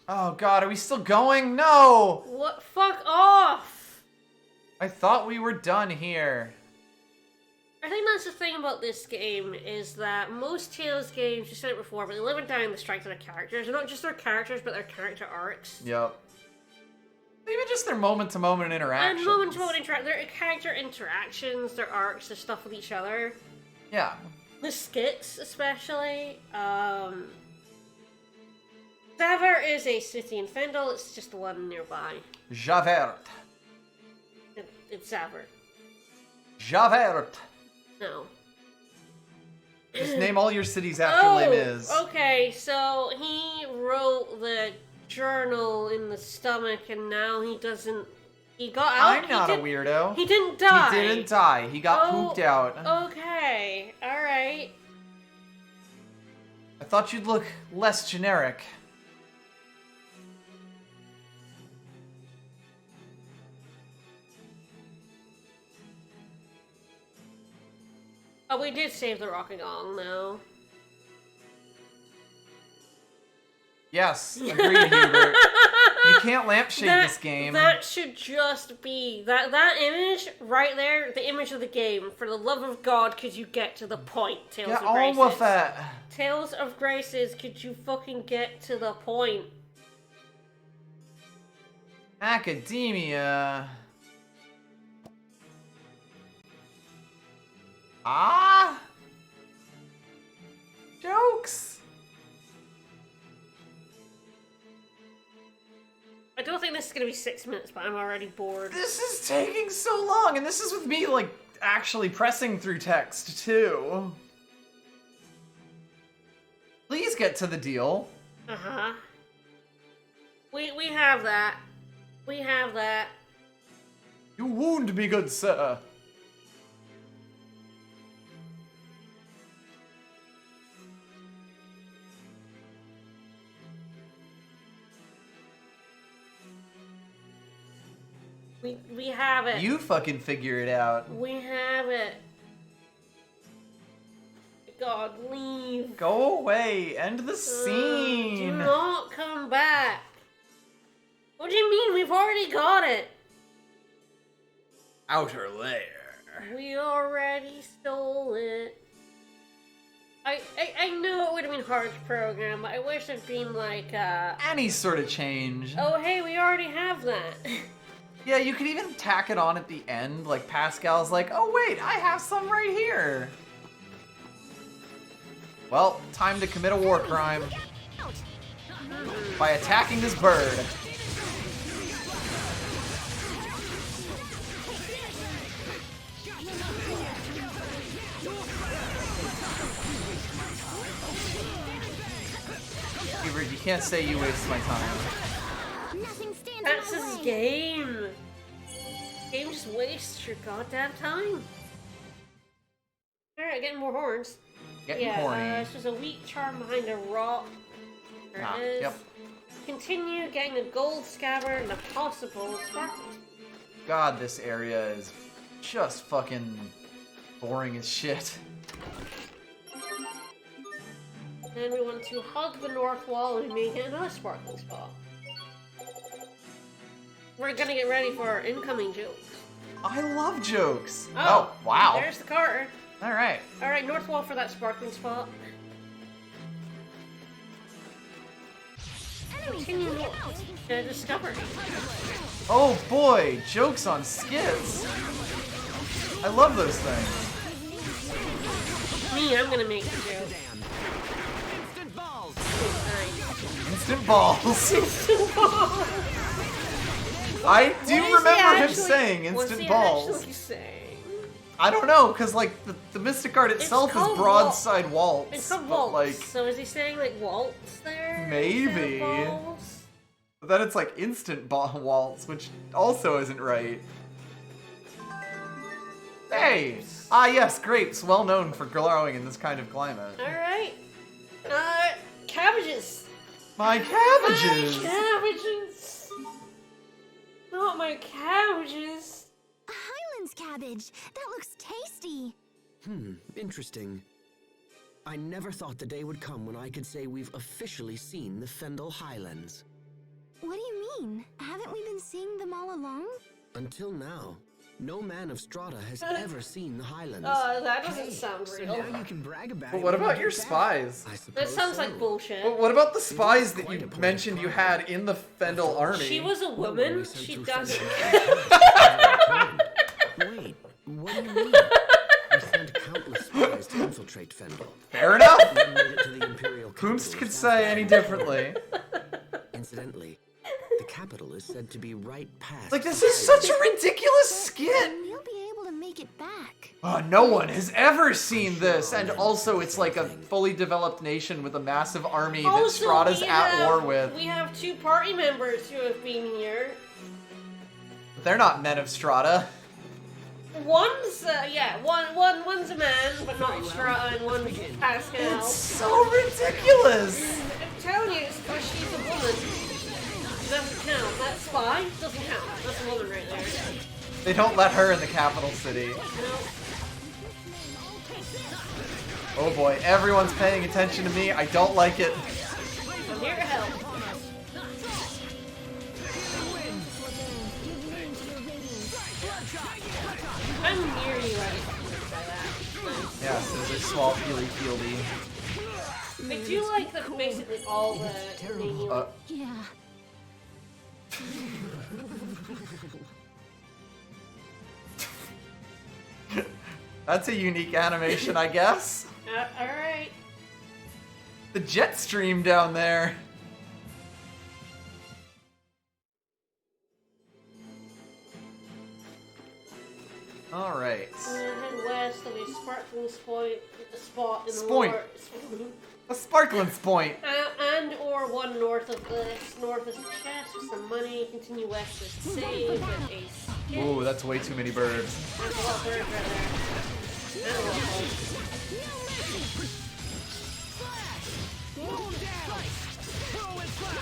Oh god, are we still going? No! What? Fuck off! I thought we were done here. I think that's the thing about this game, is that most Tales games, you said it before, but they live and die in the strength of their characters. And not just their characters, but their character arcs. Yep. Maybe just their moment-to-moment interactions. And moment-to-moment their character interactions, their arcs, their stuff with each other. Yeah. The skits, especially. Zavert is a city in Fendel, it's just the one nearby. Javert. It's Zavert. Javert. No. Just name all your cities after Les Mis. Okay, so he wrote the journal in the stomach and now he doesn't... He got out. I'm not a weirdo. He didn't die. He didn't die. He got pooped out. Okay, alright. I thought you'd look less generic. Oh, we did save the Rocket Gong, though. Yes, agreed, Hubert. You can't lampshade this game. That should just be... That image right there, the image of the game. For the love of God, could you get to the point, Tales of Graces? Get on with it. Tales of Graces, could you fucking get to the point? Academia. Ah? Jokes? I don't think this is gonna be 6 minutes, but I'm already bored. This is taking so long, and this is with me, like, actually pressing through text, too. Please get to the deal. Uh-huh. We have that. We have that. You wound me, good sir. We have it. You fucking figure it out. We have it. God, leave. Go away. End the scene. Do not come back. What do you mean? We've already got it. Outer layer. We already stole it. I know it would have been hard to program, but I wish it'd been like, any sort of change. Oh, hey, we already have that. Yeah, you could even tack it on at the end, like Pascal's like, oh wait, I have some right here. Well, time to commit a war crime. By attacking this bird. Hubert, you can't say you waste my time. That's his game. Game just wastes your goddamn time. Alright, getting more horns. Getting horny. This was a weak charm behind a rock. There it is. Yep. Continue getting a gold scabbard and a possible sparkle. God, this area is just fucking boring as shit. Then we want to hug the north wall and make it another sparkling spot. We're gonna get ready for our incoming jokes. I love jokes. Oh, wow. There's the cart. Alright. Alright, north wall for that sparkling spot. Continue north to discover. Oh boy, jokes on skits. I love those things. Me, I'm gonna make the joke. Instant balls. Instant balls. Instant balls. I do remember him actually, saying instant balls. What's he actually saying? I don't know, because like the Mystic Art itself is broadside waltz. It's called but, waltz. like, So is he saying like waltz there? maybe. But then it's like instant waltz, which also isn't right. Hey! Ah yes, grapes, well known for growing in this kind of climate. Alright. Cabbages! My cabbages! My cabbages! Not my cabbages! A Highlands cabbage! That looks tasty! Interesting. I never thought the day would come when I could say we've officially seen the Fendel Highlands. What do you mean? Haven't we been seeing them all along? Until now, no man of Strata has ever seen the Highlands. Oh, that doesn't sound real. So now you can brag about But it. what when about we your get back. spies? That sounds like bullshit. But what about the spies that you mentioned you had in the Fendel army? She was a woman. She doesn't. Wait, what do you mean? We sent countless spies to infiltrate Fendel. Fair enough. Then made it to the Imperial Whomst capital could of say any differently. Incidentally, the capital is said to be right past. Like, this is such a ridiculous skit! We'll be able to make it back. No one has ever seen this, and also it's like a fully developed nation with a massive army that Also, Strata's we at have- war with. We have 2 party members who have been here. They're not men of Strata. One's one's a man, but not Strata, and one's Pascal. It's so ridiculous! I'm telling you, it's because she's a woman. It doesn't count. That spy doesn't count. That's a woman right there. They don't let her in the capital city. No. Oh boy, everyone's paying attention to me. I don't like it. I'm here to help. I'm nearly ready by that. Nice. Yeah, so they're small, feely-fieldy. I do like that basically all the name. Yeah. That's a unique animation, I guess. Alright. The jet stream down there. Alright. Head west, there'll be a sparkling spot in the Spoint. north. A sparkling point. And or one north of this. North is a chest with some money. Continue west is save with a skip. Ooh, that's way too many birds. There's a lot of birds right there. And a lot of bugs.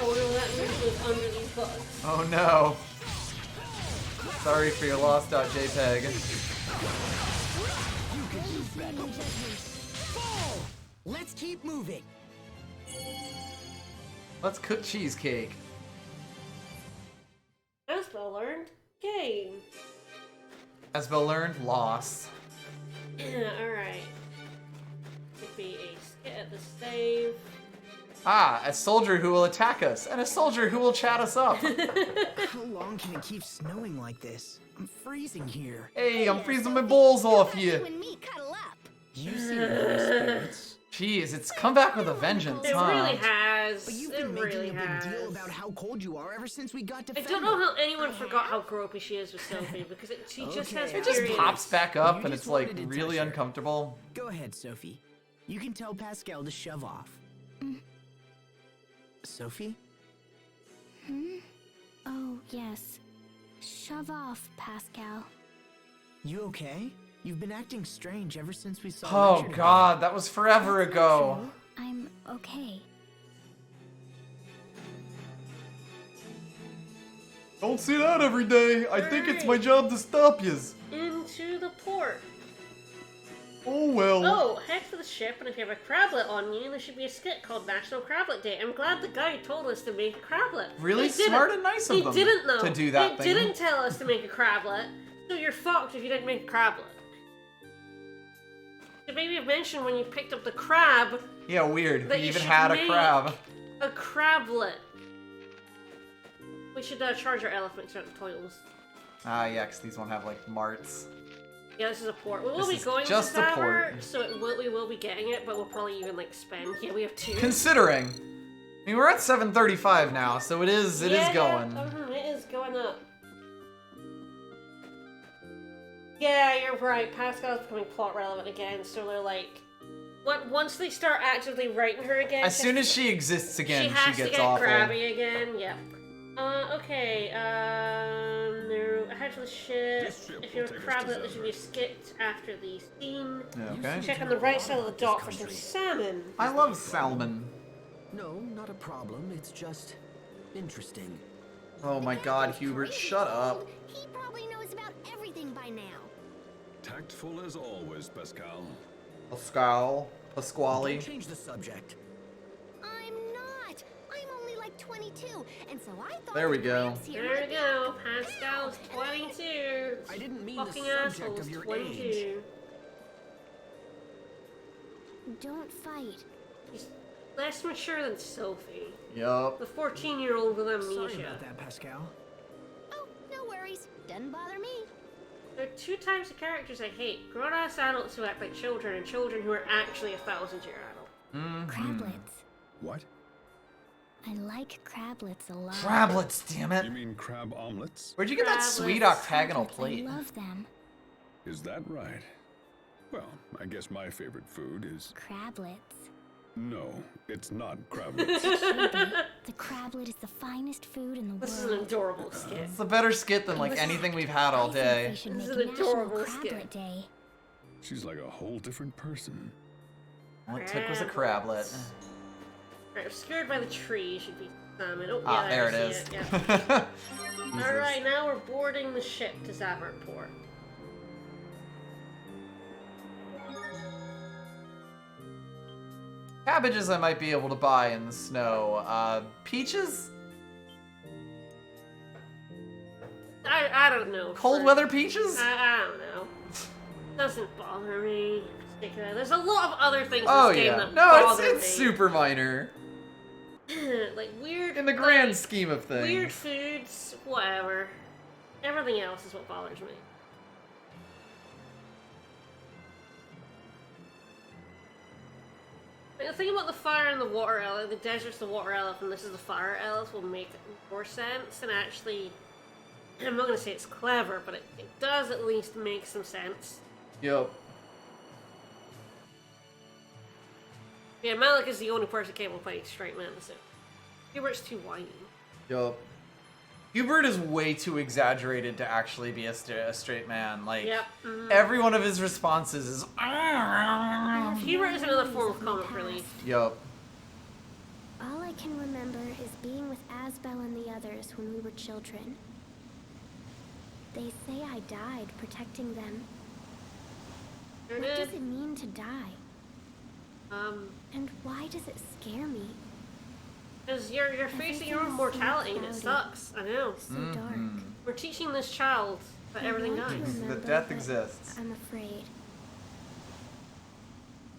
Oh no, that move was under these bugs. Oh no. Sorry for your lost.jpg. Let's keep moving. Let's cook cheesecake. Asbel learned game. Asbel learned loss. Yeah, alright. Could be a skit at the save. Ah, a soldier who will attack us, and a soldier who will chat us up. How long can it keep snowing like this? I'm freezing here. Hey, I'm freezing my balls off You you. and me cuddle up. You seem in high spirits. Jeez, it's come back with a vengeance, It huh? really has. But you've It been making really a big has. deal about how cold you are ever since we got to I don't know how anyone forgot how gropey she is with Sophie because she just has Okay, It just periods. pops back up, You and just it's like wanted to really touch her. uncomfortable. Go ahead, Sophie. You can tell Pascal to shove off. Sophie? Oh, yes. Shove off, Pascal. You okay? You've been acting strange ever since we saw Oh Richard. god, that was forever ago. I'm okay. Don't see that every day. I think it's my job to stop yous. Into the port. Oh well. Oh, head for the ship, and if you have a crablet on you, there should be a skit called National Crablet Day. I'm glad the guy told us to make a crablet. Really He didn't. smart and nice of He them didn't though. to do that They thing. didn't tell us to make a crablet, so you're fucked if you didn't make a crablet. So maybe have mentioned when you picked up the crab Yeah, weird. that We you even should had a make crab. a crablet. We should charge our elephants out the toils. Ah, yeah, 'cause these won't have like marts. Yeah, this is a port. We will This be is going just to a Tower, port. so we will be getting it, but we'll probably even like spend. Yeah, we have 2. Considering, I mean, we're at 7:35 now, so it is going. It is going up. Yeah, you're right. Pascal's becoming plot relevant again, so they're like, once they start actively writing her again, as soon as she exists again, she has gets to get awful. crabby again. Yeah. Okay. No, I had to shit. If you're a crablet, this should be skipped after the scene. Okay. Check on the right side of the dock for some salmon. I love salmon. No, not a problem. It's just interesting. Oh my God, Hubert, shut up. He probably knows about everything by now. Tactful as always, Pascal. Pasquale. Don't change the subject. I'm not. I'm only like 22, and so I thought. There we go. There we go. Pascal's 22. I didn't mean Fucking the subject assholes, of your 22. age. Don't fight. He's less mature than Sophie. Yup. The 14-year-old with amnesia. Sorry about that, Pascal. Oh, no worries. Doesn't bother me. There are two types of characters I hate. Grown-ass adults who act like children and children who are actually 1,000-year adult. Crablets. What? I like crablets a lot. Crablets, damn it. You mean crab omelets? Where'd you get that sweet Crablets. octagonal Crablets, plate? I love them. Is that right? Well, I guess my favorite food is... Crablets. No, it's not crablets. The crablet is the finest food in the This is world. an adorable skit. It's a better skit than like anything we've had all I think day. we should This make is a an National adorable skit. Crablet Day. She's like a whole different person. All it took was a crablet. Alright, obscured by the tree should be salmon. Oh, Ah, yeah, there I it see is. Yeah. Jesus. Alright, now we're boarding the ship to Zavarport. Cabbages I might be able to buy in the snow. Peaches? I don't know. Cold Fred. weather peaches? I don't know. Doesn't bother me. There's a lot of other things in Oh this game yeah. that No, bother it's me. super minor. Like weird. In the grand like, scheme of things. Weird foods, whatever. Everything else is what bothers me. Like, the thing about the fire and the water elephant, the desert's the water elephant, and this is the fire elephant, will make more sense, and actually, I'm not going to say it's clever, but it does at least make some sense. Yup. Yeah, Malik is the only person capable of playing straight man, so Hubert's too whiny. Yup. Hubert is way too exaggerated to actually be a straight man. Like, Yep. every one of his responses is... Hubert is another form of comic relief. Yup. All I can remember is being with Asbel and the others when we were children. They say I died protecting them. Sure What did. does it mean to die? And why does it scare me? Because you're facing your own mortality and it sucks. I know. So dark. We're teaching this child that I everything want to dies. remember, That death but exists. I'm afraid.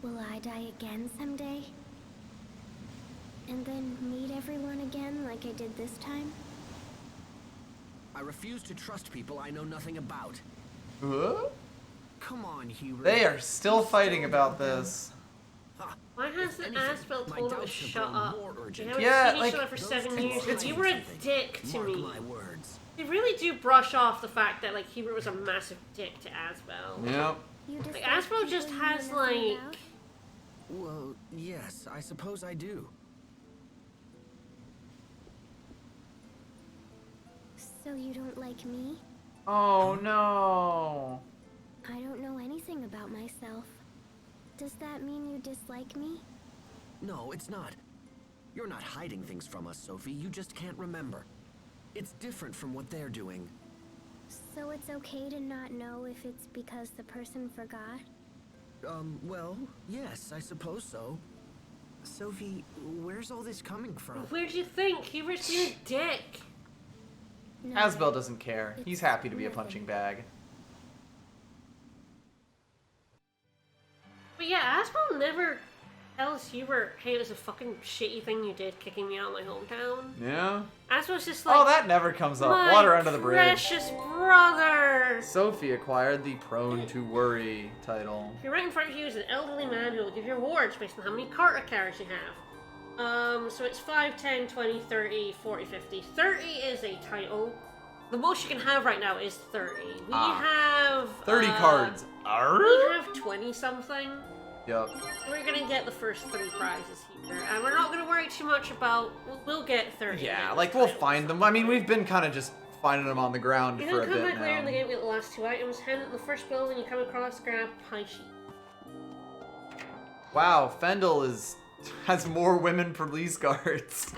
Will I die again someday? And then meet everyone again like I did this time? I refuse to trust people I know nothing about. Huh? Come on, Hubert. They are still fighting about this. Why hasn't Asbel my told him to doubts have shut grown up? more They urgent. haven't Yeah, seen like, each other for 7 years. it's- You were a dick to Mark me. my words. They really do brush off the fact that like Hubert was a massive dick to Asbel. Yep. You Like dislike Asbel people just you has know nothing like about? Well, yes, I suppose I do. So you don't like me? Oh no. I don't know anything about myself. Does that mean you dislike me? No, it's not. You're not hiding things from us, Sophie. You just can't remember. It's different from what they're doing. So it's okay to not know if it's because the person forgot? Well, yes, I suppose so. Sophie, where's all this coming from? where'd you think? Hubert's being a dick. No, Asbel doesn't care. He's It's happy to be a nothing. punching bag. But yeah, Asbel never tells Hubert, hey, it was a fucking shitty thing you did kicking me out of my hometown. Yeah? Asbel's just like, Oh, that never comes up. my Water under the bridge. precious brother. Sophie acquired the Prone to Worry title. If you're right in front of you is an elderly man who will give you rewards based on how many Carter cards you have. So it's 5, 10, 20, 30, 40, 50. 30 is a title. the most you can have right now is 30. We have 30 cards. We have 20 something. Yep. So we're gonna get the first 3 prizes here, and we're not gonna worry too much about. We'll get 30. Yeah, like we'll find them. I mean, we've been kind of just finding them on the ground You for a come bit back later in the now. game, get the last 2 items. Hand it in the first building you come across, grab pie sheet. Wow, Fendel has more women police guards.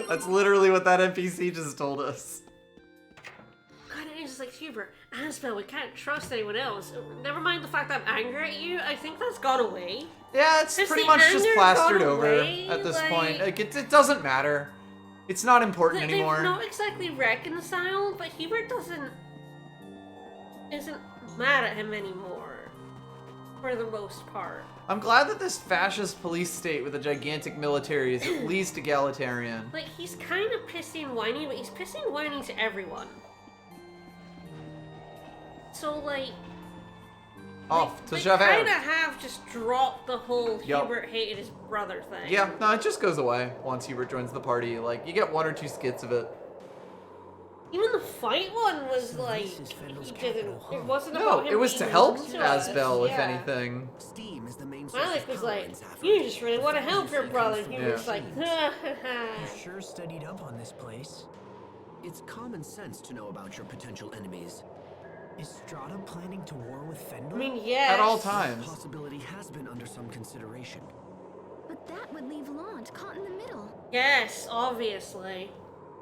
That's literally what that NPC just told us. God, it is like Hubert. Asbel, we can't trust anyone else. Never mind the fact that I'm angry at you. I think that's gone away. Yeah, it's Has pretty the much just anger plastered gone over away? at this Like, point. Like, it doesn't matter. It's not important They've anymore. not exactly reconciled, but Hubert isn't mad at him anymore. For the most part. I'm glad that this fascist police state with a gigantic military is at least egalitarian. Like, he's kind of pissy and whiny, but he's pissy and whiny to everyone. So, like... Off to they Javert. kind of have just dropped the whole Hubert hated his brother thing. Yeah, no, it just goes away once Hubert joins the party. Like, you get 1 or 2 skits of it. Even the fight one was like, he didn't, it wasn't No, about him it was to being help mean to us. Asbel, if Yeah. anything. Steam is the main Malik was like, you just really want to help your brother. He Yeah. was like, You sure studied up on this place. It's common sense to know about your potential enemies. Is Strata planning to war with Fendel? I mean, yes. At all times. The possibility has been under some consideration. But that would leave Lant caught in the middle. Yes, obviously.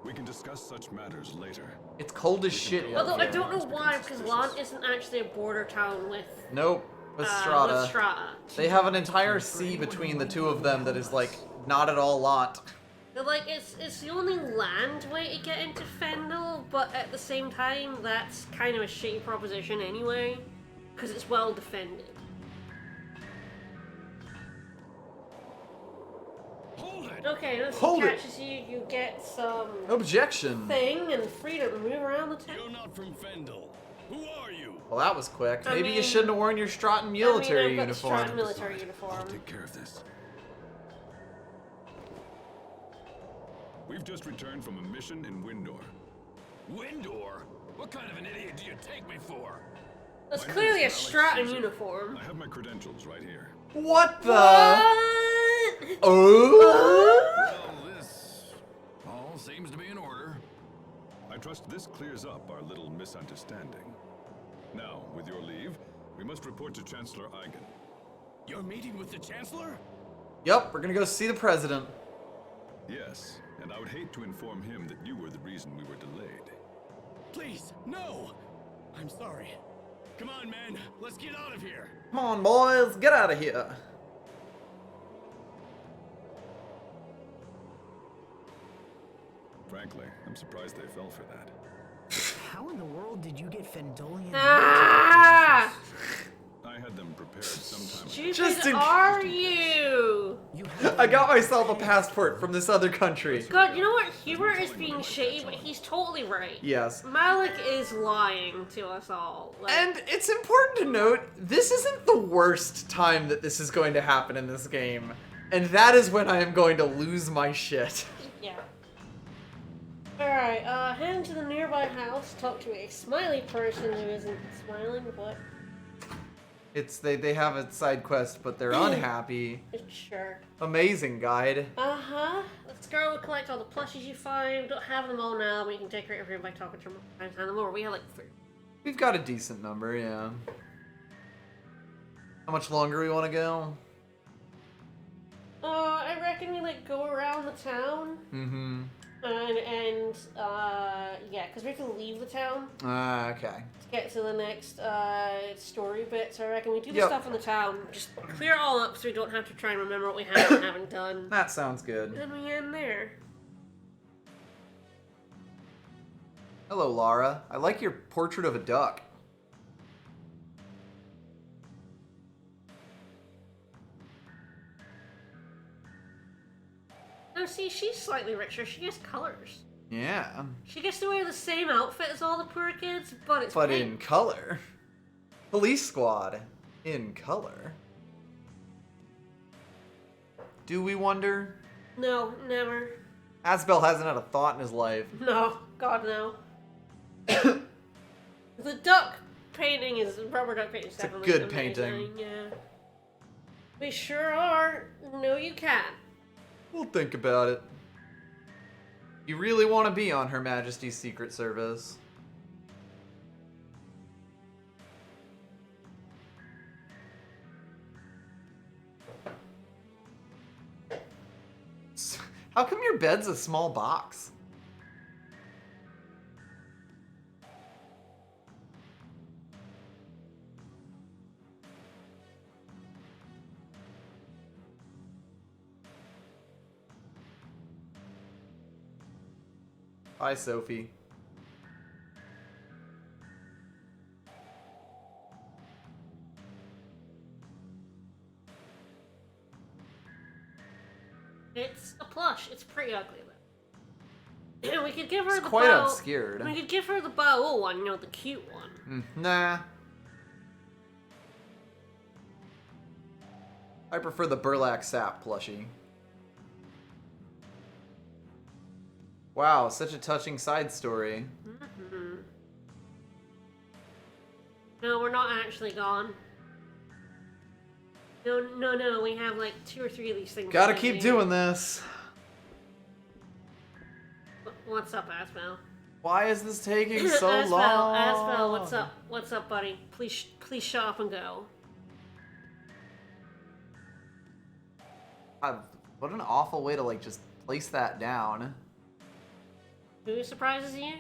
We can discuss such matters later. It's cold as shit. Although I out don't here. know why, because Lant isn't actually a border town with Nope, with Strata. with Strata. They have an entire sea between the two of them that is, like, not at all lot. But, like, it's the only land way to get into Fendel, but at the same time, that's kind of a shitty proposition anyway, because it's well defended. Hold it! Okay, once Hold he it. catches you, you get some Objection. thing and freedom to move around the town. You're not from Fendel. Who are you? Well, that was quick. I Maybe you mean- shouldn't have worn your Stratton military I've got the uniform. Stratton military uniform. I'll take care of this. We've just returned from a mission in Windor. Windor? What kind of an idiot do you take me for? That's My name clearly a is Alex Stratton Caesar. uniform. I have my credentials right here. What the? What? Oh? Well, this all seems to be in order. I trust this clears up our little misunderstanding. Now, with your leave, we must report to Chancellor Eigen. You're meeting with the Chancellor? Yep, we're gonna go see the president. Yes, and I would hate to inform him that you were the reason we were delayed. Please, no! I'm sorry. Come on, man. Let's get out of here. Come on, boys, get out of here. Frankly, I'm surprised they fell for that. How in the world did you get Fendelian? Ah! I had them prepared sometime. Stupid Just in- are you? I got myself a passport from this other country. God, you know what? Hubert is being shady, but he's totally right. Yes. Malik is lying to us all. Like, And it's important to note, this isn't the worst time that this is going to happen in this game. And that is when I am going to lose my shit. yeah. Alright, head to the nearby house, talk to a smiley person who isn't smiling, but... They have a side quest, but they're unhappy. Sure. Amazing guide. Uh-huh. Let's go collect all the plushies you find. Don't have them all now, but you can take care of everyone by talking to them times hand them over. We have like 3. We've got a decent number, yeah. How much longer we want to go? I reckon we like go around the town. Mm-hmm. Yeah, because we have to leave the town Okay. to get to the next story bit. So I reckon we do the Yep. stuff in the town, just clear it all up so we don't have to try and remember what we have and haven't done. That sounds good. And we end there. Hello, Lara. I like your portrait of a duck. Now see, she's slightly richer. She gets colors. Yeah. She gets to wear the same outfit as all the poor kids, but it's But pink. in color. Police squad. In color. Do we wonder? No, never. Asbel hasn't had a thought in his life. No, God no. The duck painting is rubber duck painting. It's a good painting. Yeah. We sure are. No, you can't. We'll think about it. You really want to be on Her Majesty's Secret Service? How come your bed's a small box? Bye, Sophie. It's a plush. It's pretty ugly though. We could give her It's the quite bow. obscured. We could give her the bow one, you know, the cute one. Nah. I prefer the burlap sap plushie. Wow, such a touching side story. Mm-hmm. No, we're not actually gone. No, we have like 2 or 3 of these things. Gotta keep doing this. What's up, Asbel? Why is this taking so Asbel, long? Asbel, what's up? What's up, buddy? Please shut up and go. What an awful way to like just place that down. Who surprises you?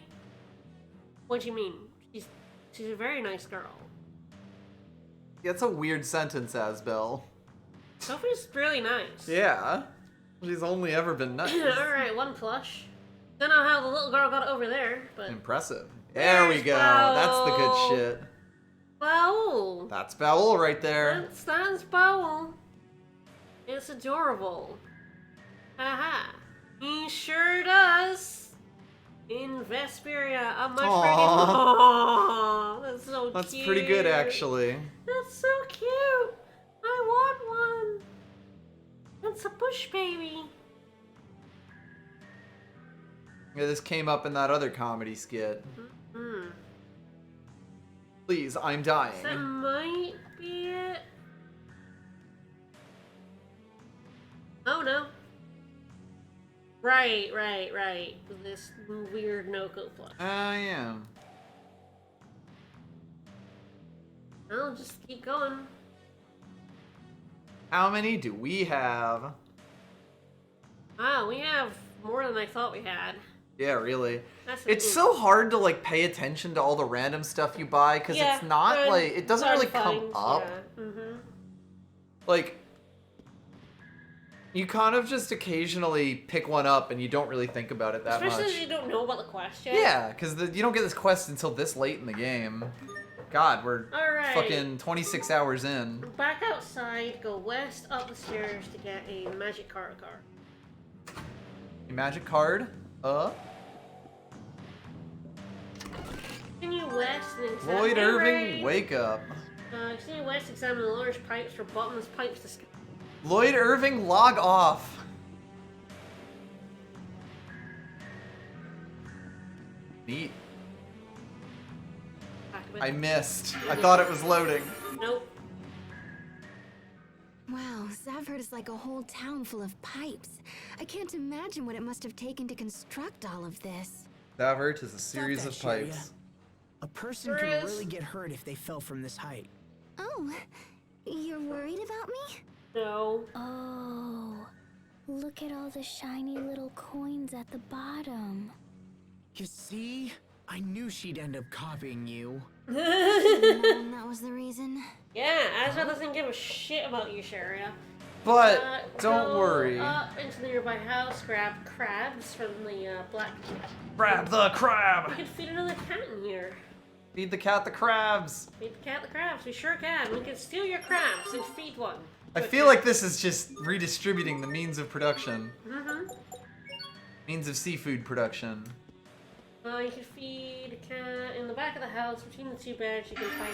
What do you mean? She's a very nice girl. That's a weird sentence, Asbel. Sophie's really nice. Yeah. She's only ever been nice. Alright, 1 plush. Don't know how the little girl got over there, but... Impressive. There we go. That's the good shit. Bowl. That's Bowl right there. That's Bowl. It's adorable. Haha. He sure does. In Vesperia, a much Aww, that's so cute. That's pretty good, actually. That's so cute. I want one. That's a bush baby. Yeah, this came up in that other comedy skit. Mm-hmm. Please, I'm dying. That might be it. Oh no. Right. This weird no-go plush. Yeah. I'll just keep going. How many do we have? Wow, we have more than I thought we had. Yeah, really. It's so hard to like pay attention to all the random stuff you buy because it's not like it doesn't really come up. Yeah. Mm-hmm. Like you kind of just occasionally pick one up and you don't really think about it that much. Especially if you don't know about the quest yet. Yeah, because you don't get this quest until this late in the game. God, we're fucking 26 hours in. Back outside, go west up the stairs to get a magic card. A magic card? Continue west and examine Lloyd Irving, wake up. Continue west, examine the large pipes for bottomless pipes to skip. Lloyd Irving, log off. Neat. I missed. I thought it was loading. Nope. Wow, Zavhert is like a whole town full of pipes. I can't imagine what it must have taken to construct all of this. Zavhert is a series of Sharia. pipes. A person can really get hurt if they fell from this height. Oh, you're worried about me? No. Oh, look at all the shiny little coins at the bottom. You see? I knew she'd end up copying you. That was the reason. Yeah, Azra doesn't give a shit about you, Sharia. But don't go worry. Up into the nearby house, grab crabs from the black. Grab the crab! We could feed another cat in here. Feed the cat the crabs. Feed the cat the crabs. We sure can. We can steal your crabs and feed one. I feel like this is just redistributing the means of production. Mm-hmm. Means of seafood production. You can feed a cat in the back of the house. Between the 2 beds, you can find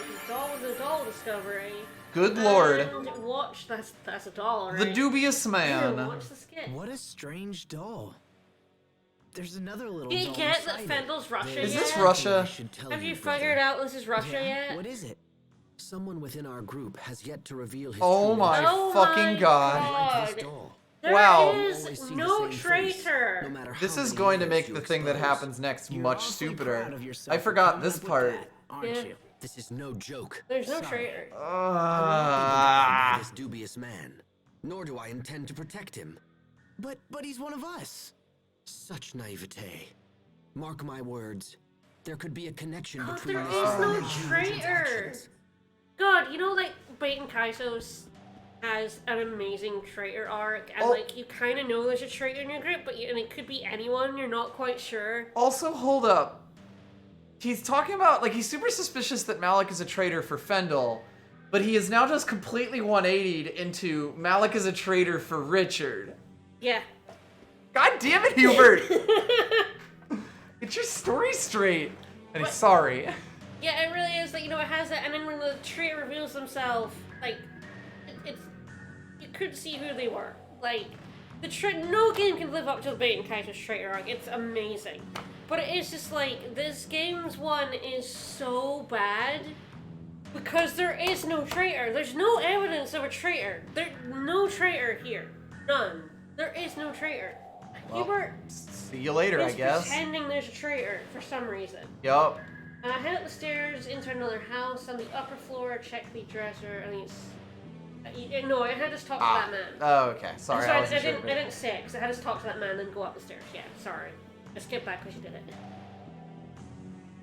the doll discovery. Good lord. And watch, that's a doll, right? The dubious man. Watch the skit. What a strange doll. there's another little Do you dome get that inside it. Fendel's Russia Is yet? this Russia? Have you figured out this is Russia Yeah? yet? What is it? Someone within our group has yet to reveal his Oh true my Oh fucking my god. Like this doll. There Wow. is Always see the no same face, traitor. no matter This how is many going to years make you the thing that expose. happens next You're much awfully stupider. proud of yourself I for forgot coming this up with part. that, aren't Yeah. you? This is no joke. There's no Sorry. traitor. I'm not by this dubious man, nor do I intend to protect him. But he's one of us. Such naivete. Mark my words. There could be a connection God, between there this is man no and Hubert traitor. actions. God, you know, like, Baten Kaitos has an amazing traitor arc, and, Oh. like, you kind of know there's a traitor in your group, and it could be anyone, you're not quite sure. Also, hold up. He's talking about, like, he's super suspicious that Malik is a traitor for Fendel, but he is now just completely 180'd into Malik is a traitor for Richard. Yeah. God damn it, Hubert! Get your story straight. And he's sorry. Yeah, it really is, like, you know, it has that, and then when the traitor reveals themselves, like, it's, you could see who they were. Like, no game can live up to the Baten Kaitos traitor arc, it's amazing. But it is just like, this game's one is so bad because there is no traitor. There's no evidence of a traitor. There's no traitor here. None. There is no traitor. Well, Hubert see you later, I is guess. pretending there's a traitor for some reason. Yup. Head up the stairs into another house. On the upper floor, check the dresser. I think it's... no, I had to talk to that man. Oh, okay. Sorry, I wasn't sure. I didn't say it, because I had to talk to that man and then go up the stairs. Yeah, sorry. I skipped back because you did it.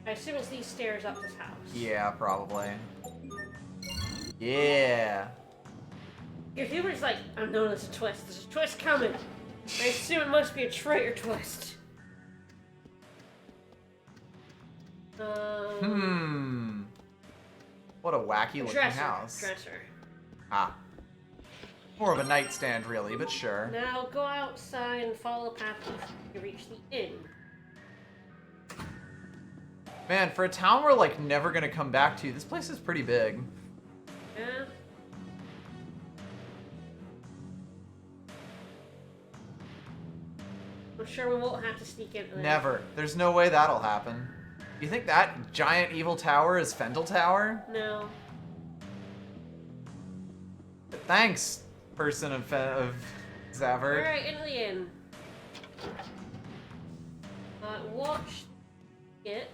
I assume it's these stairs up this house. Yeah, probably. Yeah. Your Hubert's like, I know there's a twist. There's a twist coming. I assume it must be a traitor twist. What a wacky looking Dresser. house. Dresser. Ah. More of a nightstand, really, but sure. Now go outside and follow the path to reach the inn. Man, for a town we're like never gonna come back to, this place is pretty big. Yeah. I'm sure we won't have to sneak in. Never. There's no way that'll happen. You think that giant evil tower is Fendel Tower? No. But thanks, person of Zavert. Alright, into the inn. Watch it.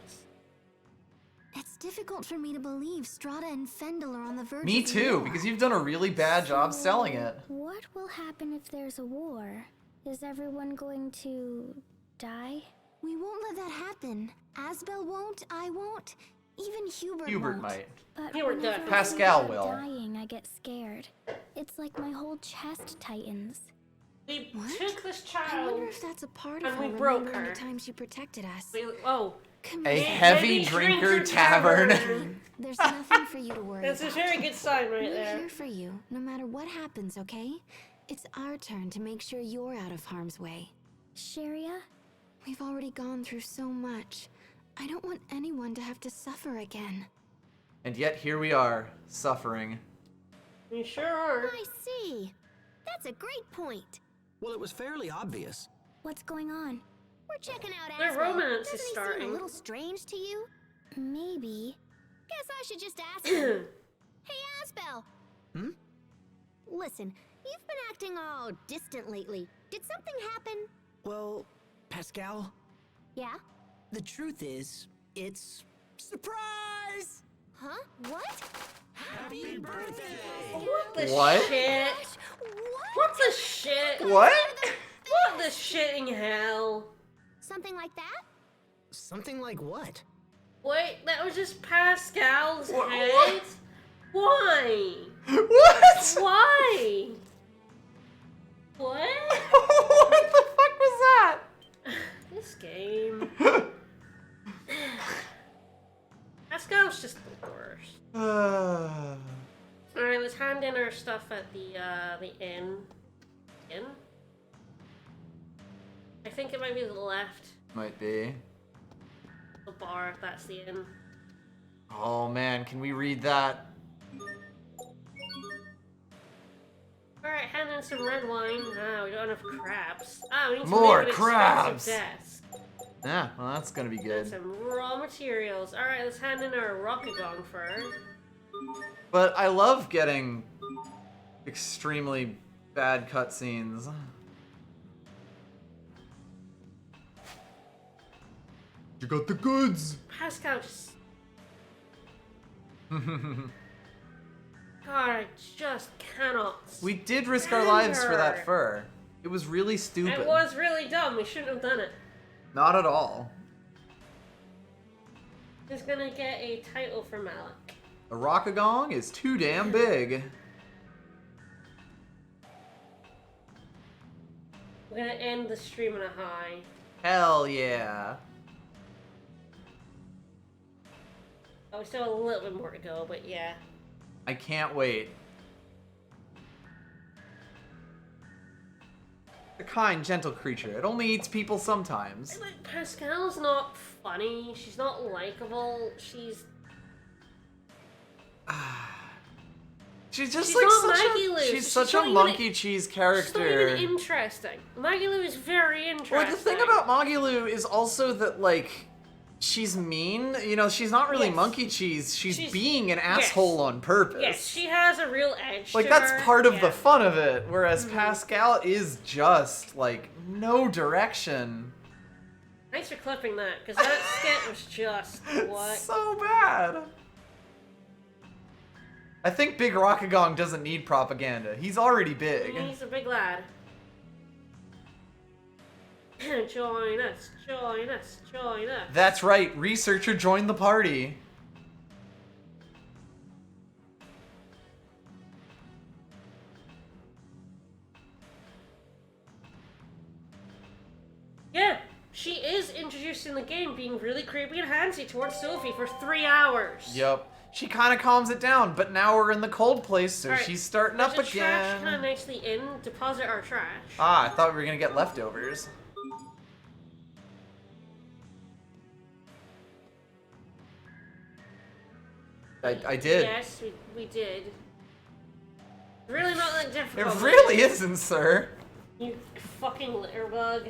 It's difficult for me to believe Strata and Fendel are on the verge Me of too, war. because you've done a really bad job selling it. What will happen if there's a war? Is everyone going to die? We won't let that happen. Asbel won't, I won't, even Hubert Hubert won't. might. But You were whenever done. I Pascal think about will. dying, I get scared. It's like my whole chest tightens. We What? took this I child. wonder if that's a part And of we her broke remembering her. the times you protected us. Oh. A heavy drinker tavern. There's nothing for you to worry That's a about. very good sign right We're there. here for you, no matter what happens, okay? It's our turn to make sure you're out of harm's way. Sharia? We've already gone through so much. I don't want anyone to have to suffer again. And yet here we are, suffering. You sure are. I see. That's a great point. Well, it was fairly obvious. What's going on? We're checking out Their Asbel. romance Doesn't is he starting. seem a little strange to you? Maybe. Guess I should just ask him. Hey, Asbel. Listen, you've been acting all distant lately. Did something happen? Well, Pascal, Yeah? the truth is, it's surprise! Huh? What? Happy birthday! What the What? shit? What the shit? What? What the shit in hell? Something like that? Something like what? Wait, that was just Pascal's What- head? Why? What? Why? What? What the fuck was that? This game. Pascal's just the worst. Alright, let's hand in our stuff at the inn. Inn? I think it might be to the left. Might be. The bar, that's the inn. Oh man, can we read that? Alright, hand in some red wine. Ah, we don't have enough crabs. Ah, we need to More make an crabs! expensive desk. Yeah, well, that's gonna be And good. some raw materials. Alright, let's hand in our Rockagong fur. But I love getting extremely bad cutscenes. You got the goods! Pascal just... God, I just cannot. We did risk our lives for that fur. It was really stupid. It was really dumb. We shouldn't have done it. Not at all. He's gonna get a title for Malik. A Rockagong is too damn big. We're gonna end the stream on a high. Hell yeah. Oh, we still have a little bit more to go, but yeah. I can't wait. A kind, gentle creature. It only eats people sometimes. Like, Pascal's not funny. She's not likable. She's She's just she's like not such Maggie a, Lou, she's so such a monkey cheese character. She's not even interesting. Maggie Lou is very interesting. Well, the thing about Maggie Lou is also that, like, she's mean. You know, she's not really monkey cheese. She's being an asshole on purpose. Yes, she has a real edge Like, to that's her. part of the fun of it. Whereas Pascal is just, like, no direction. Thanks for clipping that, because that skit was just what? So bad. I think Big Rockagong doesn't need propaganda. He's already big. He's a big lad. Join us, join us, join us. That's right, researcher joined the party. Yeah, she is introducing the game being really creepy and handsy towards Sophie for 3 hours. Yep. She kind of calms it down, but now we're in the cold place, so Right, she's starting there's up a trash again. kind of nicely in. Deposit our trash. Ah, I thought we were gonna get leftovers. I did. Yes, we did. Really not that It difficult. really isn't, sir. You fucking litter bug.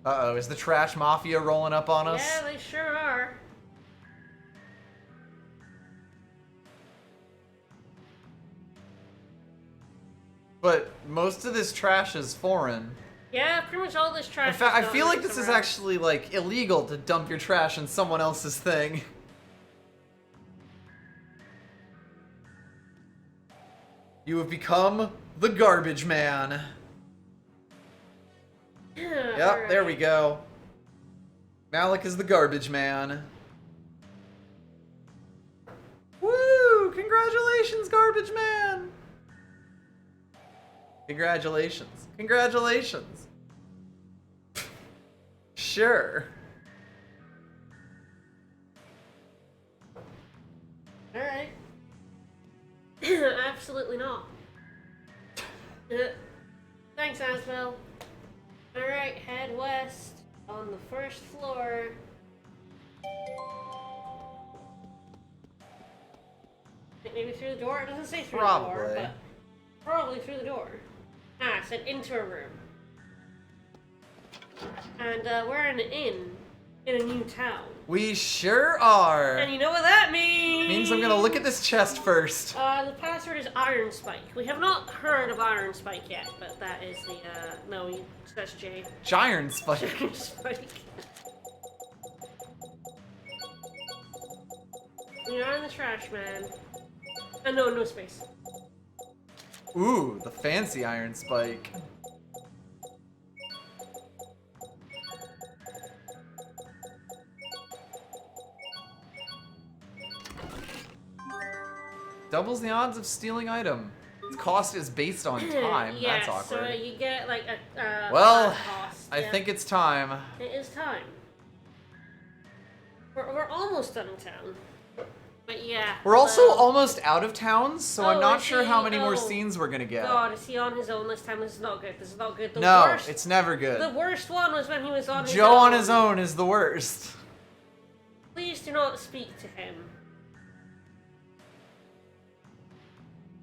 Uh-oh, is the trash mafia rolling up on us? Yeah, they sure are. But most of this trash is foreign. Yeah, pretty much all this trash. In fact, I is feel gone like this is somewhere. actually, like, illegal to dump your trash in someone else's thing. You have become the garbage man. Yep, there we go. Malik is the garbage man. Woo! Congratulations, garbage man! Congratulations. Congratulations. Sure. Alright. Absolutely not. Thanks, Asbel. Alright, head west on the first floor. Maybe through the door? It doesn't say through the door, but probably through the door. Ah, it said into a room. And we're in an inn in a new town. We sure are. And you know what that means? Means I'm gonna look at this chest first. The password is Iron Spike. We have not heard of Iron Spike yet, but that is the, no, that's Jade. Giant Spike. Iron Spike. We are in the trash, man. No space. Ooh, the fancy Iron Spike. Doubles the odds of stealing item. Its cost is based on time. Yeah, That's awkward. so you get like a Well, cost. I think it's time. It is time. We're almost done in town. But yeah. We're also almost out of town, so I'm not is sure he? how many more Oh, scenes we're gonna get. God, is he on his own this time? This is not good. This is not good. The No, worst, it's never good. The worst one was when he was on his own. Joe on his own is the worst. Please do not speak to him.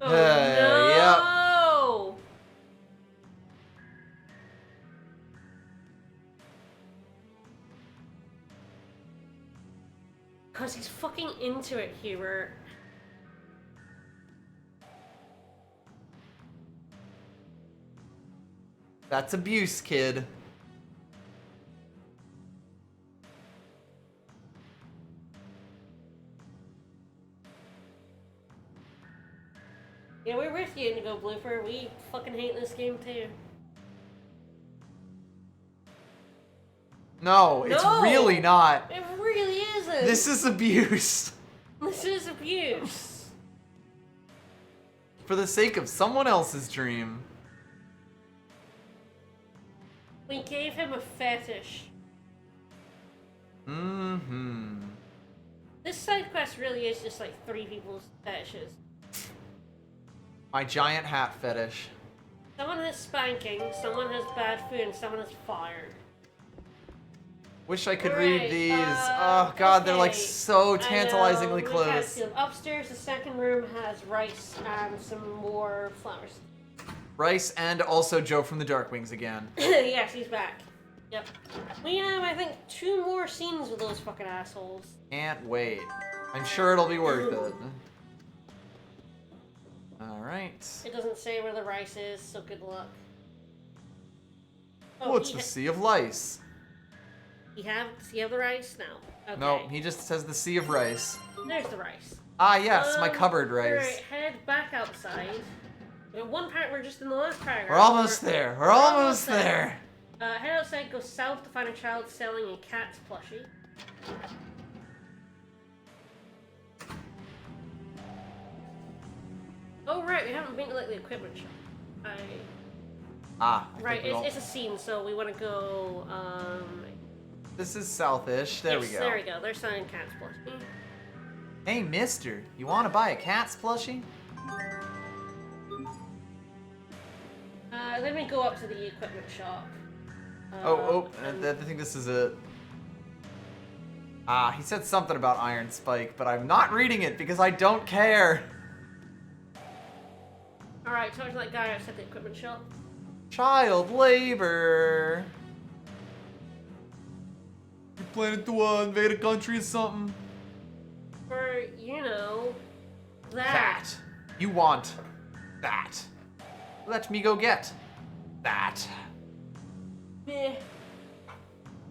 Oh Yep. no! Because he's fucking into it, Hubert. That's abuse, kid. Yeah, we're with you, Indigo Blooper. We fucking hate this game too. No, it's really not. It really isn't. This is abuse. This is abuse. For the sake of someone else's dream. We gave him a fetish. Mm-hmm. This side quest really is just like 3 people's fetishes. My giant hat fetish. Someone has spanking, someone has bad food, and someone has fire. Wish I could read these. Oh god, okay. they're like so tantalizingly close. Upstairs, the second room has rice and some more flowers. Rice and also Joe from the Darkwings again. Yes, he's back. Yep. We have, I think, 2 more scenes with those fucking assholes. Can't wait. I'm sure it'll be worth it. Alright. It doesn't say where the rice is, so good luck. Oh, it's the Sea of Lice. Does he have the rice? No. Okay. No, he just says the Sea of Rice. There's the rice. Ah, yes, my cupboard rice. Alright, head back outside. We have one part, we're just in the last paragraph. We're almost there. We're almost there. Head outside, go south to find a child selling a cat's plushie. Oh, right, we haven't been to like the equipment shop. Right, it's a scene, so we want to go, This is southish. There we yes, go. There we go. They're selling cat's plushie. Hey, mister, you want to buy a cat's plushie? Then we go up to the equipment shop. I think this is it. He said something about Iron Spike, but I'm not reading it because I don't care. Alright, talk to that guy outside the equipment shop. Child labor. You planning to invade a country or something? For, you know, that. You want that. Let me go get that. Meh.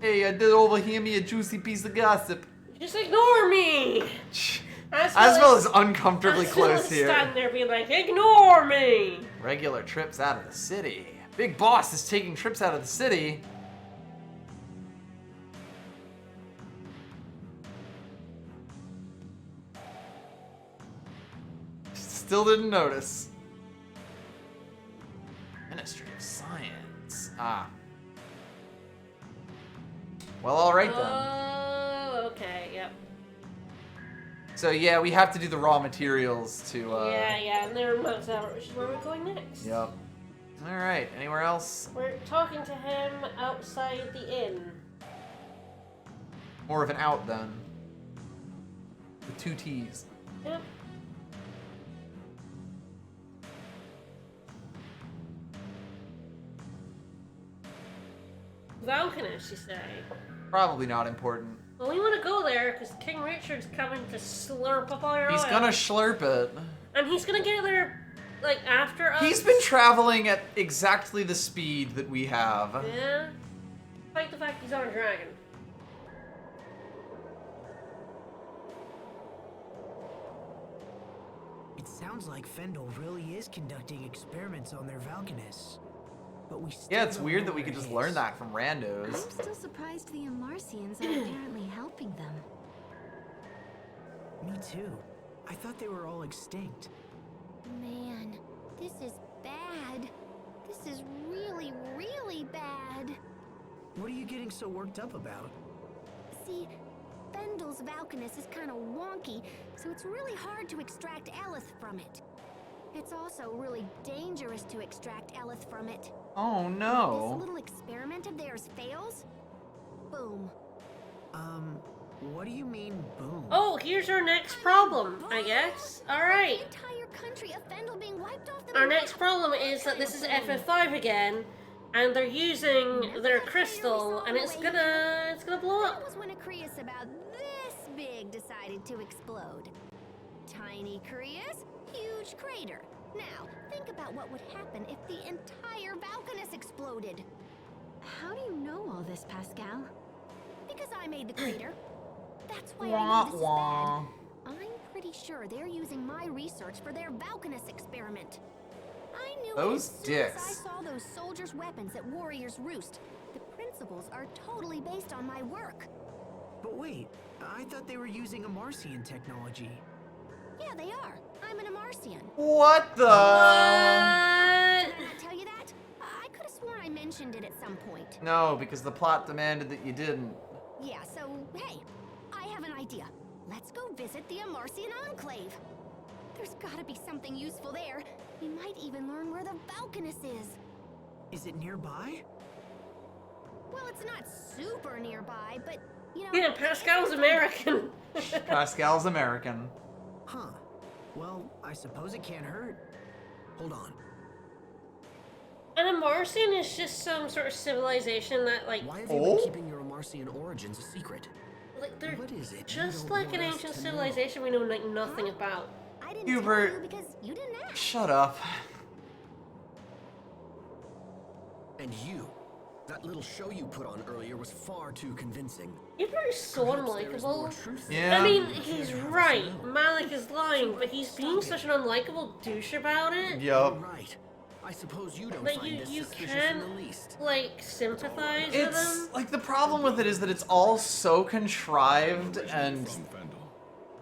Hey, I did overhear me a juicy piece of gossip. Just ignore me! Asbel is uncomfortably close here. Standing there being like, ignore me! Regular trips out of the city. Big boss is taking trips out of the city. Still didn't notice. Ministry of Science. Well, alright then. Oh, okay, yep. So yeah, we have to do the raw materials to, Yeah, and they're in Mount Albert, which is where we're going next. Yep. Alright, anywhere else? We're talking to him outside the inn. More of an out then. With 2 T's. Yep. Valkanus, you say? Probably not important. Well, we want to go there because King Richard's coming to slurp up all your oil. He's gonna slurp it. And he's gonna get there, like, after us. He's been traveling at exactly the speed that we have. Yeah? Despite the fact he's on a dragon. It sounds like Fendel really is conducting experiments on their Valkanus. But we still Yeah, it's don't weird know that we where could just it learn is. that from randos. I'm still surprised the Amarcians are apparently helping them. Me too. I thought they were all extinct. Man, this is bad. This is really, really bad. What are you getting so worked up about? See, Fendel's Valkanus is kind of wonky, so it's really hard to extract Elith from it. It's also really dangerous to extract Elith from it. Oh This no. little experiment of theirs fails? Boom. What do you mean, boom? Oh, here's our next problem, I guess. Alright. The entire country of Fendel being wiped off the Our map. next problem is that this is FF5 again, and they're using their crystal, and it's gonna blow That up. was when Acreus about this big decided to explode. Tiny Korea's huge crater. Now, think about what would happen if the entire Valkanus exploded. How do you know all this, Pascal? Because I made the crater. That's why I know this is bad. I'm pretty sure they're using my research for their Valkanus experiment. I knew Those as soon dicks. as I saw those soldiers' weapons at Warrior's Roost. The principles are totally based on my work. But wait, I thought they were using a Marcian technology. Yeah, they are. I'm an Amarcian. What the? Did I not tell you that? I could have sworn I mentioned it at some point. No, because the plot demanded that you didn't. Yeah, so, hey, I have an idea. Let's go visit the Amarcian Enclave. There's gotta be something useful there. We might even learn where the Valkanus is. Is it nearby? Well, it's not super nearby, but, you know... Yeah, Pascal's American. Pascal's American. Huh. Well, I suppose it can't hurt. Hold on. And Amarcian is just some sort of civilization that, like... Why have you been keeping your Amarcian origins a secret? Like, they're What is it just you like don't an want us ancient to know? civilization we know, like, nothing about. I didn't Hubert. tell you because you didn't ask. Shut up. And you. That little show you put on earlier was far too convincing. Hubert's so Perhaps there is more unlikable. truth Yeah. I mean, he's right. Malik is lying, but he's being such an unlikable douche about it. Yup. Right. I suppose you don't Like, find this you suspicious can't, in the least. like, sympathize with It's him. like the problem with it is that it's all so contrived and From Fendel.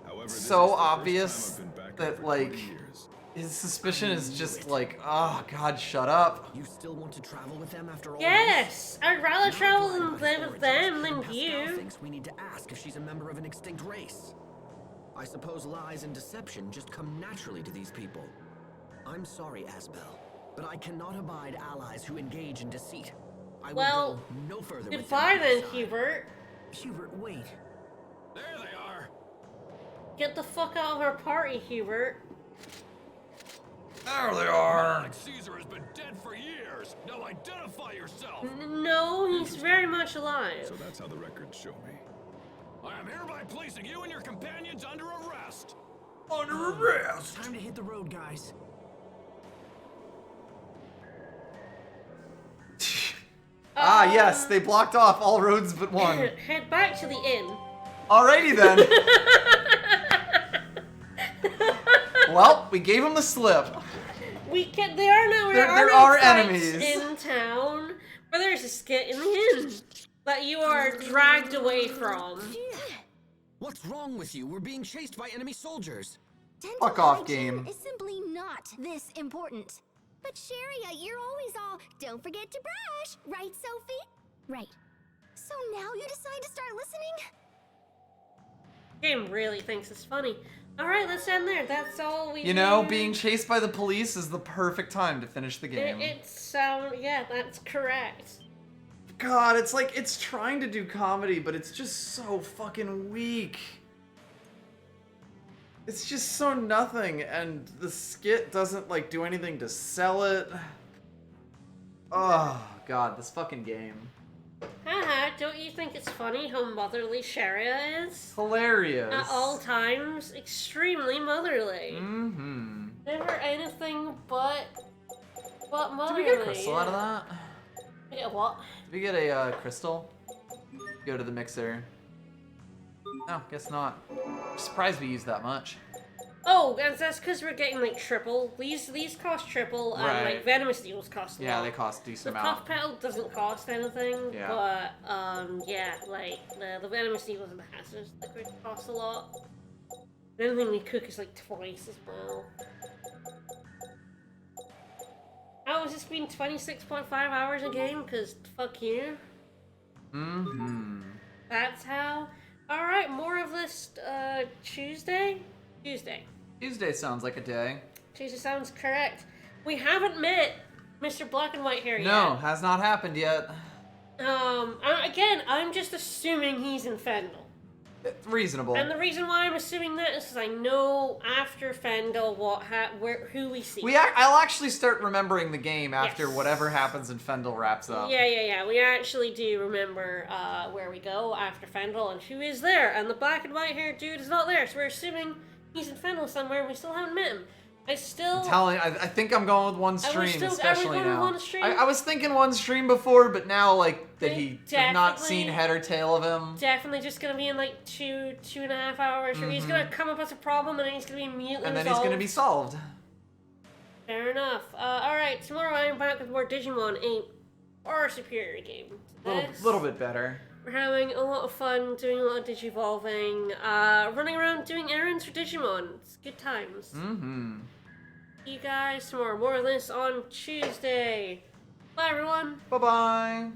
However, this is so the first obvious time I've been back that, for like, 20 years. his suspicion is just like, oh god, shut up. You still want to travel with them after all Yes! I'd rather this? travel Not blind by with them origins. than Pascal you. thinks we need to ask if she's a member of an extinct race. I suppose lies and deception just come naturally to these people. I'm sorry, Asbel, but I cannot abide allies who engage in deceit. I Well, will go no further goodbye with them. then, Hubert. Hubert, wait. There they are. Get the fuck out of our party, Hubert. There they are. Alex Caesar has been dead for years. Now identify yourself. No, he's very much alive. So that's how the records show me. I am hereby placing you and your companions under arrest. Under arrest. Time to hit the road, guys. Ah, yes, they blocked off all roads but one. Head back to the inn. Alrighty then. Well, we gave him the slip. There are no There no are fights enemies. in town, but there's a skit in the inn that you are dragged away from. What's wrong with you? We're being chased by enemy soldiers. Dental Fuck off, hygiene game. is simply not this important. But Sharia, you're always all, don't forget to brush, right, Sophie? Right. So now you decide to start listening? Game really thinks it's funny. Alright, let's end there. That's all we You know, need. being chased by the police is the perfect time to finish the game. Yeah, that's correct. God, it's like, it's trying to do comedy, but it's just so fucking weak. It's just so nothing, and the skit doesn't, like, do anything to sell it. Oh, God, this fucking game. Haha, don't you think it's funny how motherly Sharia is? Hilarious. At all times, extremely motherly. Mm-hmm. Never anything but Did motherly. we get a crystal out of that? Yeah, what? Did we get a crystal? Go to the mixer. No, guess not. I'm surprised we used that much. Oh, and that's because we're getting like triple. These cost triple, and Right. like venomous needles cost a lot. Yeah, they cost a decent The amount. puff petal doesn't cost anything, Yeah. but yeah, like the venomous needles and the hazardous liquid cost a lot. Anything we cook is like twice as well. How has this been 26.5 hours a game? Cause fuck you. Mm-hmm. That's how. All right, more of this Tuesday. Tuesday sounds like a day. Tuesday sounds correct. We haven't met Mr. Black and White Hair yet. No, has not happened yet. Again, I'm just assuming he's in Fendel. Reasonable. And the reason why I'm assuming that is because I know after Fendel who we see. I'll actually start remembering the game after whatever happens in Fendel wraps up. Yeah. We actually do remember where we go after Fendel and who is there. And the black and white haired dude is not there, so we're assuming he's in Fendel somewhere and we still haven't met him. I think I'm going with one stream, especially now. One stream? I was thinking one stream before, but now, like, that I've not seen head or tail of him. Definitely just gonna be in, like, 2.5 hours. Mm-hmm. He's gonna come up with a problem, and then he's gonna be immediately resolved. And then he's gonna be solved. Fair enough. Alright, tomorrow I'm back with more Digimon, a far superior game. Little bit better. We're having a lot of fun, doing a lot of Digivolving, running around doing errands for Digimon. It's good times. Mm-hmm. See you guys tomorrow. More of this on Tuesday. Bye, everyone. Bye-bye.